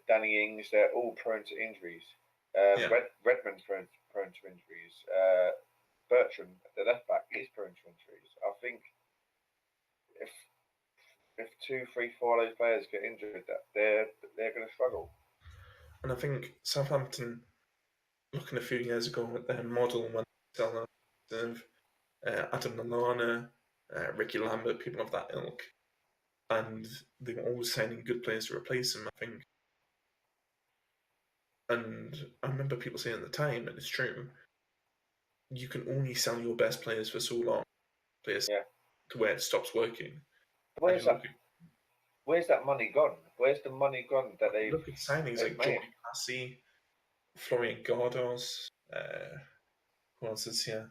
Danny Ings. They're all prone to injuries. Redmond's prone to injuries. Bertrand, the left back, is prone to injuries. I think if 2, 3, 4 of those players get injured, they're going to struggle. And I think Southampton, looking a few years ago at their model when they Adam Lallana, Ricky Lambert, people of that ilk, and they were always signing good players to replace him, I think. And I remember people saying at the time, and it's true, you can only sell your best players for so long, to where it stops working. Where's that money gone? Where's the money gone that they look at signings like Johnny Passy, Florian Gardos, who else is here?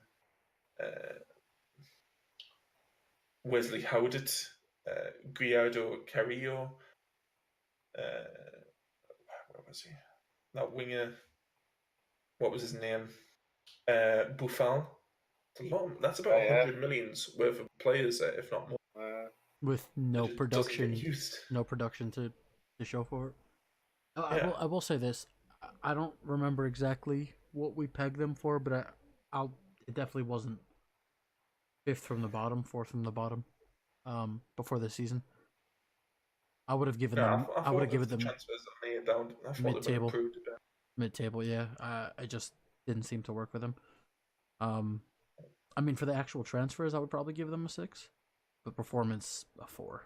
Wesley Howdett, Guillermo Carrillo, where was he? That winger, what was his name? Buffal. That's about 100 millions worth of players there, if not more. With no production to show for it. I will say this: I don't remember exactly what we pegged them for, but it definitely wasn't 5th from the bottom, 4th from the bottom. Before this season, I would have given them. I would have given them mid-table. Mid-table, yeah. I just didn't seem to work with them. I mean, for the actual transfers, I would probably give them a 6, but performance a 4.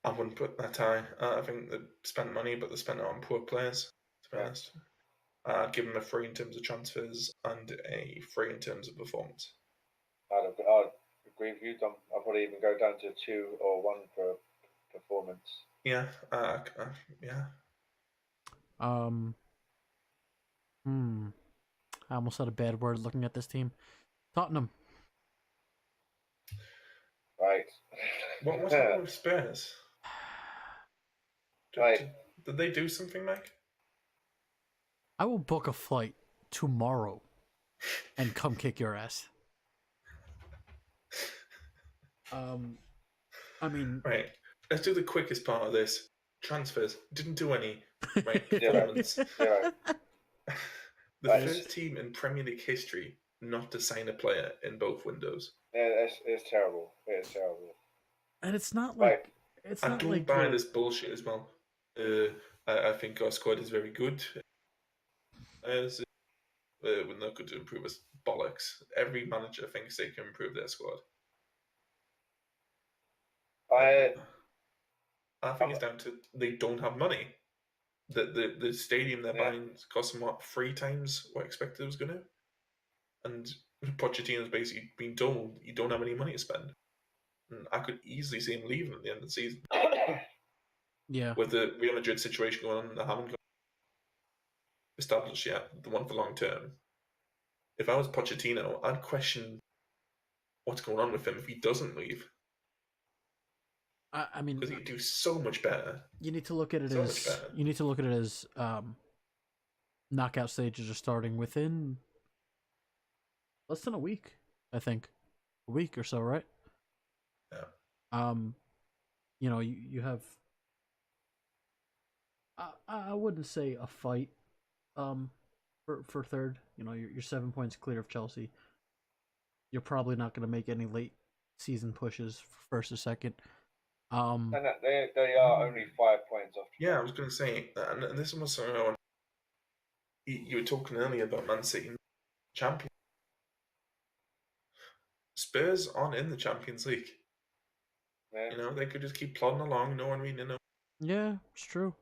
I wouldn't put that high. I think they spent money, but they spent it on poor players. To be honest, I'd give them a 3 in terms of transfers and a 3 in terms of performance. I'd agree with you, Dom. I'll probably even go down to 2 or 1 for performance. Yeah, yeah. I almost said a bad word looking at this team. Tottenham. Right. What's happening with Spurs? Right. Did they do something, Mike? I will book a flight tomorrow and come kick your ass. I mean, right. Let's do the quickest part of this. Transfers. Didn't do any. Right. Performance. Yeah. The first team in Premier League history not to sign a player in both windows. Yeah, it's terrible. It is terrible. And it's not like I don't buy this bullshit as well. I think our squad is very good. We're not going to improve us. Bollocks. Every manager thinks they can improve their squad. I think it's down to they don't have money. The stadium they're buying costs them 3 times what expected it was going to. And Pochettino's basically been told you don't have any money to spend. And I could easily see him leaving at the end of the season. Yeah. With the Real Madrid situation going on, they haven't established yet the one for long term. If I was Pochettino, I'd question what's going on with him if he doesn't leave. I mean, because he could do so much better. You need to look at it as knockout stages are starting within less than a week, I think, a week or so, right? Yeah. You have. I wouldn't say a fight, for third. You're 7 points clear of Chelsea. You're probably not going to make any late season pushes for first or second. And they are only 5 points off. Yeah, I was going to say, and this was something I want. You were talking earlier about Man City champion. Spurs aren't in the Champions League. Yeah. They could just keep plodding along. No one really knows. Yeah, it's true.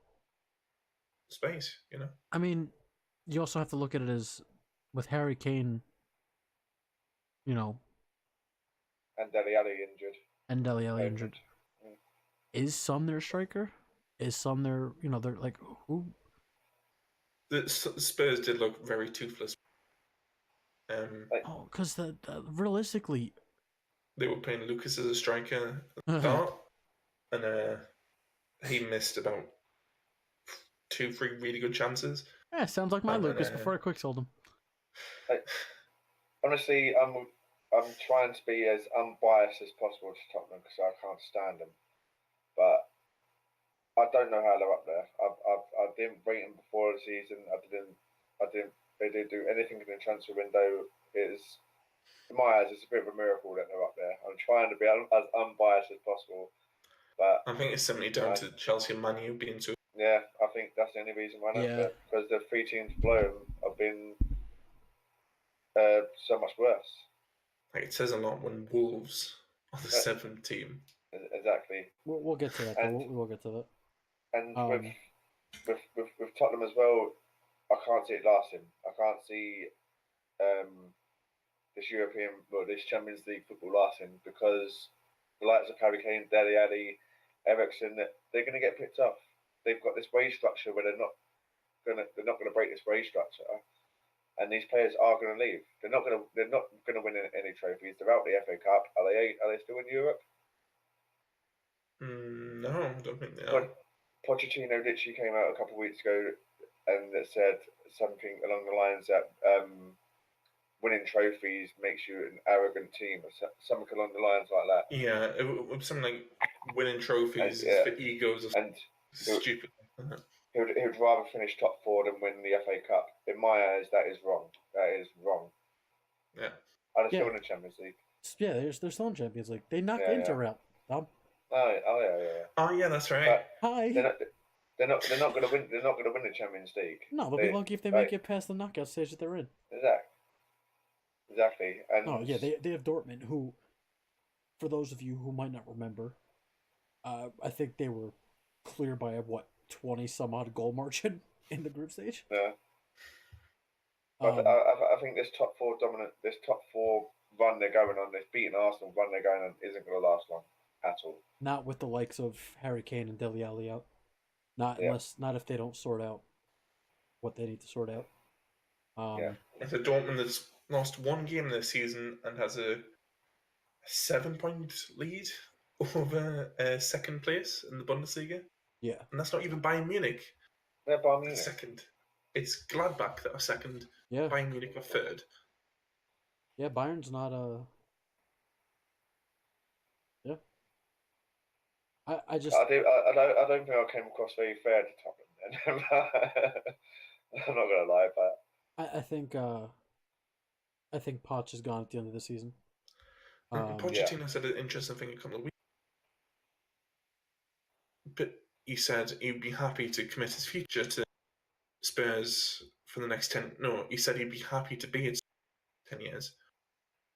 Space, I mean, you also have to look at it as with Harry Kane. And Dele Alli injured. Is Son their striker? Is Son their, they're like, who? The Spurs did look very toothless. Because realistically, they were playing Lucas as a striker at the start, and he missed about 2-3 really good chances. Yeah, sounds like my Lucas before I quick sold him. Honestly, I'm trying to be as unbiased as possible to Tottenham because I can't stand them, but I don't know how they're up there. I didn't rate them before the season. I didn't. They didn't do anything in the transfer window. In my eyes, it's a bit of a miracle that they're up there. I'm trying to be as unbiased as possible, but I think it's simply down to Chelsea and Man U being too. Yeah, I think that's the only reason why. Yeah. Because the 3 teams below them have been so much worse. It says a lot when Wolves are the 7th team. Exactly. We'll get to that. We'll get to that. And with Tottenham as well, I can't see it lasting. I can't see this Champions League football lasting because the likes of Harry Kane, Dele Alli, Eriksen, they're going to get picked off. They've got this wage structure where they're not going to break this wage structure, and these players are going to leave. They're not going to win any trophies. They're out the FA Cup. Are they still in Europe? No, I don't think they are. Pochettino literally came out a couple of weeks ago and said something along the lines that winning trophies makes you an arrogant team, or something along the lines like that. Yeah, something like winning trophies is for egos and stupid. He would rather finish top 4 than win the FA Cup. In my eyes, that is wrong. That is wrong. Yeah. Are they still in the Champions League? Yeah, they're still in Champions League. They knocked Inter out. Tom. Oh yeah. Oh yeah, that's right. Hi. They're not going to win. They're not going to win the Champions League. No, they'll be lucky if they make it past the knockout stage that they're in. Exactly. And they have Dortmund, who, for those of you who might not remember, I think they were clear by 20 some odd goal margin in the group stage. Yeah. I think this top 4 run they're going on, this beating Arsenal run they're going on, isn't going to last long at all. Not with the likes of Harry Kane and Dele Alli out. Not if they don't sort out what they need to sort out. It's a Dortmund that's lost one game this season and has a 7-point lead over second place in the Bundesliga. Yeah. And that's not even Bayern Munich. They're Bayern Munich. Second. It's Gladbach that are second. Yeah. Bayern Munich are third. Yeah, Bayern's not a... Yeah. I just... I don't think I came across very fair to Tottenham then. I'm not going to lie about it. I think Poch is gone at the end of the season. Pochettino said an interesting thing a couple of weeks. But he said he'd be happy to commit his future to Spurs for the next 10... No, he said he'd be happy to be at 10 years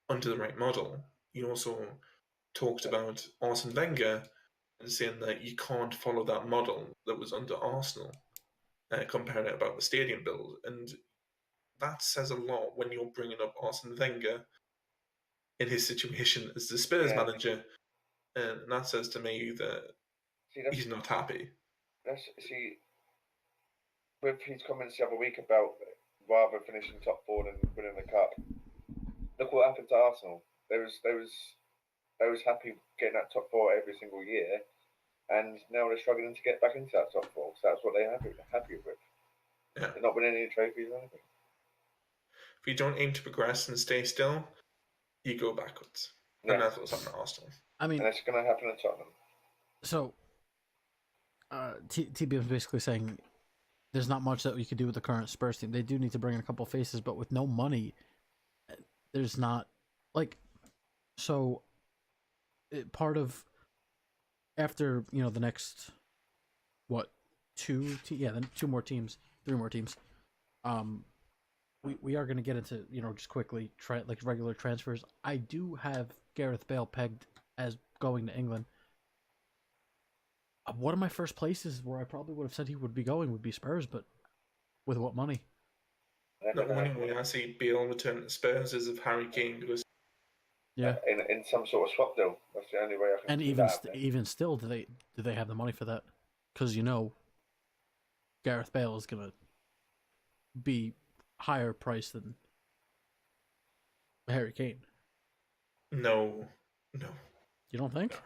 under the right model. He also talked about Arsene Wenger and saying that you can't follow that model that was under Arsenal, comparing it about the stadium build. And that says a lot when you're bringing up Arsene Wenger in his situation as the Spurs manager. And that says to me that he's not happy. With his comments the other week about rather finishing top 4 than winning the cup, look what happened to Arsenal. They was happy getting that top 4 every single year, and now they're struggling to get back into that top 4. So that's what they're happy with. Yeah. They're not winning any trophies or anything. If you don't aim to progress and stay still, you go backwards. Yeah. And that's what's happening at Arsenal. I mean, and it's going to happen at Tottenham. So, TB was basically saying there's not much that we could do with the current Spurs team. They do need to bring in a couple faces, but with no money, there's not part of after the next two more teams, 3 more teams. We are going to get into just quickly regular transfers. I do have Gareth Bale pegged as going to England. One of my first places where I probably would have said he would be going would be Spurs, but with what money? The only way I see Bale return to Spurs is if Harry Kane goes. Yeah, in some sort of swap deal. That's the only way I can. And even still, do they have the money for that? Because Gareth Bale is gonna be higher priced than Harry Kane. No. You don't think?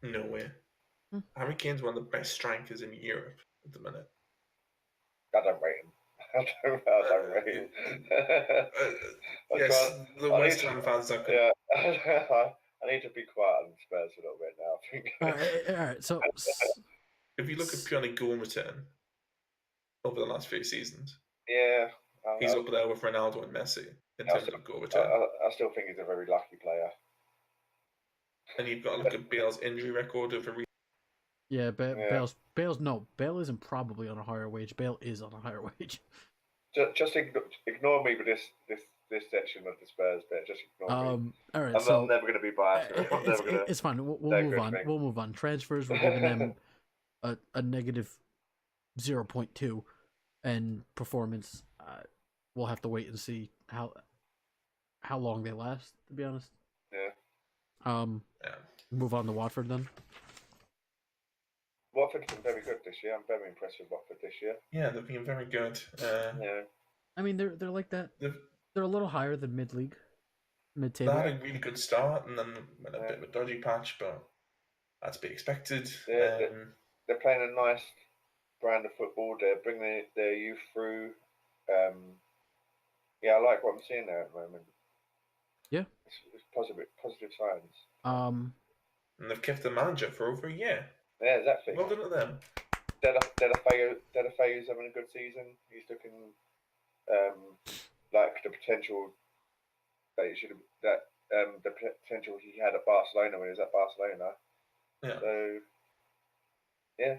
No way. Harry Kane's one of the best strikers in Europe at the minute. I don't rate him. I don't rate him. Yes, the West Ham fans are good. Yeah, I need to be quiet on Spurs a little bit now, I think. All right. So, if you look at purely goal return over the last few seasons, he's up there with Ronaldo and Messi in terms of goal return. I still think he's a very lucky player. And you've got to look at Bale's injury record over. Yeah, Bale isn't probably on a higher wage. Bale is on a higher wage. Just ignore me with this section of the Spurs bit. Just ignore me. All right, I'm never going to be biased. It's fine. We'll move on. We'll move on. Transfers, we're giving them a negative 0.2, and performance, we'll have to wait and see how long they last. To be honest. Yeah. Move on to Watford then. Watford's been very good this year. I'm very impressed with Watford this year. Yeah, they've been very good. I mean, they're like that. They're a little higher than mid-table. They had a really good start and then went a bit of a dodgy patch, but that's to be expected. They're playing a nice brand of football. They're bringing their youth through. I like what I'm seeing there at the moment. Yeah, it's positive signs. And they've kept the manager for over a year. Yeah, exactly. Well done to them. Delafeu's having a good season. He's looking like the potential that the potential he had at Barcelona when he was at Barcelona. Yeah. So yeah,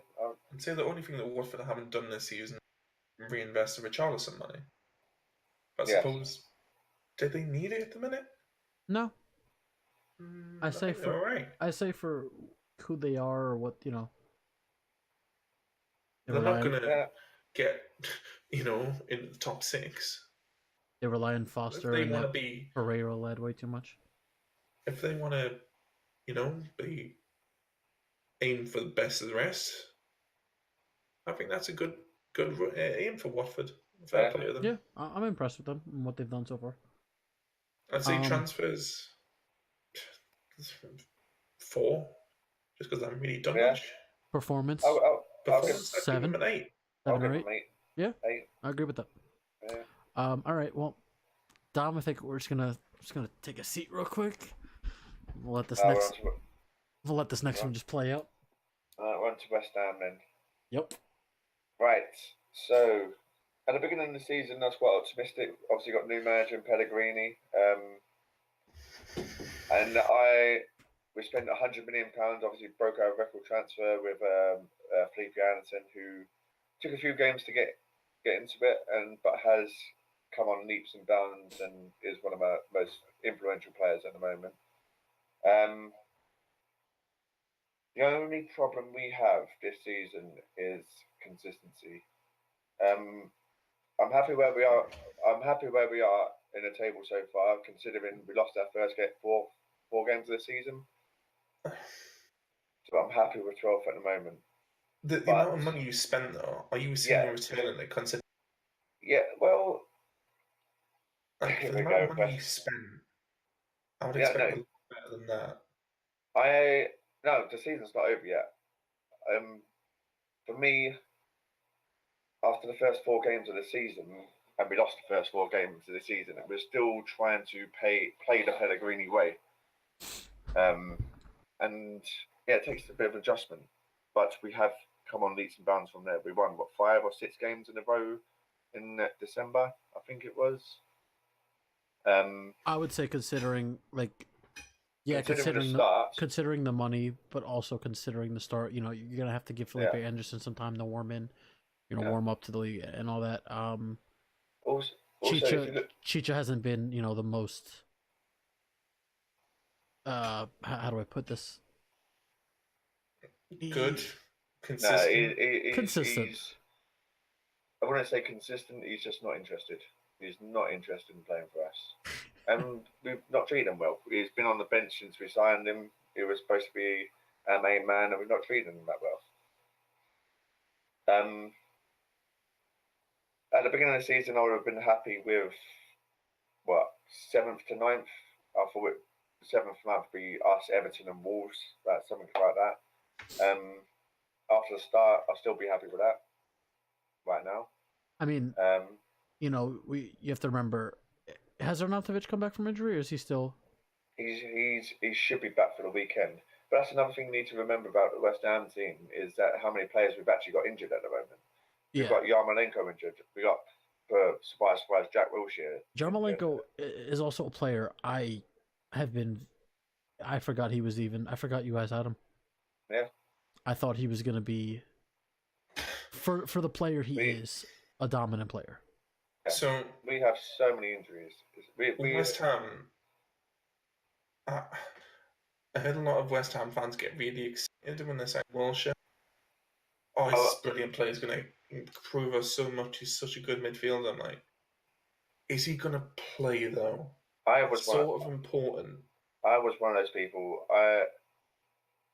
I'd say the only thing that Watford haven't done this season is reinvest the Richarlison money. But I suppose, did they need it at the minute? No. I say for who they are or what They're not going to get in the top 6. They rely on Foster they and want they to be, Pereira led way too much. if they want to, be aim for the best of the rest, I think that's a good aim for Watford. Fair play to them. Yeah, I'm impressed with them and what they've done so far. I'd say transfers 4, just because I haven't really done much. Performance. Performance. I'd give them an 8. 7 or 8. Yeah, 8. I agree with that. Yeah. All right. Well, Dom, I think we're just gonna take a seat real quick. We'll let this next one just play out. We're on to West Ham then. Yep. Right. So, at the beginning of the season, I was quite optimistic. Obviously, got new manager in Pellegrini, and we spent £100 million. Obviously, broke our record transfer with Felipe Anderson, who took a few games to get into it, but has come on leaps and bounds and is one of our most influential players at the moment. The only problem we have this season is consistency. I'm happy where we are. I'm happy where we are in the table so far, considering we lost our first four games of the season. So I'm happy with 12th at the moment. The amount of money you spent, though, are you seeing a return in it? Yeah, well, for the amount of money you spent, I would expect a lot better than that. No, the season's not over yet. For me, after the first 4 games of the season, and we lost the first 4 games of the season, and we're still trying to play the Pellegrini way. And yeah, it takes a bit of adjustment, but we have come on leaps and bounds from there. We won 5 or 6 games in a row in December, I think it was. I would say considering considering the money, but also considering the start. You're gonna have to give Felipe Anderson some time to warm in, warm up to the league and all that. Also, Chicha hasn't been, the most. How do I put this? Good, consistent. Consistent. I wouldn't say consistent. He's just not interested. He's not interested in playing for us. And we've not treated him well. He's been on the bench since we signed him. He was supposed to be our main man, and we've not treated him that well. At the beginning of the season, I would have been happy with 7th to 9th. I thought 7th to 9th would be us, Everton, and Wolves, something like that. After the start, I'll still be happy with that. Right now, I mean, you have to remember. Has Arnautovic come back from injury, or is he still? He should be back for the weekend. But that's another thing we need to remember about the West Ham team is that how many players we've actually got injured at the moment. We've got Yarmolenko injured. We got, surprise, Jack Wilshere. Yarmolenko is also a player I forgot he was even. I forgot you guys had him. Yeah. I thought he was going to be, for the player he is, a dominant player. Yeah. So we have so many injuries. West Ham. I heard a lot of West Ham fans get really excited when they say Wilshere. Oh, he's a brilliant player. He's going to improve us so much. He's such a good midfielder. I'm like, is he going to play though? It's sort of important. I was one of those people.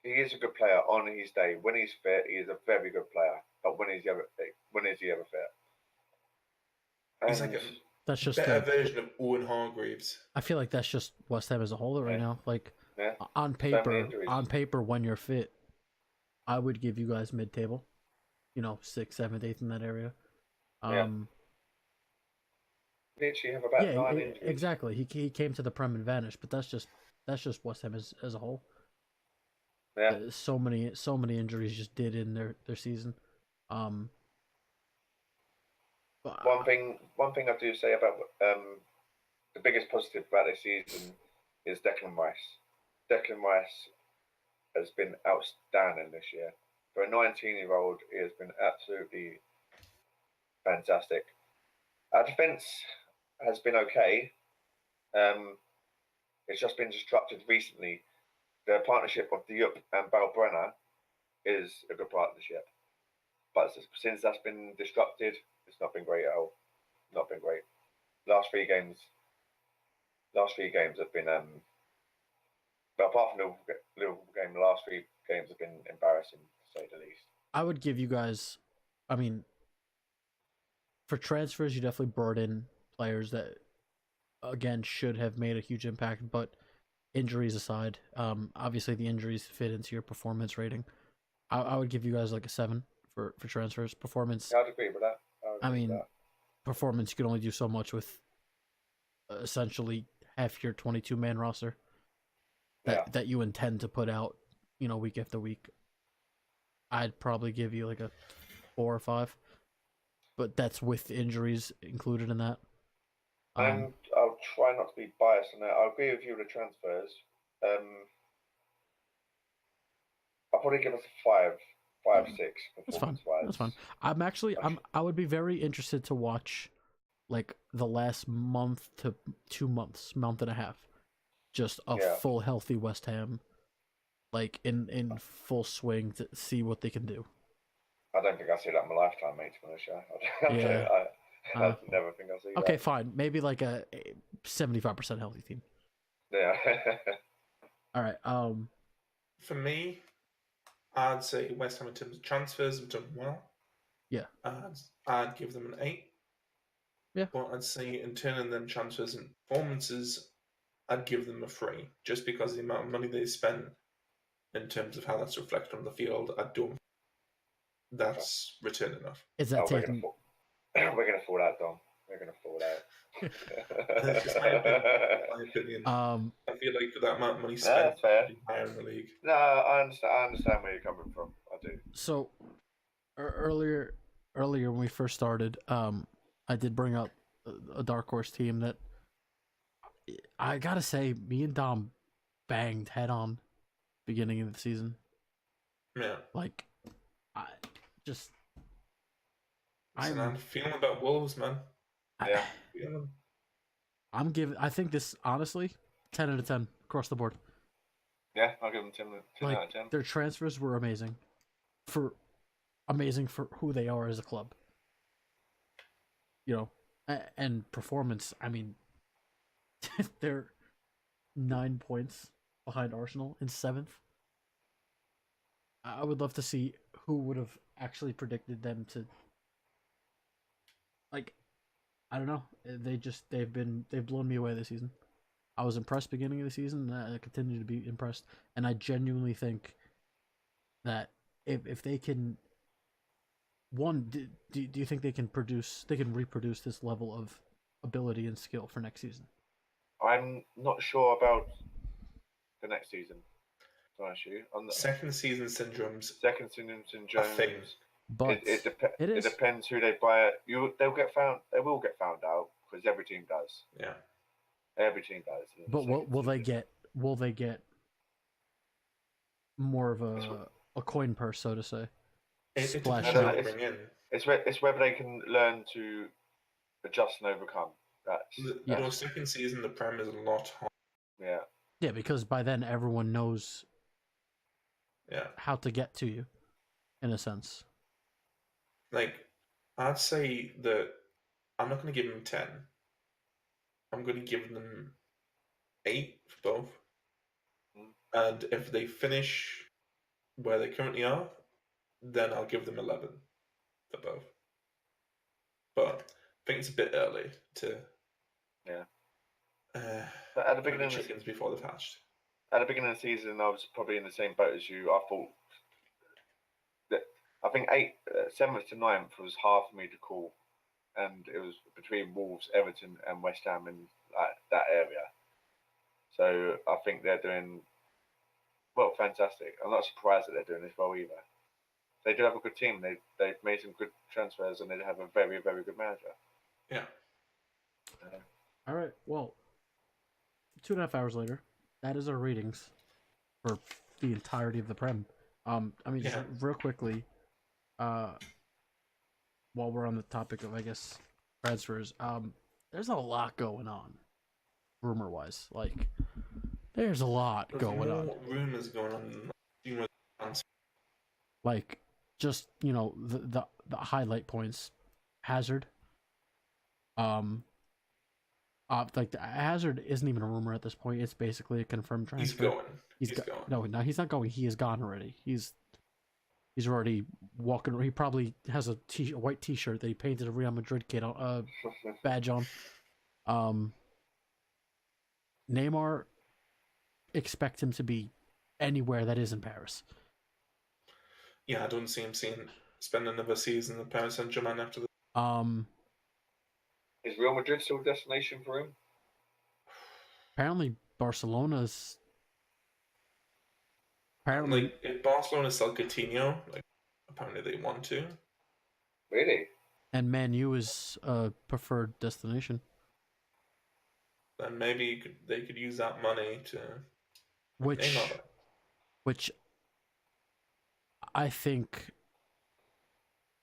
He is a good player on his day. When he's fit, he is a very good player. But when is he ever fit? He's like a better version of Owen Hargreaves. I feel like that's just West Ham as a whole right now. Like on paper, when you're fit, I would give you guys mid-table. 6th, 7th, 8th in that area. Literally have about 9 injuries. Exactly. He came to the Prem and vanished, but that's just West Ham as a whole. Yeah. So many injuries just did in their season. One thing I do say about the biggest positive about this season is Declan Rice. Declan Rice has been outstanding this year. For a 19-year-old, he has been absolutely fantastic. Our defence has been okay. It's just been disrupted recently. The partnership of Diop and Balbrenner is a good partnership. But since that's been disrupted, it's not been great at all. Not been great. last three games have been but apart from the Liverpool game, the last three games have been embarrassing to say the least. I would give you guys, I mean, for transfers, you definitely brought in players that, again, should have made a huge impact. But injuries aside, obviously the injuries fit into your performance rating. I would give you guys like a 7 for transfers. Performance. Yeah, I'd agree with that. I mean, performance, you can only do so much with essentially half your 22-man roster that you intend to put out, week after week. I'd probably give you like a 4 or 5, but that's with injuries included in that. And I'll try not to be biased on that. I'll agree with you with the transfers. I'll probably give us a 5, 6. That's fine. That's fine. I would be very interested to watch, like, the last month to 2 months, month and a half, just a full healthy West Ham, like in full swing, to see what they can do. I don't think I'll see that in my lifetime, mate. To be honest, yeah. I never think I'll see that. Okay, fine. Maybe like a 75% healthy team. Yeah. All right. For me, I'd say West Ham in terms of transfers have done well. Yeah. I'd give them an 8. Yeah. But I'd say in turning them transfers and performances, I'd give them a 3, just because of the amount of money they spent in terms of how that's reflected on the field. I don't. That's return enough. Is that taking? We're gonna fall out, Dom. We're gonna fall out. That's just my opinion. I feel like that amount of money spent higher in the league. No, I understand where you're coming from. I do. So earlier when we first started, I did bring up a dark horse team that I gotta say, me and Dom banged head on beginning of the season. Yeah. Like, I'm feeling about Wolves, man. Yeah. I think this, honestly, 10 out of 10 across the board. Yeah, I'll give them 10 out of 10. Their transfers were amazing for who they are as a club. And performance, I mean, they're 9 points behind Arsenal in 7th. I would love to see who would have actually predicted them to, like, I don't know. They've blown me away this season. I was impressed beginning of the season, and I continue to be impressed. And I genuinely think that if they can, do you think they can reproduce this level of ability and skill for next season? I'm not sure about the next season. Second season syndromes. A thing. But it depends who they buy. They will get found out, because every team does. Yeah. Every team does. But will they get more of a coin purse, so to say? It's whether they can learn to adjust and overcome. The second season, the Prem is a lot harder. Yeah. Yeah, because by then everyone knows. Yeah. How to get to you, in a sense. Like, I'd say that I'm not going to give them 10. I'm going to give them 8 for both. And if they finish where they currently are, then I'll give them 11 for both. But I think it's a bit early to. Yeah. But at the beginning of the chickens before they've hatched. At the beginning of the season, I was probably in the same boat as you. I thought that I think 7th to 9th was hard for me to call, and it was between Wolves, Everton, and West Ham in that area. So I think they're doing well, fantastic. I'm not surprised that they're doing this well either. They do have a good team. They've made some good transfers, and they have a very, very good manager. Yeah. All right. Well, 2.5 hours later, that is our ratings for the entirety of the Prem. Just real quickly, while we're on the topic of, I guess, transfers, there's a lot going on, rumor-wise. Like, there's a lot going on. Rumors going on. Like, just, the highlight points. Hazard. Like Hazard isn't even a rumor at this point. It's basically a confirmed transfer. He's going. No, he's not going. He is gone already. He's already walking. He probably has a white T-shirt that he painted a Real Madrid kid on, badge on. Neymar, expect him to be anywhere that is in Paris. Yeah, I don't see him spend another season in Paris Saint-Germain after this. Is Real Madrid still a destination for him? Apparently, Barcelona's. Like, if Barcelona sell Coutinho, like, apparently they want to. Really? And Man U is a preferred destination. Then maybe they could use that money to. Which I think,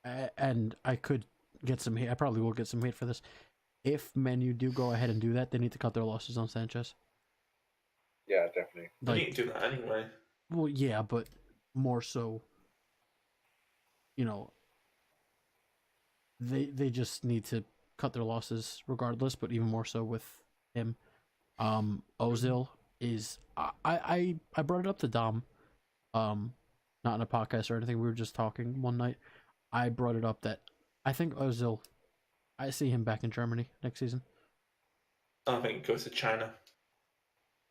and I could get some hate. I probably will get some hate for this. If Man U do go ahead and do that, they need to cut their losses on Sanchez. Yeah, definitely. They need to do that anyway. Well, yeah, but more so, they just need to cut their losses regardless, but even more so with him. Ozil is I brought it up to Dom, not in a podcast or anything. We were just talking one night. I brought it up that I think Ozil, I see him back in Germany next season. I think he goes to China.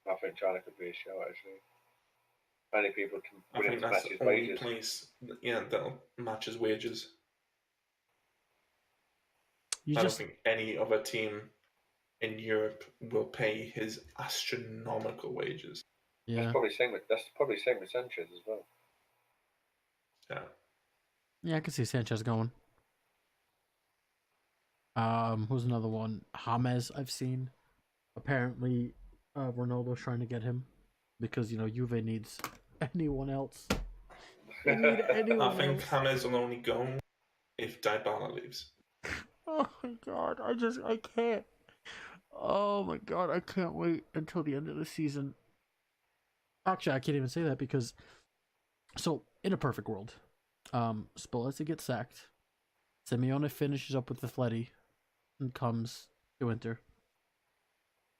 I think China could be a show, actually. Only people can I think that's the only place, that'll match his wages. I don't think any other team in Europe will pay his astronomical wages. Yeah, that's probably same with Sanchez as well. Yeah, I can see Sanchez going. Who's another one? James, I've seen. Apparently, Ronaldo's trying to get him because Juve needs anyone else. They need anyone I think else. James will only go if Dybala leaves. Oh my god, I can't. Oh my god, I can't wait until the end of the season. Actually, I can't even say that because, so in a perfect world, Spalletti gets sacked, Simeone finishes up with the Atleti, and comes to Inter,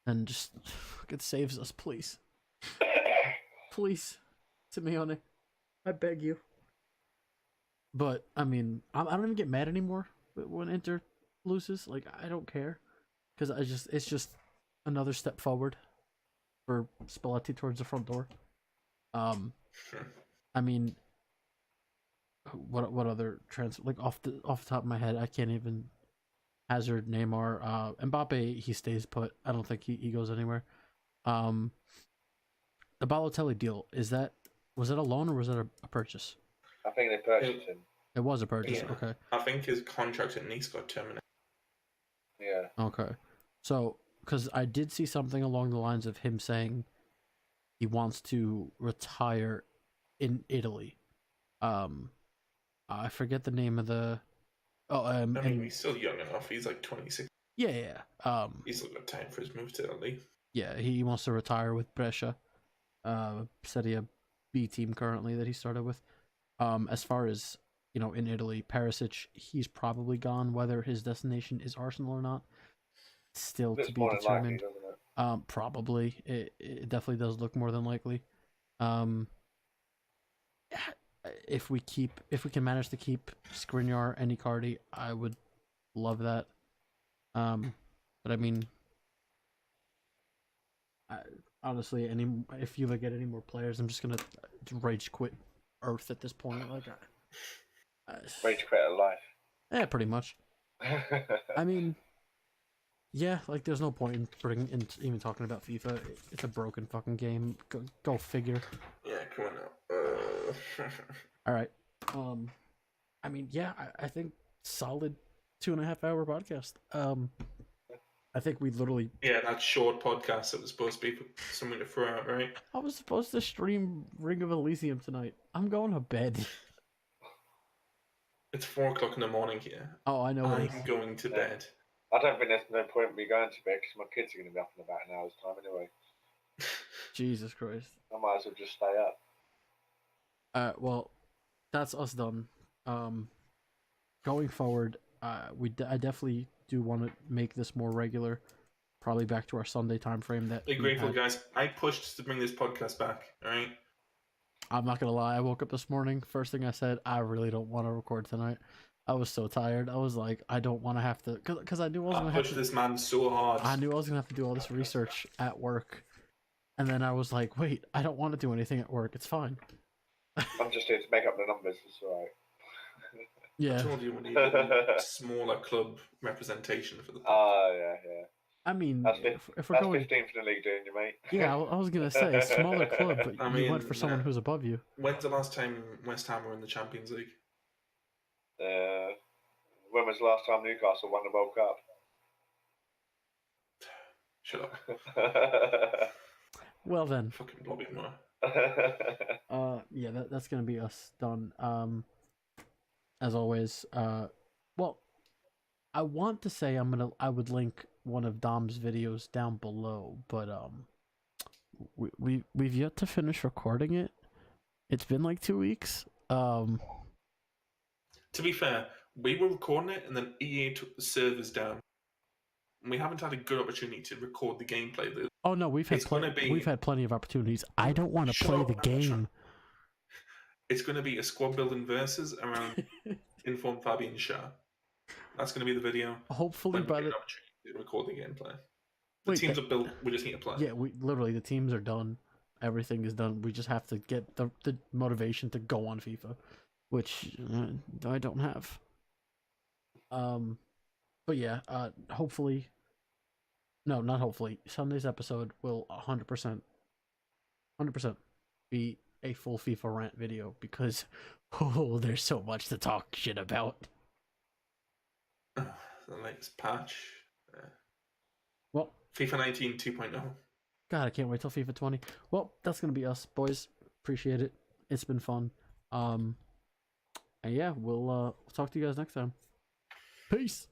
and just fucking saves us, please. Please, Simeone, I beg you. But I mean, I don't even get mad anymore when Inter loses. Like, I don't care, because it's just another step forward for Spalletti towards the front door. I mean, what other transfer, like off the top of my head, I can't even. Hazard, Neymar, Mbappe, he stays put. I don't think he goes anywhere. The Balotelli deal, was that a loan or was that a purchase? I think they purchased him. It was a purchase. Yeah. Okay. I think his contract at Nice got terminated. Yeah. Okay. So, because I did see something along the lines of him saying he wants to retire in Italy. I forget the name of the. I mean, he's still young enough. He's like 26. Yeah. He's still got time for his move to Italy. Yeah, he wants to retire with Brescia, Serie A B team currently that he started with. As far as in Italy, Perisic, he's probably gone. Whether his destination is Arsenal or not, still to be determined. Likely, probably it definitely does look more than likely. If we can manage to keep Skriniar and Icardi, I would love that. But I mean, honestly, if you get any more players, I'm just gonna rage quit Earth at this point. Like, rage quit life. Yeah, pretty much. I mean, yeah, like there's no point in even talking about FIFA. It's a broken fucking game. Go figure. Yeah, come on now. All right. I mean, yeah, I think solid 2.5 hour podcast. I think we literally. Yeah, that short podcast that was supposed to be something to throw out, right? I was supposed to stream Ring of Elysium tonight. I'm going to bed. It's 4:00 in the morning here. Oh, I know. I'm going to bed. I don't think there's no point in me going to bed because my kids are going to be up in about an hour's time anyway. Jesus Christ. I might as well just stay up. Well, that's us done. Going forward, I definitely do want to make this more regular. probably back to our Sunday time frame. That be grateful, guys. I pushed to bring this podcast back. All right. I'm not gonna lie. I woke up this morning. First thing I said, I really don't want to record tonight. I was so tired. I was like, I don't want to have to, because I knew I was gonna have to. Push this man so hard. I knew I was gonna have to do all this research at work, and then I was like, wait, I don't want to do anything at work. It's fine. I'm just here to make up the numbers. It's all right. Yeah. I told you we need a smaller club representation for the. Yeah. I mean, if we're that's going 15th in the league, doing you, mate. Yeah, I was gonna say a smaller club, but you went for someone who's above you. When's the last time West Ham were in the Champions League? When was the last time Newcastle won the World Cup? Shut up. Well then. Fucking Bobby Moore. Yeah, that's gonna be us done. As always, well, I want to say I would link one of Dom's videos down below, but we've yet to finish recording it. It's been like 2 weeks. To be fair, we were recording it and then EA took the servers down. We haven't had a good opportunity to record the gameplay. Oh no, we've had plenty of opportunities. I don't want to play the game. It's going to be a squad building versus around Inform Fabian Shah. That's going to be the video. Hopefully by the opportunity to record the gameplay. The teams are built. We just need to play. Yeah, the teams are done. Everything is done. We just have to get the motivation to go on FIFA, which I don't have. But yeah, hopefully. No, not hopefully. Sunday's episode will 100% be a full FIFA rant video because there's so much to talk shit about. The latest patch. Well, FIFA 19 2.0. God, I can't wait till FIFA 20. Well, that's gonna be us, boys. Appreciate it. It's been fun. And yeah, we'll talk to you guys next time. Peace.